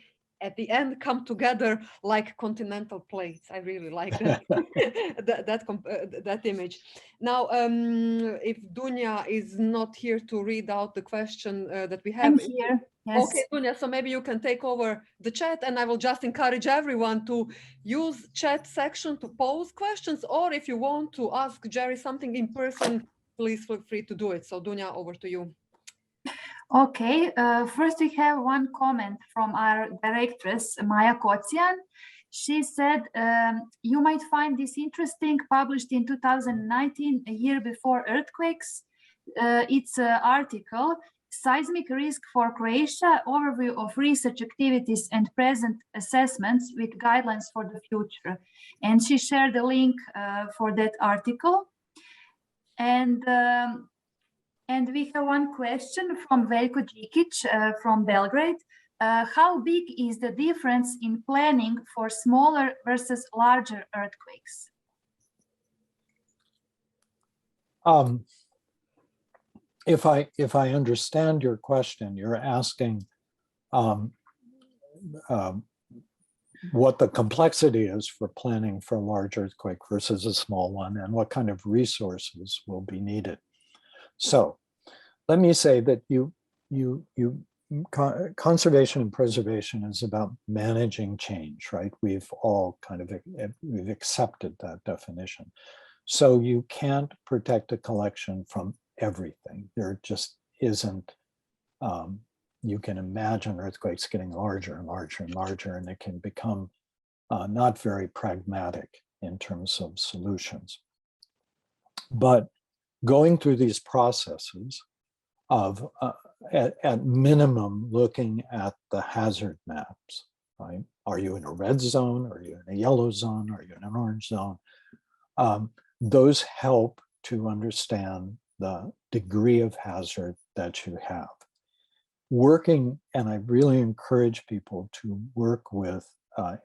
at the end come together like continental plates. I really like that that image. Now, if Dunya is not here to read out the question that we have. I'm here. Yes. Okay, Dunya, so maybe you can take over the chat, and I will just encourage everyone to use chat section to pose questions, or if you want to ask Jerry something in person, please feel free to do it. So Dunya, over to you. Okay, first we have one comment from our directress, Maya Kocian. She said, you might find this interesting, published in 2019, a year before earthquakes. It's an article, Seismic Risk for Croatia, Overview of Research Activities and Present Assessments with Guidelines for the Future. And she shared the link for that article. And we have one question from Veljko Đikić from Belgrade. How big is the difference in planning for smaller versus larger earthquakes? If I understand your question, you're asking what the complexity is for planning for a large earthquake versus a small one, and what kind of resources will be needed. So let me say that conservation and preservation is about managing change, right? We've all we've accepted that definition. So you can't protect a collection from everything. There just isn't, you can imagine earthquakes getting larger and larger and larger, and it can become not very pragmatic in terms of solutions. But going through these processes of, at minimum, looking at the hazard maps, right? Are you in a red zone? Are you in a yellow zone? Are you in an orange zone? Those help to understand the degree of hazard that you have. Working, and I really encourage people to work with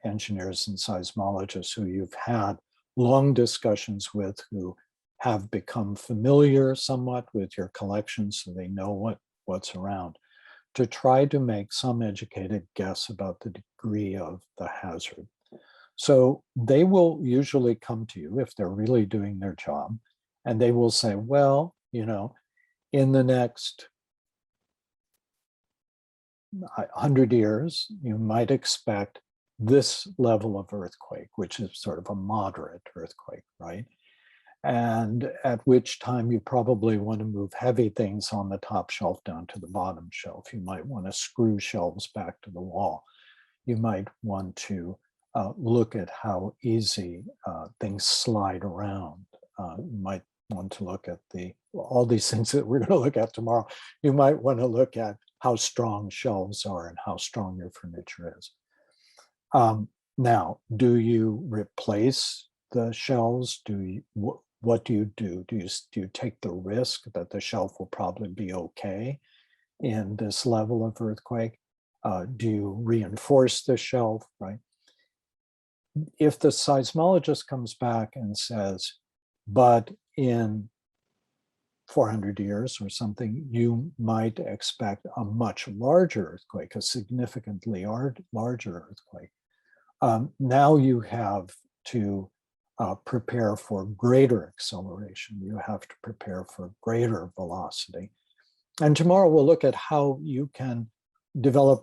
engineers and seismologists who you've had long discussions with, who have become familiar somewhat with your collection, so they know what's around, to try to make some educated guess about the degree of the hazard. So they will usually come to you if they're really doing their job, and they will say, well, you know, in the next 100 years, you might expect this level of earthquake, which is sort of a moderate earthquake, right? And at which time you probably want to move heavy things on the top shelf down to the bottom shelf. You might want to screw shelves back to the wall. You might want to look at how easy things slide around. You might want to look at all these things that we're going to look at tomorrow. You might want to look at how strong shelves are and how strong your furniture is. Now, do you replace the shelves? what do you do? Do you take the risk that the shelf will probably be okay in this level of earthquake? Do you reinforce the shelf, right? If the seismologist comes back and says, but in 400 years or something, you might expect a much larger earthquake, a significantly larger earthquake. Now you have to prepare for greater acceleration. You have to prepare for greater velocity. And tomorrow we'll look at how you can develop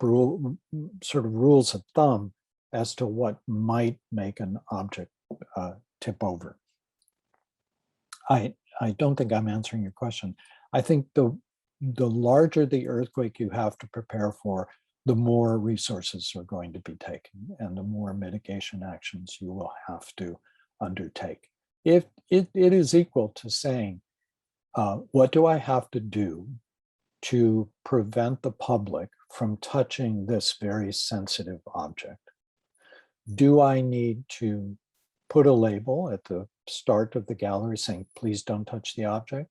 sort of rules of thumb as to what might make an object tip over. I don't think I'm answering your question. I think the larger the earthquake you have to prepare for, the more resources are going to be taken and the more mitigation actions you will have to undertake. If it is equal to saying, what do I have to do to prevent the public from touching this very sensitive object? Do I need to put a label at the start of the gallery saying, please don't touch the object?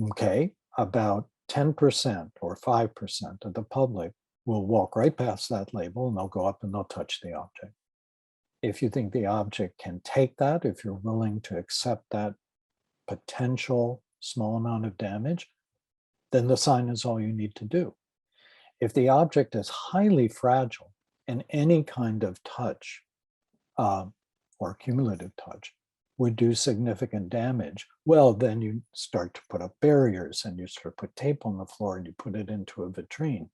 Okay, about 10% or 5% of the public will walk right past that label and they'll go up and they'll touch the object. If you think the object can take that, if you're willing to accept that potential small amount of damage, then the sign is all you need to do. If the object is highly fragile and any kind of touch or cumulative touch would do significant damage, well, then you start to put up barriers and you sort of put tape on the floor and you put it into a vitrine.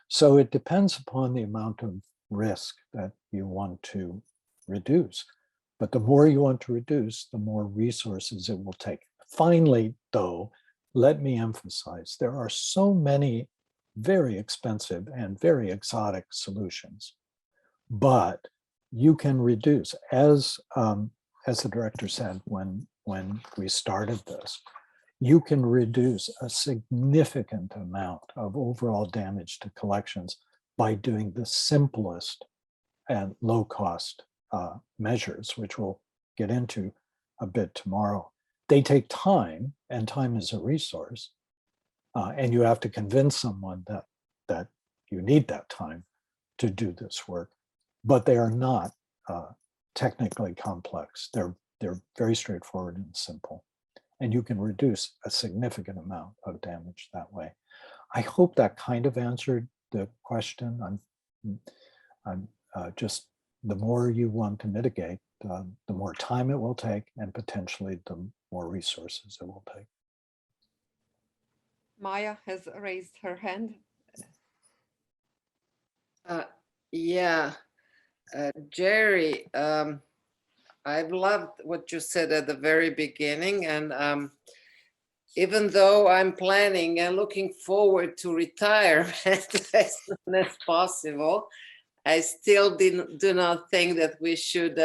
So it depends upon the amount of risk that you want to reduce. But the more you want to reduce, the more resources it will take. Finally, though, let me emphasize, there are so many very expensive and very exotic solutions, but you can reduce, as the director said when we started this, you can reduce a significant amount of overall damage to collections by doing the simplest and low-cost measures, which we'll get into a bit tomorrow. They take time, and time is a resource, and you have to convince someone that you need that time to do this work. But they are not technically complex. They're very straightforward and simple, and you can reduce a significant amount of damage that way. I hope that kind of answered the question. I'm just, the more you want to mitigate, the more time it will take, and potentially the more resources it will take. Maya has raised her hand. Yeah, Jerry, I've loved what you said at the very beginning, and even though I'm planning and looking forward to retirement as soon as possible, I still do not think that we should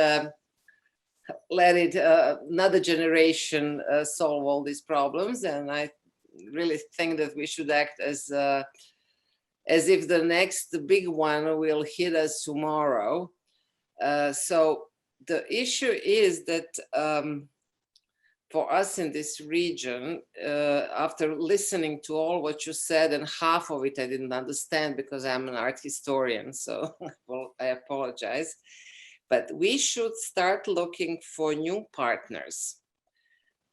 let it another generation solve all these problems, and I really think that we should act as if the next big one will hit us tomorrow. So the issue is that for us in this region, after listening to all what you said, and half of it I didn't understand because I'm an art historian, so well, I apologize. But we should start looking for new partners.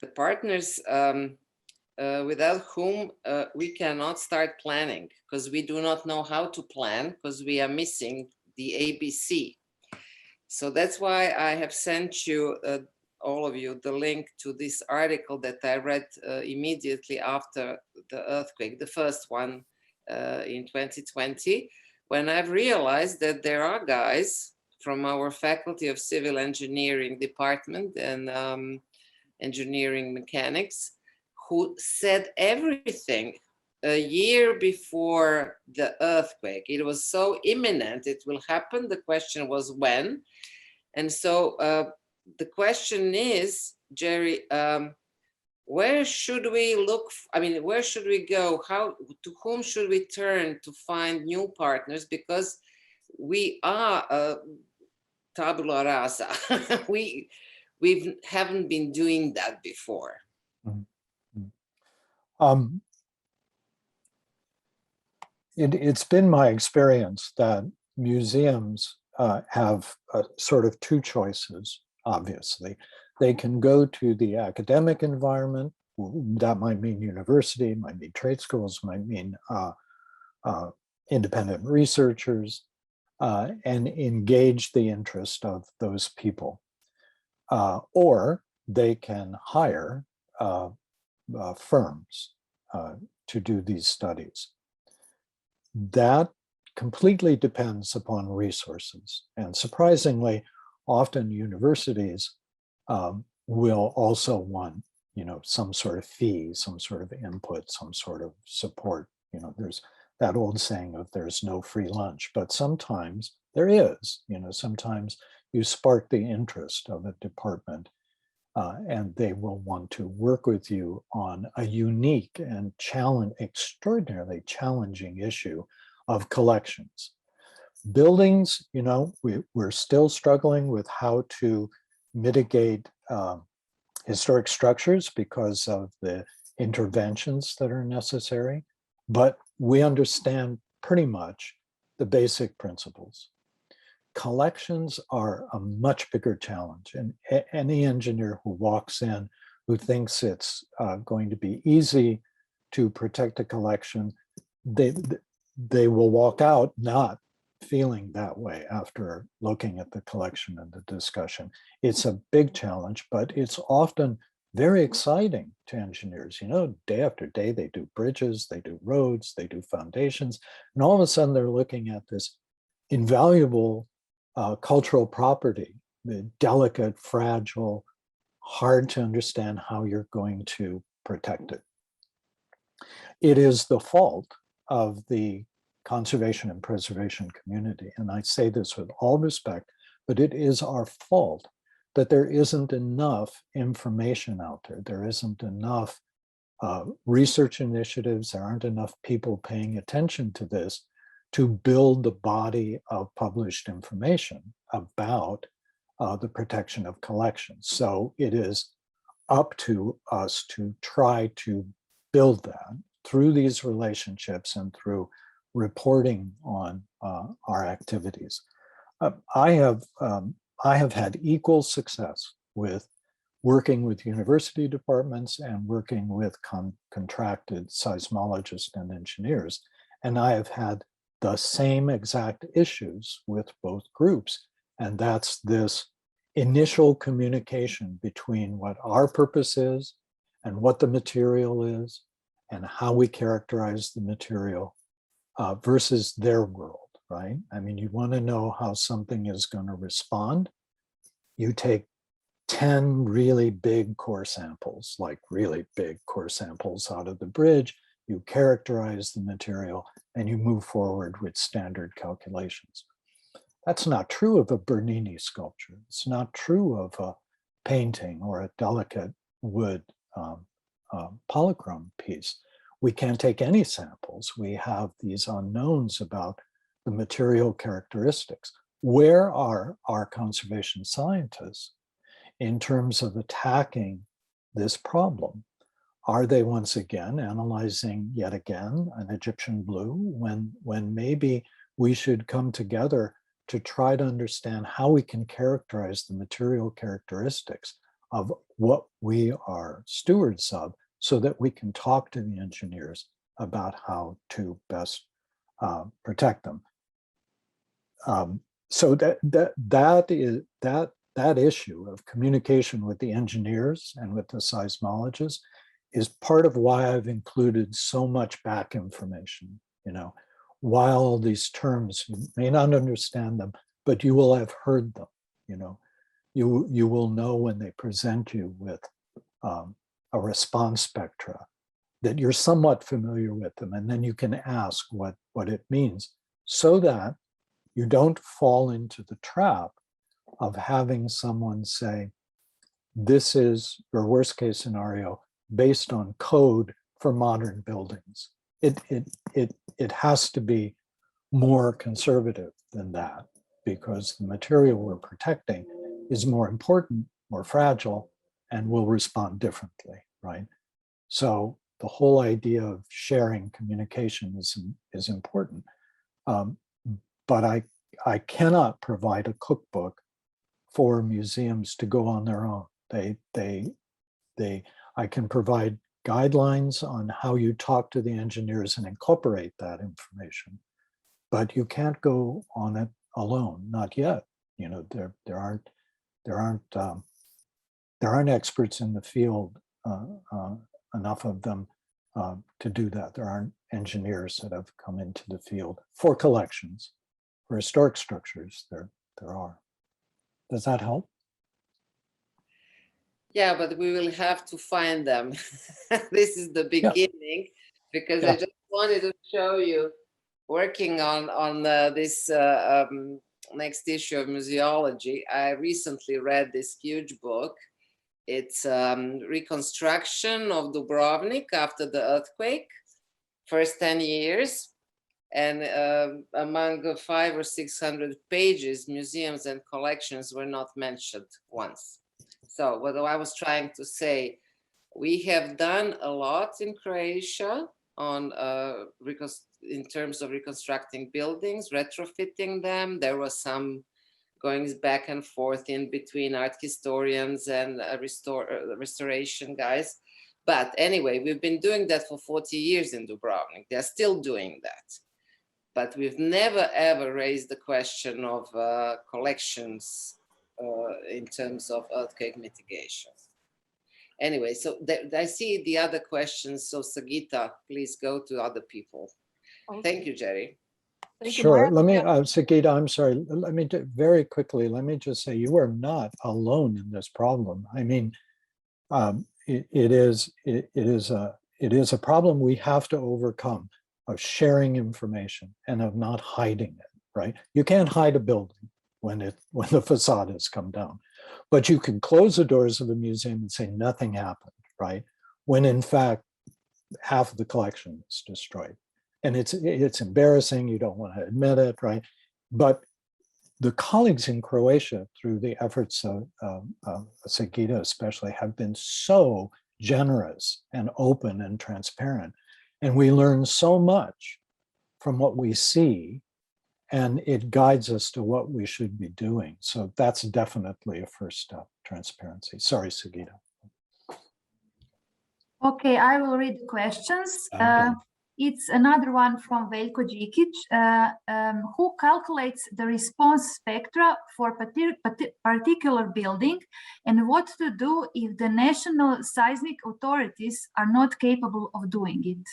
The partners without whom we cannot start planning, because we do not know how to plan, because we are missing the ABC. So that's why I have sent you, all of you, the link to this article that I read immediately after the earthquake, the first one in 2020, when I've realized that there are guys from our Faculty of Civil Engineering department and engineering mechanics who said everything a year before the earthquake. It was so imminent, it will happen. The question was when. And so the question is, Jerry, where should we look? I mean, where should we go? To whom should we turn to find new partners? Because we are tabula rasa. we we haven't been doing that before. It's been my experience that museums have sort of two choices, obviously. They can go to the academic environment. That might mean university, might mean trade schools, might mean independent researchers, and engage the interest of those people. Or they can hire firms to do these studies. That completely depends upon resources. And surprisingly, often universities will also want, some sort of fee, some sort of input, some sort of support. There's that old saying of there's no free lunch, but sometimes there is. Sometimes you spark the interest of a department and they will want to work with you on a unique and extraordinarily challenging issue of collections. Buildings, we're still struggling with how to mitigate historic structures because of the interventions that are necessary, but we understand pretty much the basic principles. Collections are a much bigger challenge, and any engineer who walks in who thinks it's going to be easy to protect a collection, they will walk out not feeling that way after looking at the collection and the discussion. It's a big challenge, but it's often very exciting to engineers. Day after day, they do bridges, they do roads, they do foundations, and all of a sudden they're looking at this invaluable cultural property, the delicate, fragile, hard to understand how you're going to protect it. It is the fault of the conservation and preservation community, and I say this with all respect, but it is our fault that there isn't enough information out there. There isn't enough research initiatives. There aren't enough people paying attention to this to build the body of published information about the protection of collections. So it is up to us to try to build that through these relationships and through reporting on our activities. I have had equal success with working with university departments and working with contracted seismologists and engineers. And I have had the same exact issues with both groups. And that's this initial communication between what our purpose is and what the material is and how we characterize the material versus their world, right? I mean, you want to know how something is going to respond. You take 10 really big core samples, like really big core samples out of the bridge, you characterize the material, and you move forward with standard calculations. That's not true of a Bernini sculpture. It's not true of a painting or a delicate wood polychrome piece. We can't take any samples. We have these unknowns about the material characteristics. Where are our conservation scientists in terms of attacking this problem? Are they once again analyzing yet again an Egyptian blue when maybe we should come together to try to understand how we can characterize the material characteristics of what we are stewards of, so that we can talk to the engineers about how to best protect them. So that issue of communication with the engineers and with the seismologists is part of why I've included so much back information. While all these terms, you may not understand them, but you will have heard them. You will know when they present you with a response spectra that you're somewhat familiar with them, and then you can ask what it means, so that you don't fall into the trap of having someone say, this is your worst case scenario based on code for modern buildings. It has to be more conservative than that, because the material we're protecting is more important more fragile and will respond differently, right? So the whole idea of sharing communication is important. But I cannot provide a cookbook for museums to go on their own. I can provide guidelines on how you talk to the engineers and incorporate that information, but you can't go on it alone, not yet. You know, there aren't experts in the field, enough of them to do that. There aren't engineers that have come into the field for collections. For historic structures, there are. Does that help? Yeah, but we will have to find them. This is the beginning, because I just wanted to show you working on this next issue of museology. I recently read this huge book. It's reconstruction of Dubrovnik after the earthquake, first 10 years. And among 500 or 600 pages, museums and collections were not mentioned once. So what I was trying to say, we have done a lot in Croatia on in terms of reconstructing buildings, retrofitting them. There was some going back and forth in between art historians and restoration guys. But anyway, we've been doing that for 40 years in Dubrovnik. They're still doing that. But we've never, ever raised the question of collections in terms of earthquake mitigation. Anyway, so I see the other questions. So Sagita, please go to other people. Okay. Thank you, Jerry. Thank you, sure. Maya. Let me, Sagita, I'm sorry. Let me do very quickly. Let me just say you are not alone in this problem. I mean, it is a problem we have to overcome, of sharing information and of not hiding it, right? You can't hide a building when the facade has come down, but you can close the doors of a museum and say nothing happened, right? When in fact, half of the collection is destroyed. And it's embarrassing, you don't want to admit it, right? But the colleagues in Croatia, through the efforts of Sagita especially, have been so generous and open and transparent. And we learn so much from what we see, and it guides us to what we should be doing. So that's definitely a first step, transparency. Sorry, Sagita. Okay, I will read the questions. It's another one from Veljko Đikić, who calculates the response spectra for particular building, and what to do if the national seismic authorities are not capable of doing it.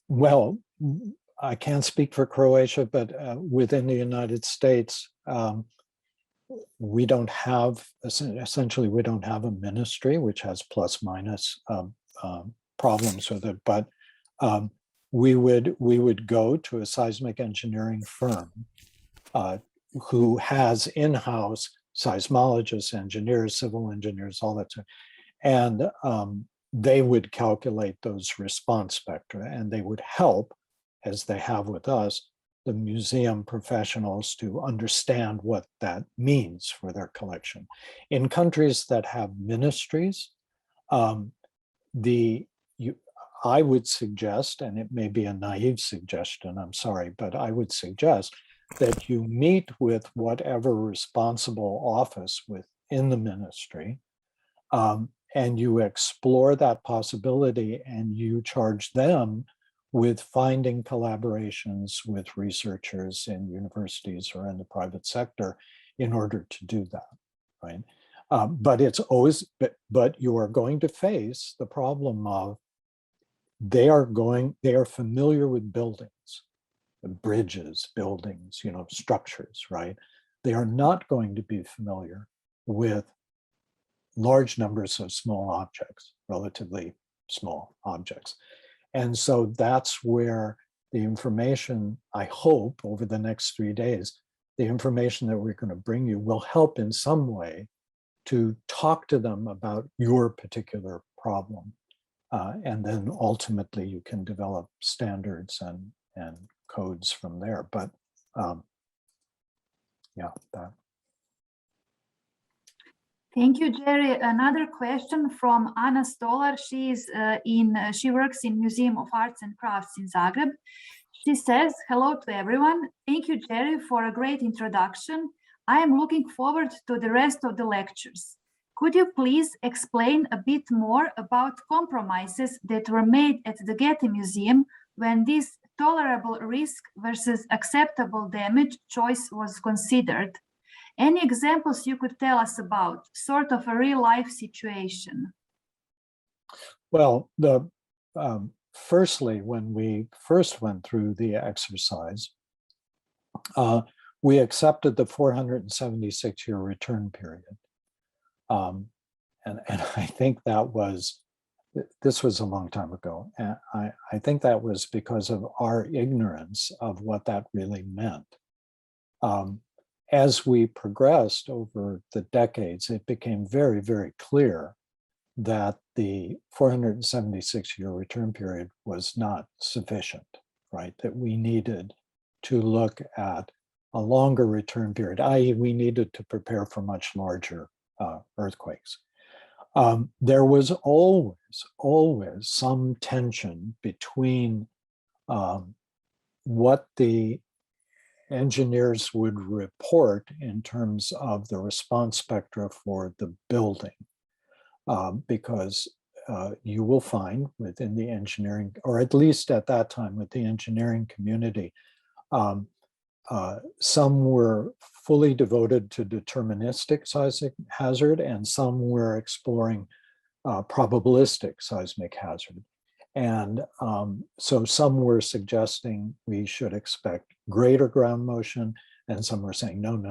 Well, I can't speak for Croatia, but within the United States, we don't have, essentially, we don't have a ministry, which has plus minus problems with it, but we would go to a seismic engineering firm who has in-house seismologists, engineers, civil engineers, all that stuff, and they would calculate those response spectra, and they would help, as they have with us, the museum professionals to understand what that means for their collection. In countries that have ministries, I would suggest, and it may be a naive suggestion, I'm sorry, but I would suggest that you meet with whatever responsible office within the ministry, and you explore that possibility, and you charge them with finding collaborations with researchers in universities or in the private sector in order to do that, right? But it's always, but you are going to face the problem of they are familiar with buildings, bridges, buildings, structures, right? They are not going to be familiar with large numbers of small objects, relatively small objects. And so that's where the information, I hope, over the next 3 days, the information that we're going to bring you will help in some way to talk to them about your particular problem. And then ultimately you can develop standards and codes from there. But yeah, that. Thank you, Jerry. Another question from Anna Stolar. She works in Museum of Arts and Crafts in Zagreb. She says, hello to everyone. Thank you, Jerry, for a great introduction. I am looking forward to the rest of the lectures. Could you please explain a bit more about compromises that were made at the Getty Museum when this tolerable risk versus acceptable damage choice was considered? Any examples you could tell us about, sort of a real-life situation? Well, firstly, when we first went through the exercise, we accepted the 476-year return period. And I think this was a long time ago. And I think that was because of our ignorance of what that really meant. As we progressed over the decades, it became very, very clear that the 476-year return period was not sufficient, right? That we needed to look at a longer return period, i.e. we needed to prepare for much larger earthquakes. There was always some tension between what the engineers would report in terms of the response spectra for the building, because you will find within the engineering, or at least at that time with the engineering community, some were fully devoted to deterministic seismic hazard and some were exploring probabilistic seismic hazard. And so some were suggesting we should expect greater ground motion, and some were saying, no,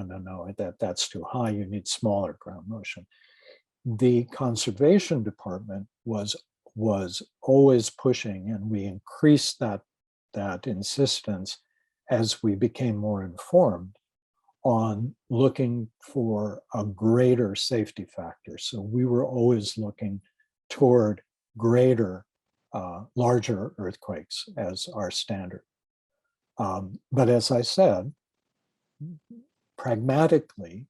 that's too high, you need smaller ground motion. The conservation department was always pushing, and we increased that insistence as we became more informed on looking for a greater safety factor. So we were always looking toward greater larger earthquakes as our standard. But as I said, pragmatically,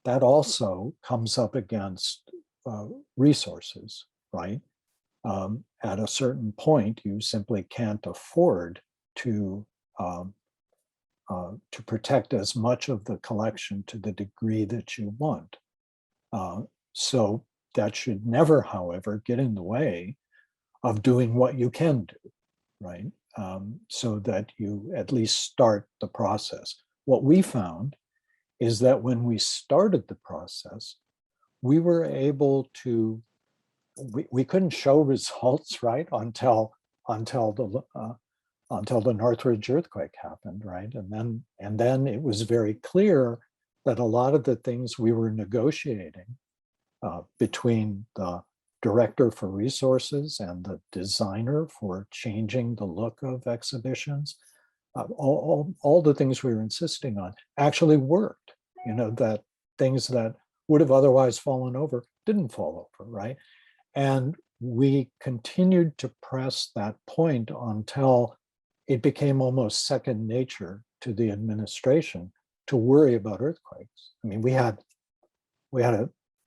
that also comes up against resources, right? At a certain point, you simply can't afford to protect as much of the collection to the degree that you want. So that should never, however, get in the way of doing what you can do, right? So that you at least start the process. What we found is that when we started the process, we were able to, we couldn't show results, right, until the Northridge earthquake happened, right? And then it was very clear that a lot of the things we were negotiating between the director for resources and the designer for changing the look of exhibitions, all the things we were insisting on actually worked. You know, that things that would have otherwise fallen over didn't fall over, right? And we continued to press that point until it became almost second nature to the administration to worry about earthquakes. I mean, we had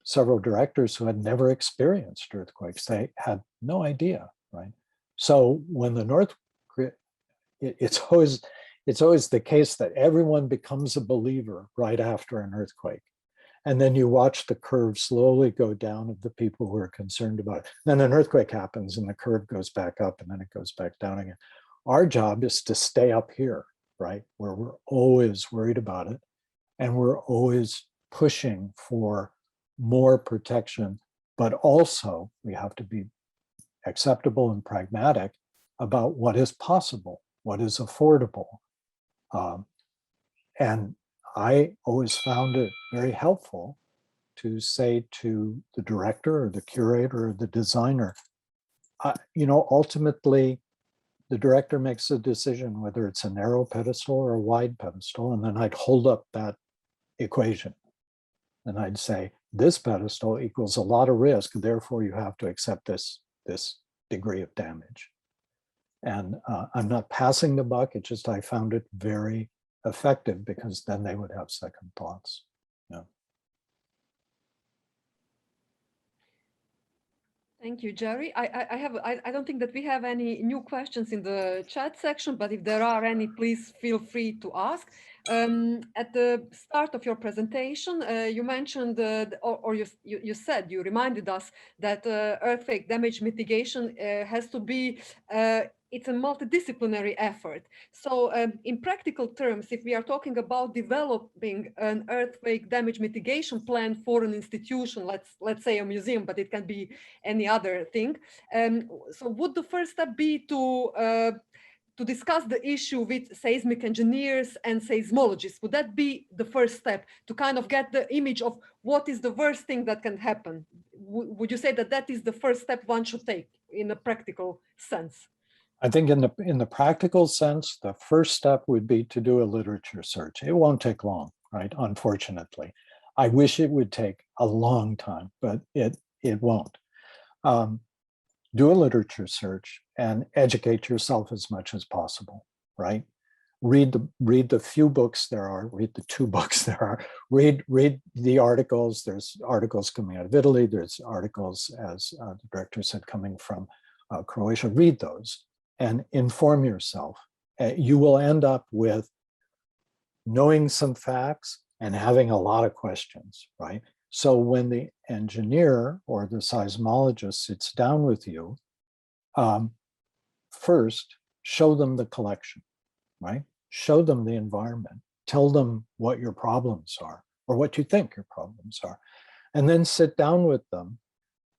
several directors who had never experienced earthquakes. They had no idea, right? So when the it's always the case that everyone becomes a believer right after an earthquake. And then you watch the curve slowly go down of the people who are concerned about it. Then an earthquake happens and the curve goes back up and then it goes back down again. Our job is to stay up here, right? Where we're always worried about it. And we're always pushing for more protection, but also we have to be acceptable and pragmatic about what is possible, what is affordable. And I always found it very helpful to say to the director or the curator or the designer, you know, ultimately the director makes a decision whether it's a narrow pedestal or a wide pedestal, and then I'd hold up that equation. And I'd say, this pedestal equals a lot of risk, therefore you have to accept this degree of damage. And I'm not passing the buck, it's just I found it very effective because then they would have second thoughts. Yeah. Thank you, Jerry. I don't think that we have any new questions in the chat section, but if there are any, please feel free to ask. At the start of your presentation, you mentioned, or you said, you reminded us that earthquake damage mitigation has to be, it's a multidisciplinary effort. So in practical terms, if we are talking about developing an earthquake damage mitigation plan for an institution, let's say a museum, but it can be any other thing. So would the first step be to discuss the issue with seismic engineers and seismologists? Would that be the first step to kind of get the image of what is the worst thing that can happen? Would you say that that is the first step one should take in a practical sense? I think in the practical sense, the first step would be to do a literature search. It won't take long, right? Unfortunately. I wish it would take a long time, but it won't. Do a literature search and educate yourself as much as possible, right? Read the few books there are, read the 2 books there are, read the articles. There's articles coming out of Italy. There's articles, as the director said, coming from Croatia. Read those and inform yourself. You will end up with knowing some facts and having a lot of questions, right? So when the engineer or the seismologist sits down with you, first, show them the collection, right? Show them the environment. Tell them what your problems are or what you think your problems are. And then sit down with them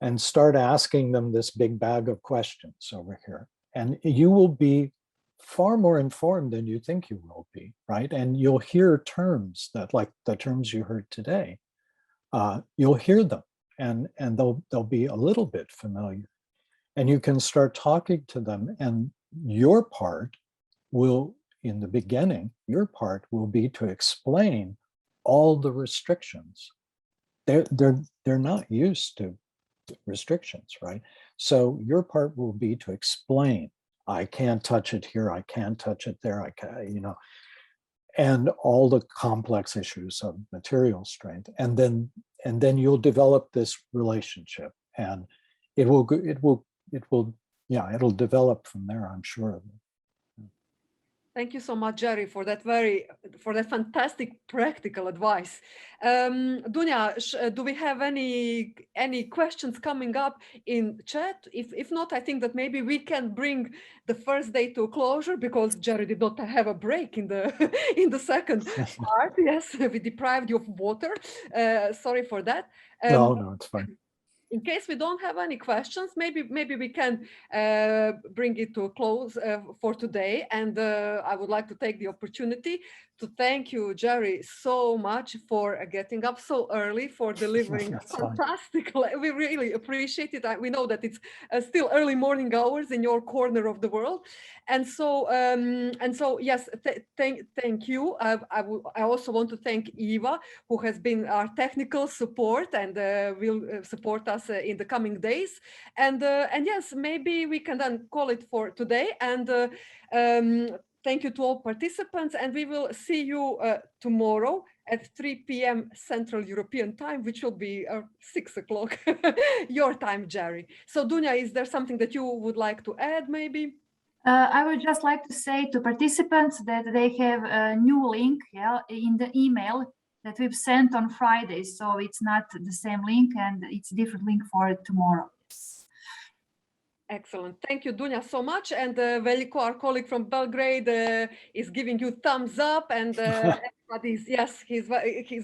and start asking them this big bag of questions over here. And you will be far more informed than you think you will be, right? And you'll hear terms that, like the terms you heard today, you'll hear them and they'll be a little bit familiar. And you can start talking to them, and your part will, in the beginning, your part will be to explain all the restrictions. They're not used to restrictions, right? So your part will be to explain, I can't touch it here, I can't touch it there, I can, you know, and all the complex issues of material strength. And then you'll develop this relationship, and it'll develop from there, I'm sure of it. Thank you so much, Jerry, for that fantastic practical advice. Dunja, do we have any questions coming up in chat? If not, I think that maybe we can bring the first day to a closure, because Jerry did not have a break in the in the second part. Yes, we deprived you of water. Sorry for that. No, it's fine. In case we don't have any questions, maybe we can bring it to a close for today. And I would like to take the opportunity to thank you, Jerry, so much for getting up so early, for delivering fantastic. We really appreciate it. We know that it's still early morning hours in your corner of the world, and so yes, thank you. I also want to thank Eva, who has been our technical support and will support us in the coming days. And yes, maybe we can then call it for today. And thank you to all participants, and we will see you tomorrow at 3 p.m. Central European time, which will be 6 o'clock your time, Jerry. So Dunja, is there something that you would like to add maybe? I would just like to say to participants that they have a new link in the email that we've sent on Friday. So it's not the same link, and it's a different link for tomorrow. Excellent. Thank you, Dunja, so much. And Veliko, our colleague from Belgrade, is giving you thumbs up. And everybody's, yes, he's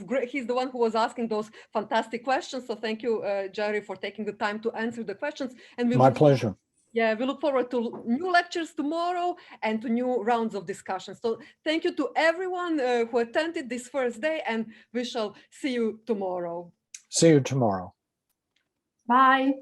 great. He's the one who was asking those fantastic questions. So thank you, Jerry, for taking the time to answer the questions. And my pleasure. Yeah, we look forward to new lectures tomorrow and to new rounds of discussion. So thank you to everyone who attended this first day, and we shall see you tomorrow. See you tomorrow. Bye.